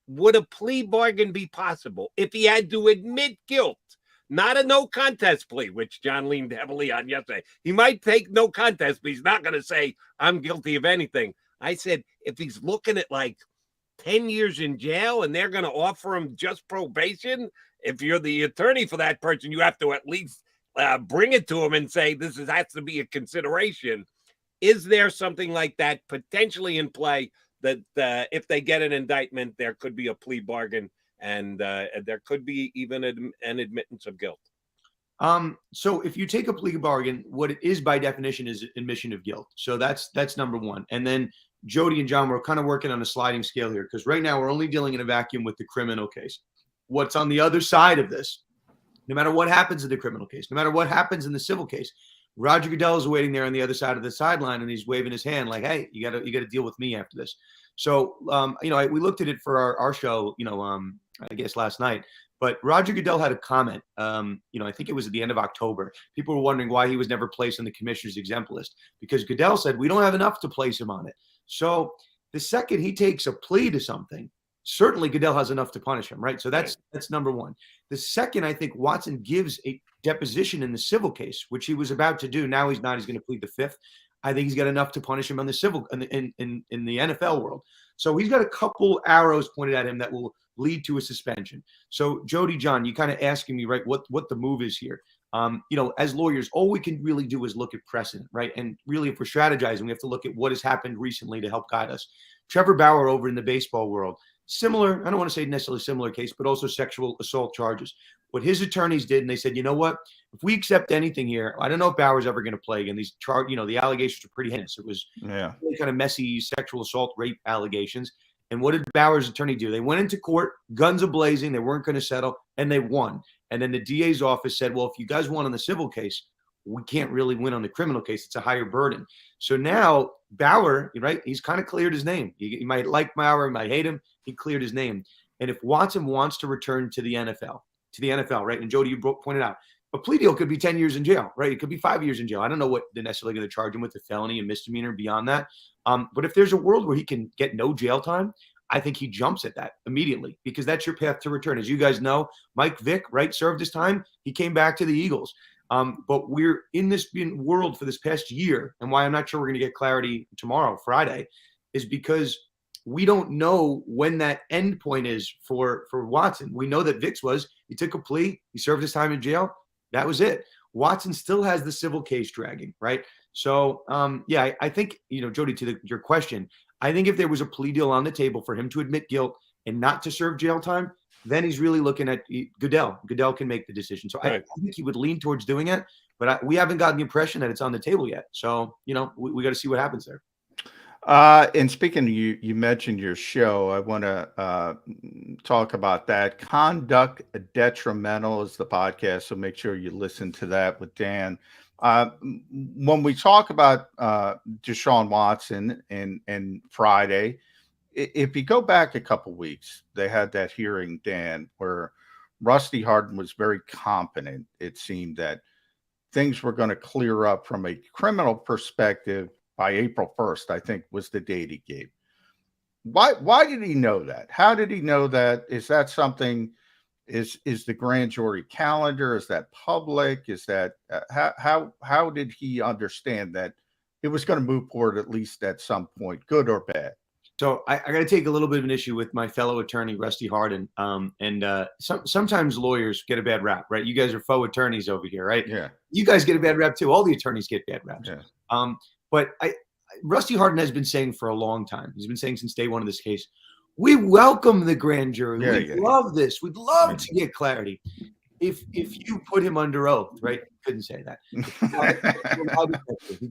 [SPEAKER 1] Would a plea bargain be possible if he had to admit guilt? Not a no contest plea, which John leaned heavily on yesterday. He might take no contest, but he's not going to say, I'm guilty of anything. I said, if he's looking at like 10 years in jail and they're going to offer him just probation, if you're the attorney for that person, you have to at least bring it to him and say, has to be a consideration. Is there something like that potentially in play that if they get an indictment, there could be a plea bargain and there could be even an admittance of guilt?
[SPEAKER 11] So if you take a plea bargain, what it is by definition is admission of guilt. So that's number one. And then Jody and John, we're kind of working on a sliding scale here because right now we're only dealing in a vacuum with the criminal case. What's on the other side of this? No matter what happens in the criminal case, no matter what happens in the civil case, Roger Goodell is waiting there on the other side of the sideline and he's waving his hand like, hey, you got to deal with me after this. So, we looked at it for our show, I guess last night, but Roger Goodell had a comment, I think it was at the end of October. People were wondering why he was never placed on the commissioner's exempt list because Goodell said, we don't have enough to place him on it. So the second he takes a plea to something, certainly Goodell has enough to punish him, right? So that's number one. The second, I think Watson gives a deposition in the civil case, which he was about to do. Now he's not. He's going to plead the fifth. I think he's got enough to punish him on the civil in the NFL world. So he's got a couple arrows pointed at him that will lead to a suspension. So Jody, John, you kind of asking me, right, what the move is here. As lawyers, all we can really do is look at precedent, right? And really, if we're strategizing, we have to look at what has happened recently to help guide us. Trevor Bauer over in the baseball world, similar, I don't want to say necessarily similar case, but also sexual assault charges. What his attorneys did, and they said, you know what, if we accept anything here, I don't know if Bauer's ever going to play again. These the allegations are pretty heinous. It was really kind of messy sexual assault, rape allegations. And what did Bauer's attorney do? They went into court, guns a-blazing. They weren't going to settle, and they won. And then the DA's office said, well, if you guys won on the civil case, we can't really win on the criminal case. It's a higher burden. So now Bauer, right, he's kind of cleared his name. You might like Bauer, you might hate him. He cleared his name. And if Watson wants to return to the NFL, right, and Jody, you pointed out, a plea deal could be 10 years in jail, right? It could be 5 years in jail. I don't know what they're necessarily going to charge him with, the felony and misdemeanor beyond that. But if there's a world where he can get no jail time, I think he jumps at that immediately because that's your path to return. As you guys know, Mike Vick, right, served his time. He came back to the Eagles. But we're in this world for this past year, and why I'm not sure we're going to get clarity tomorrow, Friday, is because we don't know when that end point is for Watson. We know that Vick's he took a plea, he served his time in jail. That was it. Watson still has the civil case dragging, right? So, I think, Jody, to your question, I think if there was a plea deal on the table for him to admit guilt and not to serve jail time, then he's really looking at Goodell. Goodell can make the decision. So I think he would lean towards doing it, but we haven't gotten the impression that it's on the table yet. So, we got to see what happens there.
[SPEAKER 2] And speaking of you mentioned your show. I want to talk about that. Conduct Detrimental is the podcast, so make sure you listen to that with Dan. When we talk about Deshaun Watson and Friday, if you go back a couple weeks, they had that hearing, Dan, where Rusty Hardin was very confident. It seemed that things were going to clear up from a criminal perspective by April 1st, I think was the date he gave. Why did he know that? How did he know that? Is that something, is the grand jury calendar? Is that public? Is that, how did he understand that it was going to move forward at least at some point, good or bad?
[SPEAKER 11] So I got to take a little bit of an issue with my fellow attorney, Rusty Hardin. Sometimes lawyers get a bad rap, right? You guys are faux attorneys over here, right?
[SPEAKER 2] Yeah.
[SPEAKER 11] You guys get a bad rap too. All the attorneys get bad raps.
[SPEAKER 2] Yeah.
[SPEAKER 11] But Rusty Hardin has been saying for a long time, he's been saying since day one of this case, we welcome the grand jury. We love this. We'd love to get clarity. If you put him under oath, right? He couldn't say that. He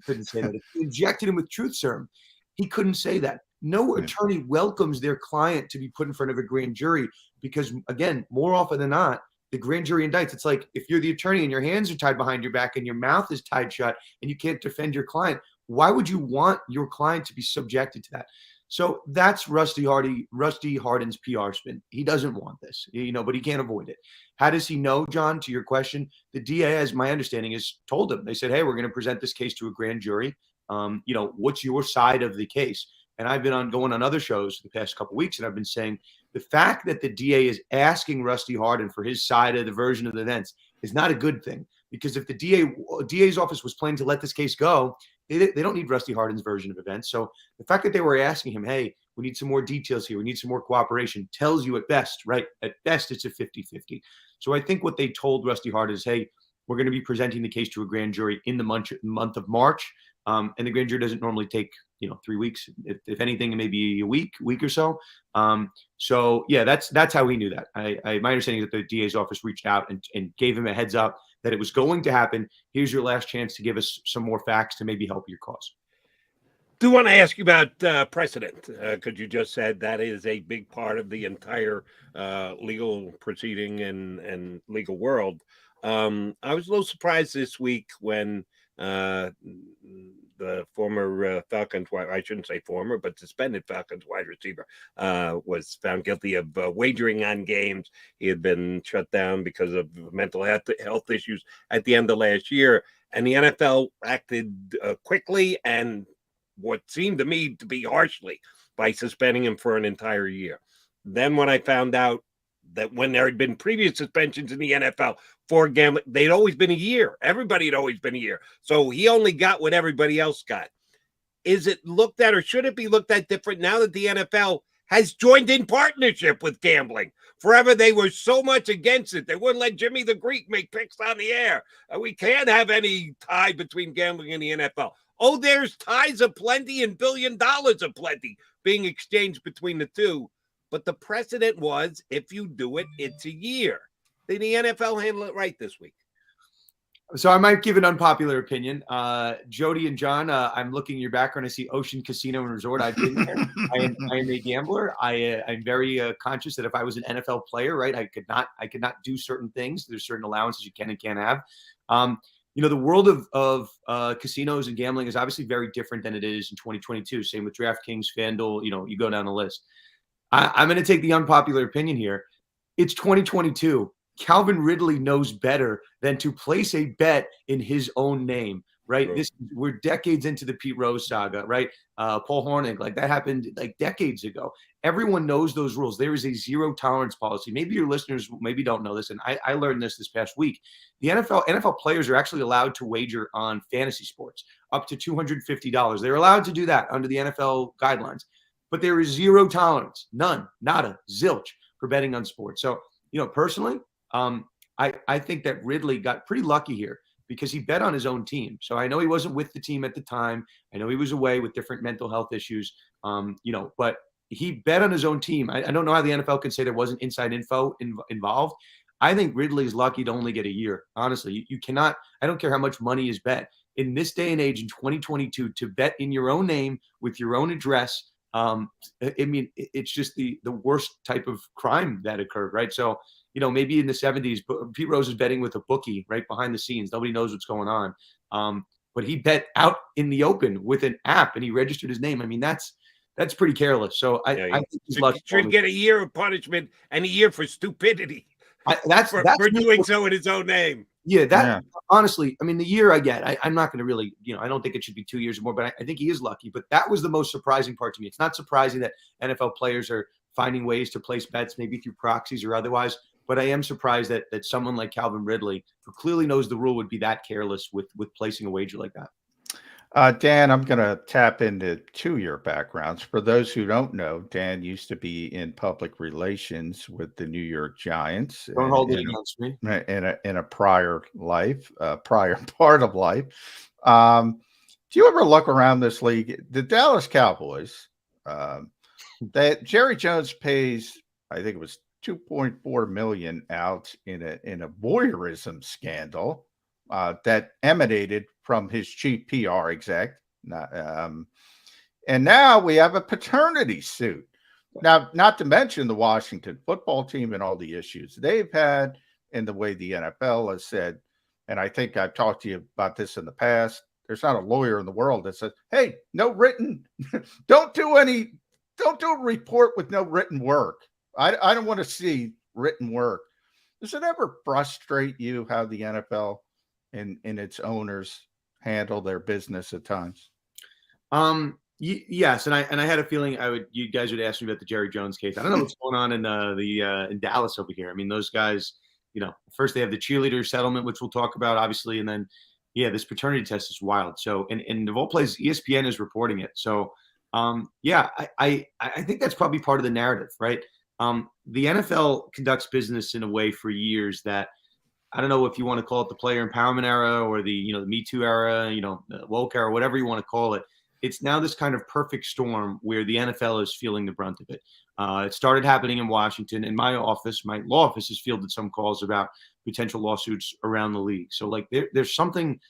[SPEAKER 11] couldn't say that. If you injected him with truth serum, he couldn't say that. No attorney welcomes their client to be put in front of a grand jury because, again, more often than not, the grand jury indicts. It's like if you're the attorney and your hands are tied behind your back and your mouth is tied shut and you can't defend your client, why would you want your client to be subjected to that? So that's Rusty Hardin's PR spin. He doesn't want this, but he can't avoid it. How does he know, John, to your question? The DA, as my understanding is, told him. They said, hey, we're going to present this case to a grand jury. What's your side of the case? And I've been going on other shows the past couple of weeks, and I've been saying the fact that the DA is asking Rusty Hardin for his side of the version of the events is not a good thing. Because if the DA's office was planning to let this case go, they don't need Rusty Hardin's version of events. So the fact that they were asking him, hey, we need some more details here, we need some more cooperation, tells you at best, right? At best, it's a 50-50. So I think what they told Rusty Hardin is, hey, we're going to be presenting the case to a grand jury in the month of March. And the grand jury doesn't normally take 3 weeks. If anything, maybe a week or so. So yeah, that's how he knew that. My understanding is that the DA's office reached out and gave him a heads up that it was going to happen. Here's your last chance to give us some more facts to maybe help your cause.
[SPEAKER 1] Do want to ask you about precedent, because you just said that is a big part of the entire legal proceeding and legal world. I was a little surprised this week when the former Falcons, I shouldn't say former, but suspended Falcons wide receiver was found guilty of wagering on games. He had been shut down because of mental health issues at the end of last year. And the NFL acted quickly and what seemed to me to be harshly by suspending him for an entire year. Then when I found out that when there had been previous suspensions in the NFL for gambling, they'd always been a year. Everybody had always been a year. So he only got what everybody else got. Is it looked at, or should it be looked at different now that the NFL has joined in partnership with gambling? Forever they were so much against it. They wouldn't let Jimmy the Greek make picks on the air. We can't have any tie between gambling and the NFL. Oh, there's ties aplenty and $1 billion aplenty being exchanged between the two. But the precedent was, if you do it, it's a year. Did the NFL handle it right this week?
[SPEAKER 11] So I might give an unpopular opinion. Jody and John, I'm looking in your background. I see Ocean Casino and Resort. I've been there. I am a gambler. I'm very conscious that if I was an NFL player, right, I could not do certain things. There's certain allowances you can and can't have. The world of casinos and gambling is obviously very different than it is in 2022. Same with DraftKings, FanDuel. You go down the list. I'm going to take the unpopular opinion here. It's 2022. Calvin Ridley knows better than to place a bet in his own name, right? We're decades into the Pete Rose saga, right? Paul Hornung, like that happened like decades ago. Everyone knows those rules. There is a zero tolerance policy. Maybe your listeners maybe don't know this, and I learned this past week. The NFL players are actually allowed to wager on fantasy sports up to $250. They're allowed to do that under the NFL guidelines. But there is zero tolerance, none, nada, zilch for betting on sports. So, personally, I think that Ridley got pretty lucky here because he bet on his own team. So I know he wasn't with the team at the time. I know he was away with different mental health issues, but he bet on his own team. I don't know how the NFL can say there wasn't inside info involved. I think Ridley is lucky to only get a year. Honestly, you cannot, I don't care how much money is bet. In this day and age in 2022, to bet in your own name with your own address, it's just the worst type of crime that occurred, right? So, maybe in the 70s, Pete Rose is betting with a bookie right behind the scenes. Nobody knows what's going on. But he bet out in the open with an app and he registered his name. I mean, that's that's pretty careless. So I think he's lucky.
[SPEAKER 1] Should get a year of punishment and a year for stupidity.
[SPEAKER 11] That's
[SPEAKER 1] for doing so in his own name.
[SPEAKER 11] Yeah, honestly, I mean, the year I get, I'm not going to really, I don't think it should be 2 years or more, but I think he is lucky. But that was the most surprising part to me. It's not surprising that NFL players are finding ways to place bets, maybe through proxies or otherwise. But I am surprised that someone like Calvin Ridley, who clearly knows the rule, would be that careless with placing a wager like that.
[SPEAKER 2] Dan, I'm going to tap into 2 year backgrounds. For those who don't know, Dan used to be in public relations with the New York Giants.
[SPEAKER 11] Don't hold it against me.
[SPEAKER 2] In a prior life, prior part of life. Do you ever look around this league? The Dallas Cowboys, that Jerry Jones pays, I think it was $2.4 million out in a voyeurism scandal that emanated from his chief PR exec. And now we have a paternity suit. Now, not to mention the Washington football team and all the issues they've had, and the way the NFL has said, and I think I've talked to you about this in the past, there's not a lawyer in the world that says, hey, no written, don't do a report with no written work. I don't want to see written work. Does it ever frustrate you how the NFL and its owners handle their business at times?
[SPEAKER 11] Yes, and I had a feeling you guys would ask me about the Jerry Jones case. I don't know what's going on in Dallas over here. I mean, those guys, first they have the cheerleader settlement, which we'll talk about, obviously, and then this paternity test is wild. So, and of all places, ESPN is reporting it. So, I think that's probably part of the narrative, right? The NFL conducts business in a way for years that I don't know if you want to call it the player empowerment era or the Me Too era, the woke era, whatever you want to call it. It's now this kind of perfect storm where the NFL is feeling the brunt of it. It started happening in Washington. In my law office has fielded some calls about potential lawsuits around the league. So like there's something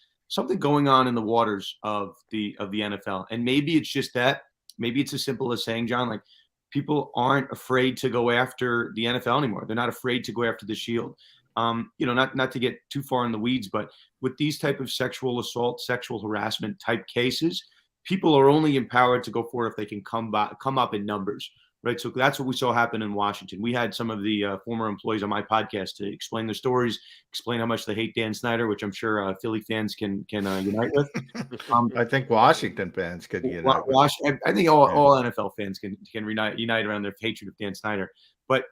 [SPEAKER 11] going on in the waters of the NFL. And maybe it's just that. Maybe it's as simple as saying, John, like people aren't afraid to go after the NFL anymore. They're not afraid to go after the shield. Not to get too far in the weeds, but with these type of sexual assault, sexual harassment type cases, people are only empowered to go for it if they can come up in numbers, right? So that's what we saw happen in Washington. We had some of the former employees on my podcast to explain their stories, explain how much they hate Dan Snyder, which I'm sure Philly fans can unite with.
[SPEAKER 2] I think Washington fans could unite.
[SPEAKER 11] I think all NFL fans can unite around their hatred of Dan Snyder. But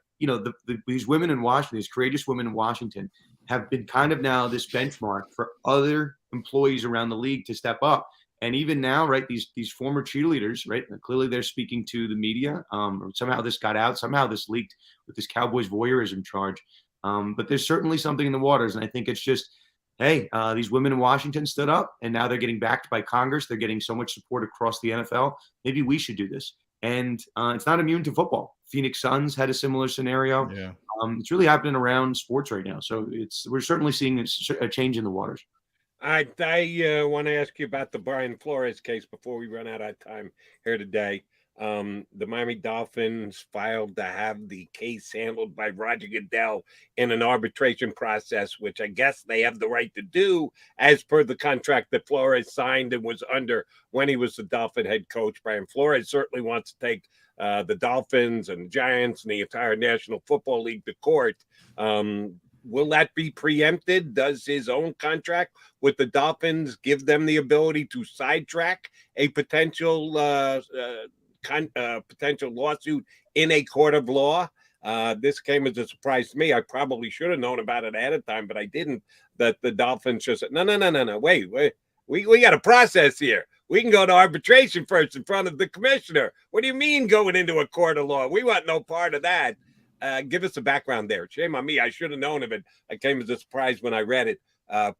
[SPEAKER 11] these women in Washington, these courageous women in Washington, have been kind of now this benchmark for other employees around the league to step up. And even now, right, these former cheerleaders, right, clearly they're speaking to the media. Somehow this got out. Somehow this leaked with this Cowboys voyeurism charge. But there's certainly something in the waters. And I think it's just, hey, these women in Washington stood up, and now they're getting backed by Congress. They're getting so much support across the NFL. Maybe we should do this. And it's not immune to football. Phoenix Suns had a similar scenario. Yeah. It's really happening around sports right now. So we're certainly seeing a change in the waters.
[SPEAKER 1] I want to ask you about the Brian Flores case before we run out of time here today. The Miami Dolphins filed to have the case handled by Roger Goodell in an arbitration process, which I guess they have the right to do as per the contract that Flores signed and was under when he was the Dolphin head coach. Brian Flores certainly wants to take the Dolphins and the Giants and the entire National Football League to court. Will that be preempted? Does his own contract with the Dolphins give them the ability to sidetrack a potential potential lawsuit in a court of law? This came as a surprise to me. I probably should have known about it ahead of time, but I didn't. That the Dolphins just said, no. Wait. We got a process here. We can go to arbitration first in front of the commissioner. What do you mean going into a court of law? We want no part of that. Give us a background there. Shame on me. I should have known of it. I came as a surprise when I read it.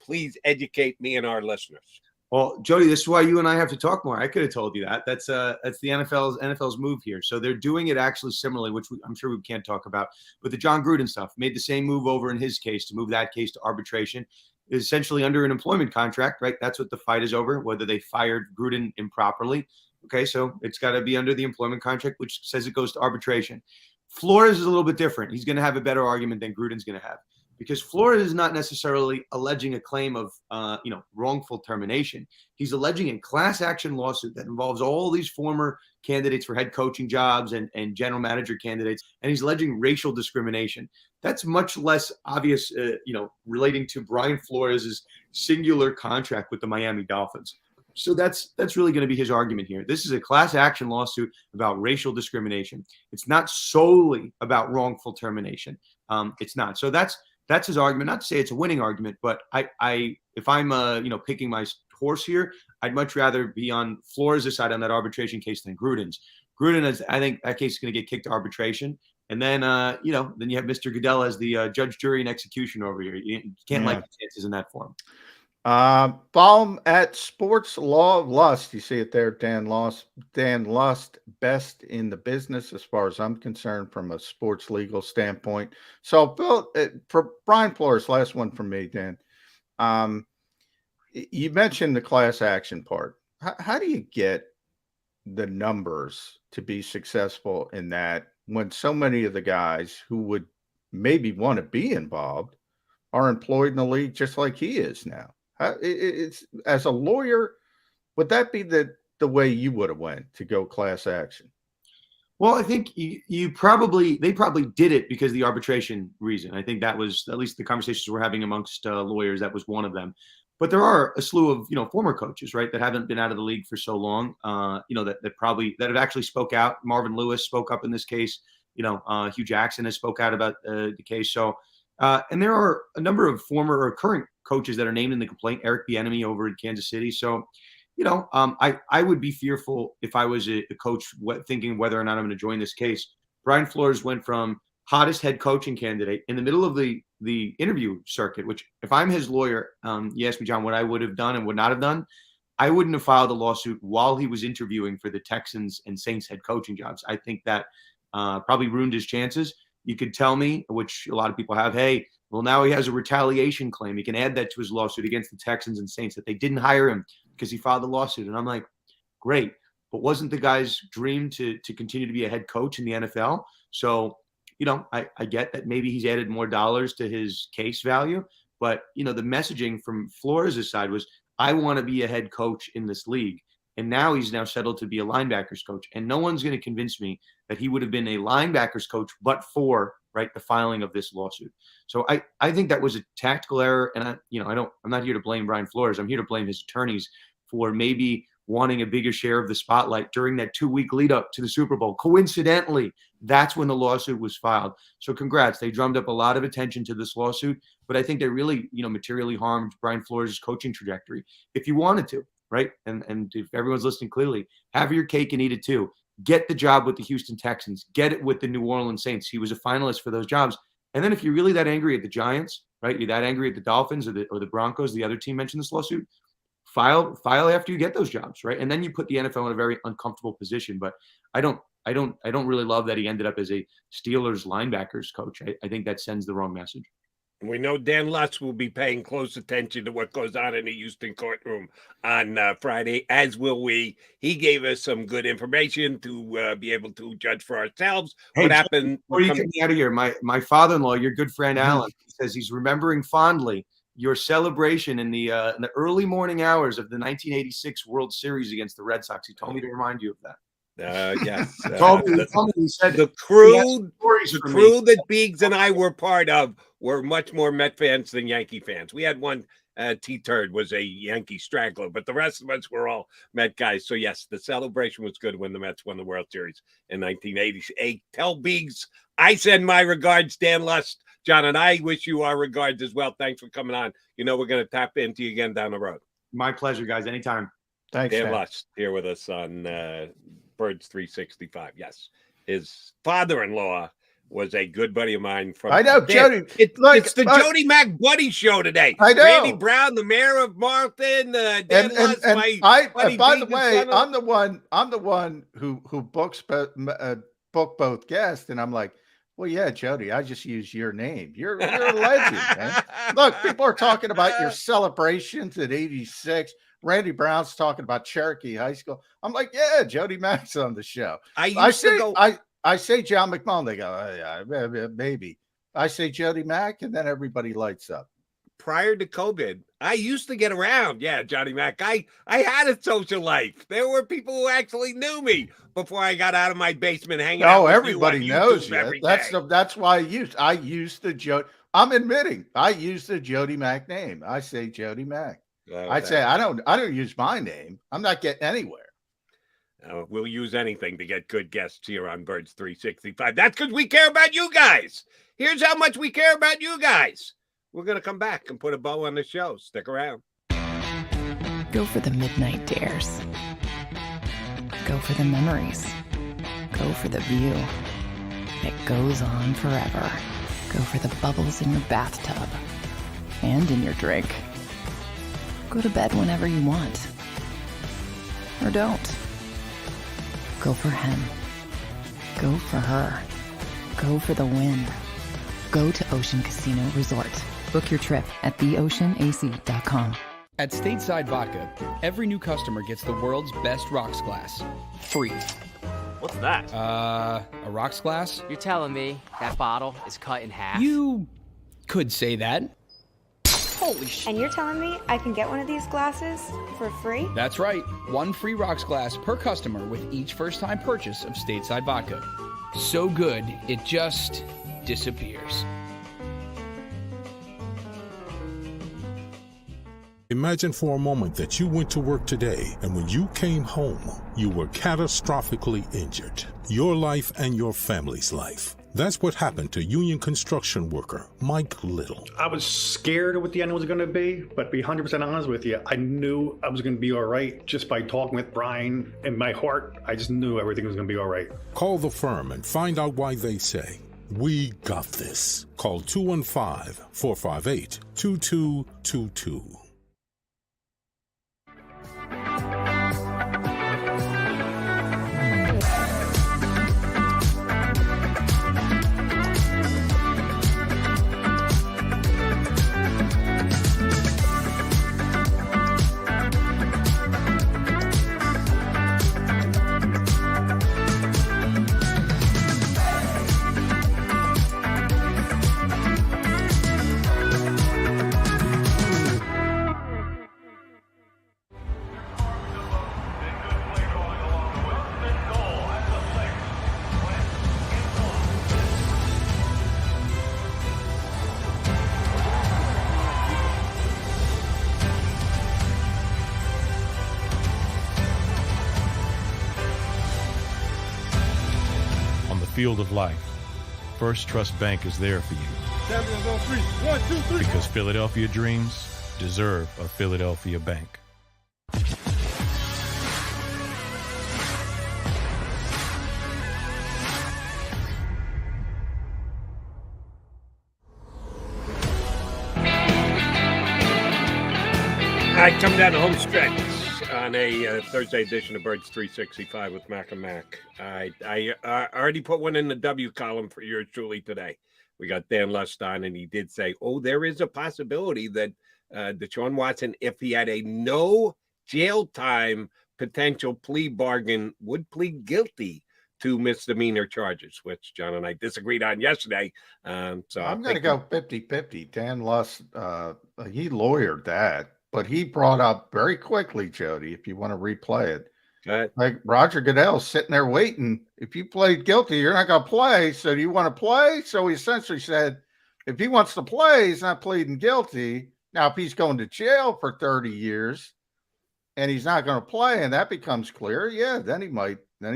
[SPEAKER 1] Please educate me and our listeners.
[SPEAKER 11] Well, Jody, this is why you and I have to talk more. I could have told you that. That's the NFL's move here. So they're doing it actually similarly, which I'm sure we can't talk about. But the John Gruden stuff made the same move over in his case to move that case to arbitration. Is essentially under an employment contract, right? That's what the fight is over, whether they fired Gruden improperly. Okay, so it's got to be under the employment contract, which says it goes to arbitration. Flores is a little bit different. He's going to have a better argument than Gruden's going to have, because Flores is not necessarily alleging a claim of, wrongful termination. He's alleging a class action lawsuit that involves all these former candidates for head coaching jobs and general manager candidates, and he's alleging racial discrimination. That's much less obvious, relating to Brian Flores' singular contract with the Miami Dolphins. So that's really going to be his argument here. This is a class action lawsuit about racial discrimination. It's not solely about wrongful termination. It's not. So that's his argument. Not to say it's a winning argument, but if I'm picking my horse here, I'd much rather be on Flores' side on that arbitration case than Gruden's. I think that case is going to get kicked to arbitration. And then, then you have Mr. Goodell as the judge, jury, and execution over here. You can't like the chances in that form.
[SPEAKER 2] Baum at Sports Law of Lust. You see it there, Dan Lust, best in the business as far as I'm concerned from a sports legal standpoint. So, Bill, for Brian Flores, last one from me, Dan. You mentioned the class action part. How do you get the numbers to be successful in that when so many of the guys who would maybe want to be involved are employed in the league just like he is now? It's as a lawyer, would that be the way you would have went to go class action?
[SPEAKER 11] Well, I think they probably did it because of the arbitration reason. I think that was at least the conversations we're having amongst lawyers. That was one of them. But there are a slew of former coaches, right, that haven't been out of the league for so long. That have actually spoke out. Marvin Lewis spoke up in this case. Hugh Jackson has spoke out about the case. So, and there are a number of former or current coaches that are named in the complaint. Eric Bieniemy over in Kansas City. So, I would be fearful if I was a coach thinking whether or not I'm going to join this case. Brian Flores went from hottest head coaching candidate in the middle of the interview circuit, which if I'm his lawyer, you asked me, John, what I would have done and would not have done. I wouldn't have filed a lawsuit while he was interviewing for the Texans and Saints head coaching jobs. I think that probably ruined his chances. You could tell me, which a lot of people have, hey, well, now he has a retaliation claim. He can add that to his lawsuit against the Texans and Saints that they didn't hire him because he filed the lawsuit. And I'm like, great. But wasn't the guy's dream to continue to be a head coach in the NFL? So, I get that maybe he's added more dollars to his case value. But, the messaging from Flores' side was, I want to be a head coach in this league. And now he's settled to be a linebackers coach. And no one's going to convince me that he would have been a linebackers coach but for the filing of this lawsuit. So I think that was a tactical error. And I'm not here to blame Brian Flores. I'm here to blame his attorneys for maybe wanting a bigger share of the spotlight during that 2-week lead up to the Super Bowl. Coincidentally, that's when the lawsuit was filed. So congrats. They drummed up a lot of attention to this lawsuit, but I think they really, materially harmed Brian Flores' coaching trajectory. If you wanted to, right? And if everyone's listening clearly, have your cake and eat it too. Get the job with the Houston Texans. Get it with the New Orleans Saints. He was a finalist for those jobs. And then if you're really that angry at the Giants, right? You're that angry at the Dolphins or the Broncos, the other team mentioned this lawsuit, file after you get those jobs, right? And then you put the NFL in a very uncomfortable position. But I don't really love that he ended up as a Steelers linebackers coach. I think that sends the wrong message.
[SPEAKER 1] We know Dan Lutz will be paying close attention to what goes on in the Houston courtroom on Friday, as will we. He gave us some good information to be able to judge for ourselves what happened.
[SPEAKER 11] Before you get me out of here, my father-in-law, your good friend Alan, says he's remembering fondly your celebration in the early morning hours of the 1986 World Series against the Red Sox. He told me to remind you of that.
[SPEAKER 1] Yes.
[SPEAKER 11] The
[SPEAKER 1] crew that Biggs and I were part of were much more Met fans than Yankee fans. We had one T-Turd was a Yankee straggler, but the rest of us were all Met guys. So yes, the celebration was good when the Mets won the World Series in 1988. Tell Biggs I send my regards, Dan Lust. John, and I wish you our regards as well. Thanks for coming on. We're going to tap into you again down the road.
[SPEAKER 11] My pleasure, guys. Anytime.
[SPEAKER 2] Thanks,
[SPEAKER 1] Dan Lust here with us on Birds 365. Yes, his father-in-law was a good buddy of mine.
[SPEAKER 2] I know, Jody.
[SPEAKER 1] It's the Jody Mack Buddy Show today.
[SPEAKER 2] I know.
[SPEAKER 1] Randy Brown, the mayor of Martin. Dan Lust,
[SPEAKER 2] by the way, I'm the one who books book both guests, and I'm like, well, yeah, Jody, I just use your name. You're a legend, man. Look, people are talking about your celebrations at 86. Randy Brown's talking about Cherokee High School. I'm like, yeah, Jody Mack's on the show. I say John McMullen. They go, oh, yeah, maybe. I say Jody Mack, and then everybody lights up.
[SPEAKER 1] prior to COVID, I used to get around. Yeah, Johnny Mac. I had a social life. There were people who actually knew me before I got out of my basement hanging out.
[SPEAKER 2] Oh,
[SPEAKER 1] with
[SPEAKER 2] everybody
[SPEAKER 1] you on
[SPEAKER 2] knows
[SPEAKER 1] YouTube
[SPEAKER 2] you.
[SPEAKER 1] every
[SPEAKER 2] That's
[SPEAKER 1] day.
[SPEAKER 2] that's why I used the Jody. I'm admitting I use the Jody Mac name. I say Jody Mac. I say I don't use my name. I'm not getting anywhere.
[SPEAKER 1] We'll use anything to get good guests here on Birds 365. That's because we care about you guys. Here's how much we care about you guys. We're going to come back and put a bow on the show. Stick around.
[SPEAKER 3] Go for the midnight dares. Go for the memories. Go for the view that goes on forever. Go for the bubbles in your bathtub and in your drink. Go to bed whenever you want. Or don't. Go for him. Go for her. Go for the win. Go to Ocean Casino Resort. Book your trip at theoceanac.com.
[SPEAKER 4] At Stateside Vodka, every new customer gets the world's best rocks glass. Free.
[SPEAKER 5] What's that?
[SPEAKER 4] A rocks glass?
[SPEAKER 5] You're telling me that bottle is cut in half?
[SPEAKER 4] You could say that.
[SPEAKER 5] Holy shit.
[SPEAKER 6] And you're telling me I can get one of these glasses for free?
[SPEAKER 4] That's right. One free rocks glass per customer with each first-time purchase of Stateside Vodka. So good, it just disappears.
[SPEAKER 7] Imagine for a moment that you went to work today and when you came home, you were catastrophically injured. Your life and your family's life. That's what happened to union construction worker Mike Little.
[SPEAKER 8] I was scared of what the end was going to be, but to be 100% honest with you, I knew I was going to be all right just by talking with Brian. In my heart, I just knew everything was going to be all right.
[SPEAKER 7] Call the firm and find out why they say, "We got this." Call 215-458-2222.
[SPEAKER 9] Field of life, First Trust Bank is there for you.
[SPEAKER 1] Champions on three. 1, 2, 3.
[SPEAKER 9] Because Philadelphia dreams deserve a Philadelphia bank.
[SPEAKER 1] I come down the home stretch on a Thursday edition of Birds 365 with Mac and Mac. I already put one in the W column for yours truly today. We got Dan Lust on, and he did say, there is a possibility that Deshaun Watson, if he had a no jail time potential plea bargain, would plead guilty to misdemeanor charges, which John and I disagreed on yesterday. So
[SPEAKER 2] I'm going to go 50-50. Dan Lust, he lawyered that. But he brought up very quickly, Jody, if you want to replay it, like Roger Goodell's sitting there waiting. If you plead guilty, you're not going to play. So do you want to play? So he essentially said, if he wants to play, he's not pleading guilty. Now, if he's going to jail for 30 years and he's not going to play, and that becomes clear, then he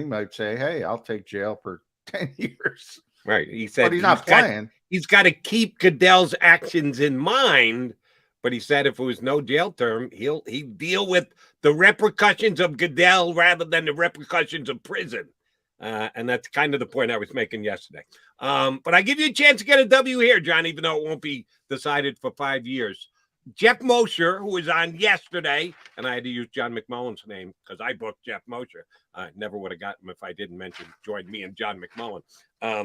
[SPEAKER 2] might say, hey, I'll take jail for 10 years.
[SPEAKER 1] Right. He said,
[SPEAKER 2] but he's not playing.
[SPEAKER 1] He's got to keep Goodell's actions in mind. But he said if it was no jail term, he'd deal with the repercussions of Goodell rather than the repercussions of prison. And that's kind of the point I was making yesterday. But I give you a chance to get a W here, John, even though it won't be decided for 5 years. Jeff Mosher, who was on yesterday, and I had to use John McMullen's name because I booked Jeff Mosher. I never would have gotten him if I didn't join me and John McMullen.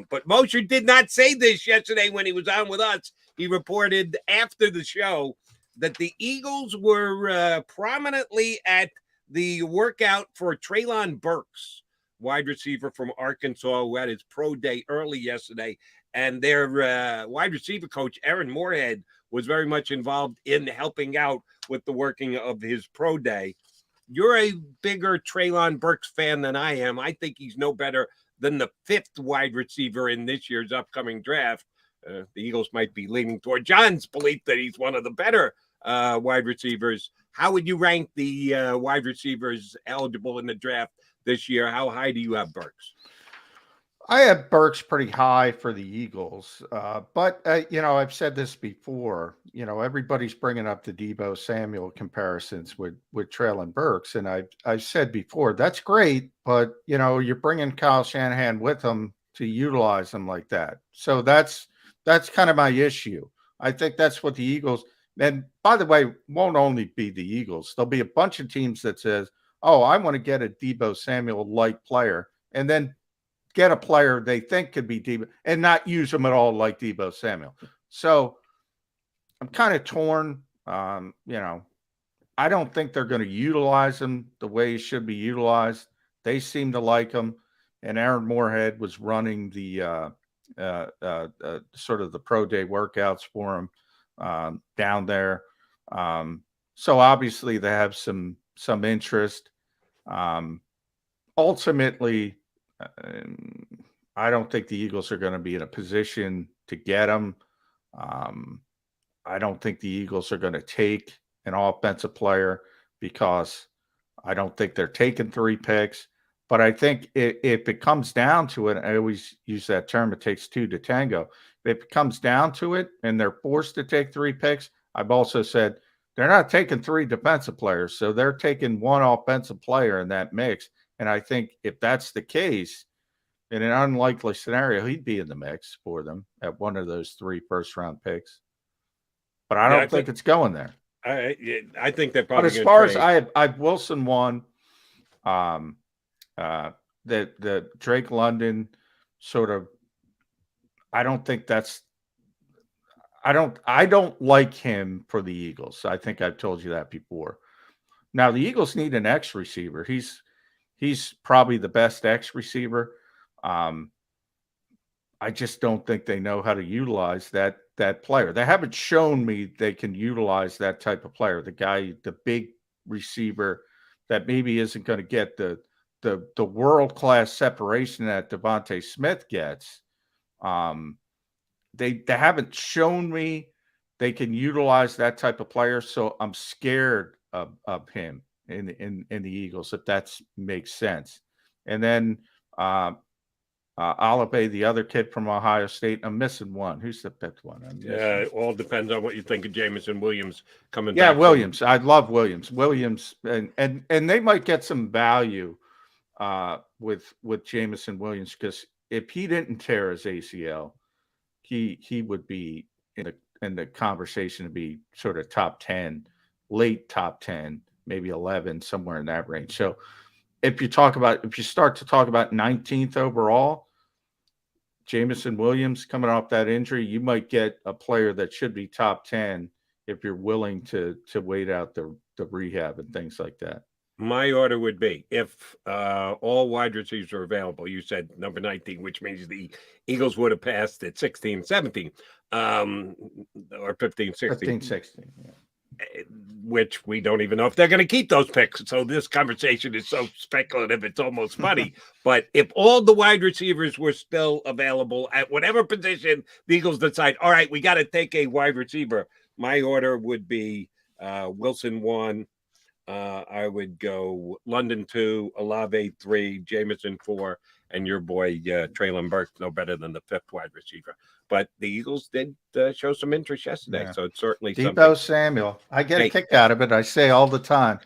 [SPEAKER 1] But Mosher did not say this yesterday when he was on with us. He reported after the show that the Eagles were prominently at the workout for Treylon Burks, wide receiver from Arkansas, who had his pro day early yesterday. And their wide receiver coach, Aaron Moorhead, was very much involved in helping out with the working of his pro day. You're a bigger Treylon Burks fan than I am. I think he's no better than the 5th wide receiver in this year's upcoming draft. The Eagles might be leaning toward John's belief that he's one of the better wide receivers. How would you rank the wide receivers eligible in the draft this year? How high do you have Burks?
[SPEAKER 2] I have Burks pretty high for the Eagles, but I've said this before. Everybody's bringing up the Deebo Samuel comparisons with Treylon Burks, and I've said before that's great, but you're bringing Kyle Shanahan with him to utilize him like that. So that's kind of my issue. I think that's what the Eagles. And by the way, won't only be the Eagles. There'll be a bunch of teams that says, "Oh, I want to get a Deebo Samuel-like player," and then get a player they think could be Deebo and not use them at all like Deebo Samuel. So I'm kind of torn. I don't think they're going to utilize him the way he should be utilized. They seem to like him, and Aaron Moorhead was running the sort of the pro day workouts for him down there. So obviously they have some interest. Ultimately, I don't think the Eagles are going to be in a position to get him. I don't think the Eagles are going to take an offensive player because I don't think they're taking 3 picks. But I think if it comes down to it, I always use that term, it takes 2 to tango. If it comes down to it and they're forced to take 3 picks, I've also said they're not taking 3 defensive players. So they're taking 1 offensive player in that mix. And I think if that's the case, in an unlikely scenario, he'd be in the mix for them at one of those 3 first-round picks. But I don't think it's going there.
[SPEAKER 1] I think they're probably.
[SPEAKER 2] But as far as I've Wilson 1, the Drake London sort of. I don't think that's. I don't like him for the Eagles. I think I've told you that before. Now the Eagles need an X receiver. He's probably the best X receiver. I just don't think they know how to utilize that player. They haven't shown me they can utilize that type of player. The big receiver that maybe isn't going to get the world-class separation that Devontae Smith gets. They haven't shown me they can utilize that type of player. So I'm scared of him in the Eagles, if that makes sense. And then Olive, the other kid from Ohio State. I'm missing one. Who's the 5th one?
[SPEAKER 1] It all depends on what you think of Jamison Williams coming back.
[SPEAKER 2] Yeah, Williams. I love Williams. Williams, and they might get some value with Jamison Williams, because if he didn't tear his ACL, he would be in the conversation to be sort of top 10, late top 10, maybe 11, somewhere in that range. So if you start to talk about 19th overall, Jamison Williams coming off that injury, you might get a player that should be top 10 if you're willing to wait out the rehab and things like that.
[SPEAKER 1] My order would be, if all wide receivers are available, you said number 19, which means the Eagles would have passed at 16, 17, or 15, 16.
[SPEAKER 2] 15, 16, yeah.
[SPEAKER 1] Which we don't even know if they're going to keep those picks. So this conversation is so speculative, it's almost funny. But if all the wide receivers were still available at whatever position the Eagles decide, all right, we got to take a wide receiver, my order would be Wilson 1. I would go London 2, Olave 3, Jamison 4, and your boy Treylon Burks no better than the 5th wide receiver. But the Eagles did show some interest yesterday, so it's certainly
[SPEAKER 2] Deebo Samuel. I get a kick out of it. I say all the time,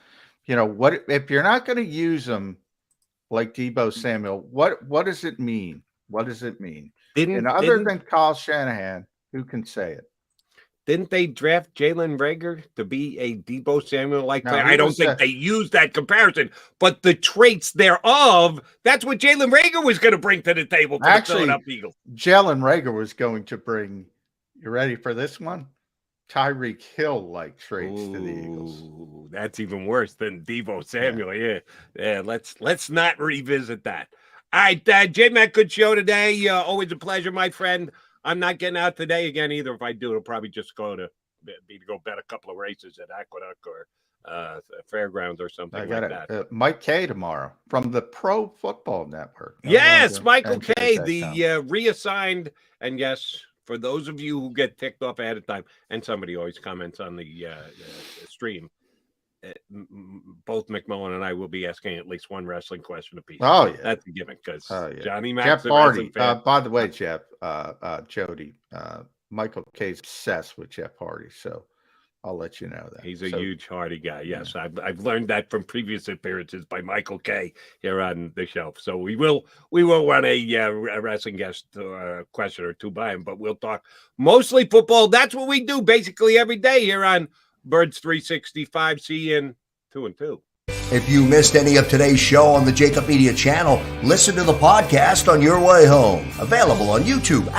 [SPEAKER 2] what if you're not going to use him like Deebo Samuel? What does it mean? What does it mean? Other than Kyle Shanahan, who can say it?
[SPEAKER 1] Didn't they draft Jalen Reagor to be a Deebo Samuel-like player? I don't think they used that comparison, but the traits thereof, that's what Jalen Reagor was going to bring to the table for the Philadelphia Eagles.
[SPEAKER 2] Jalen Reagor was going to bring, you ready for this one? Tyreek Hill-like traits to the Eagles.
[SPEAKER 1] That's even worse than Deebo Samuel. Yeah. Let's not revisit that. All right, J-Mac, good show today. Always a pleasure, my friend. I'm not getting out today again either. If I do, it'll probably just go to be to go bet a couple of races at Aqueduct or Fairgrounds or something
[SPEAKER 2] I got
[SPEAKER 1] like that.
[SPEAKER 2] it. Mike K tomorrow from the Pro Football Network.
[SPEAKER 1] Yes, Michael K,
[SPEAKER 2] that
[SPEAKER 1] the reassigned. And yes, for those of you who get ticked off ahead of time, and somebody always comments on the stream, both McMullen and I will be asking at least one wrestling question apiece.
[SPEAKER 2] Oh, yeah.
[SPEAKER 1] That's a given because
[SPEAKER 2] yeah.
[SPEAKER 1] Johnny Mack's
[SPEAKER 2] Jeff
[SPEAKER 1] a wrestling
[SPEAKER 2] Hardy.
[SPEAKER 1] fan.
[SPEAKER 2] By the way, Jeff, Jody, Michael K's obsessed with Jeff Hardy, so I'll let you know that.
[SPEAKER 1] He's a huge Hardy guy. Yes, I've learned that from previous appearances by Michael K here on the show. So we will run a wrestling guest question or two by him, but we'll talk mostly football. That's what we do basically every day here on Birds 365. See you in 2 and 2.
[SPEAKER 12] If you missed any of today's show on the JAKIB Media channel, listen to the podcast on your way home. Available on YouTube,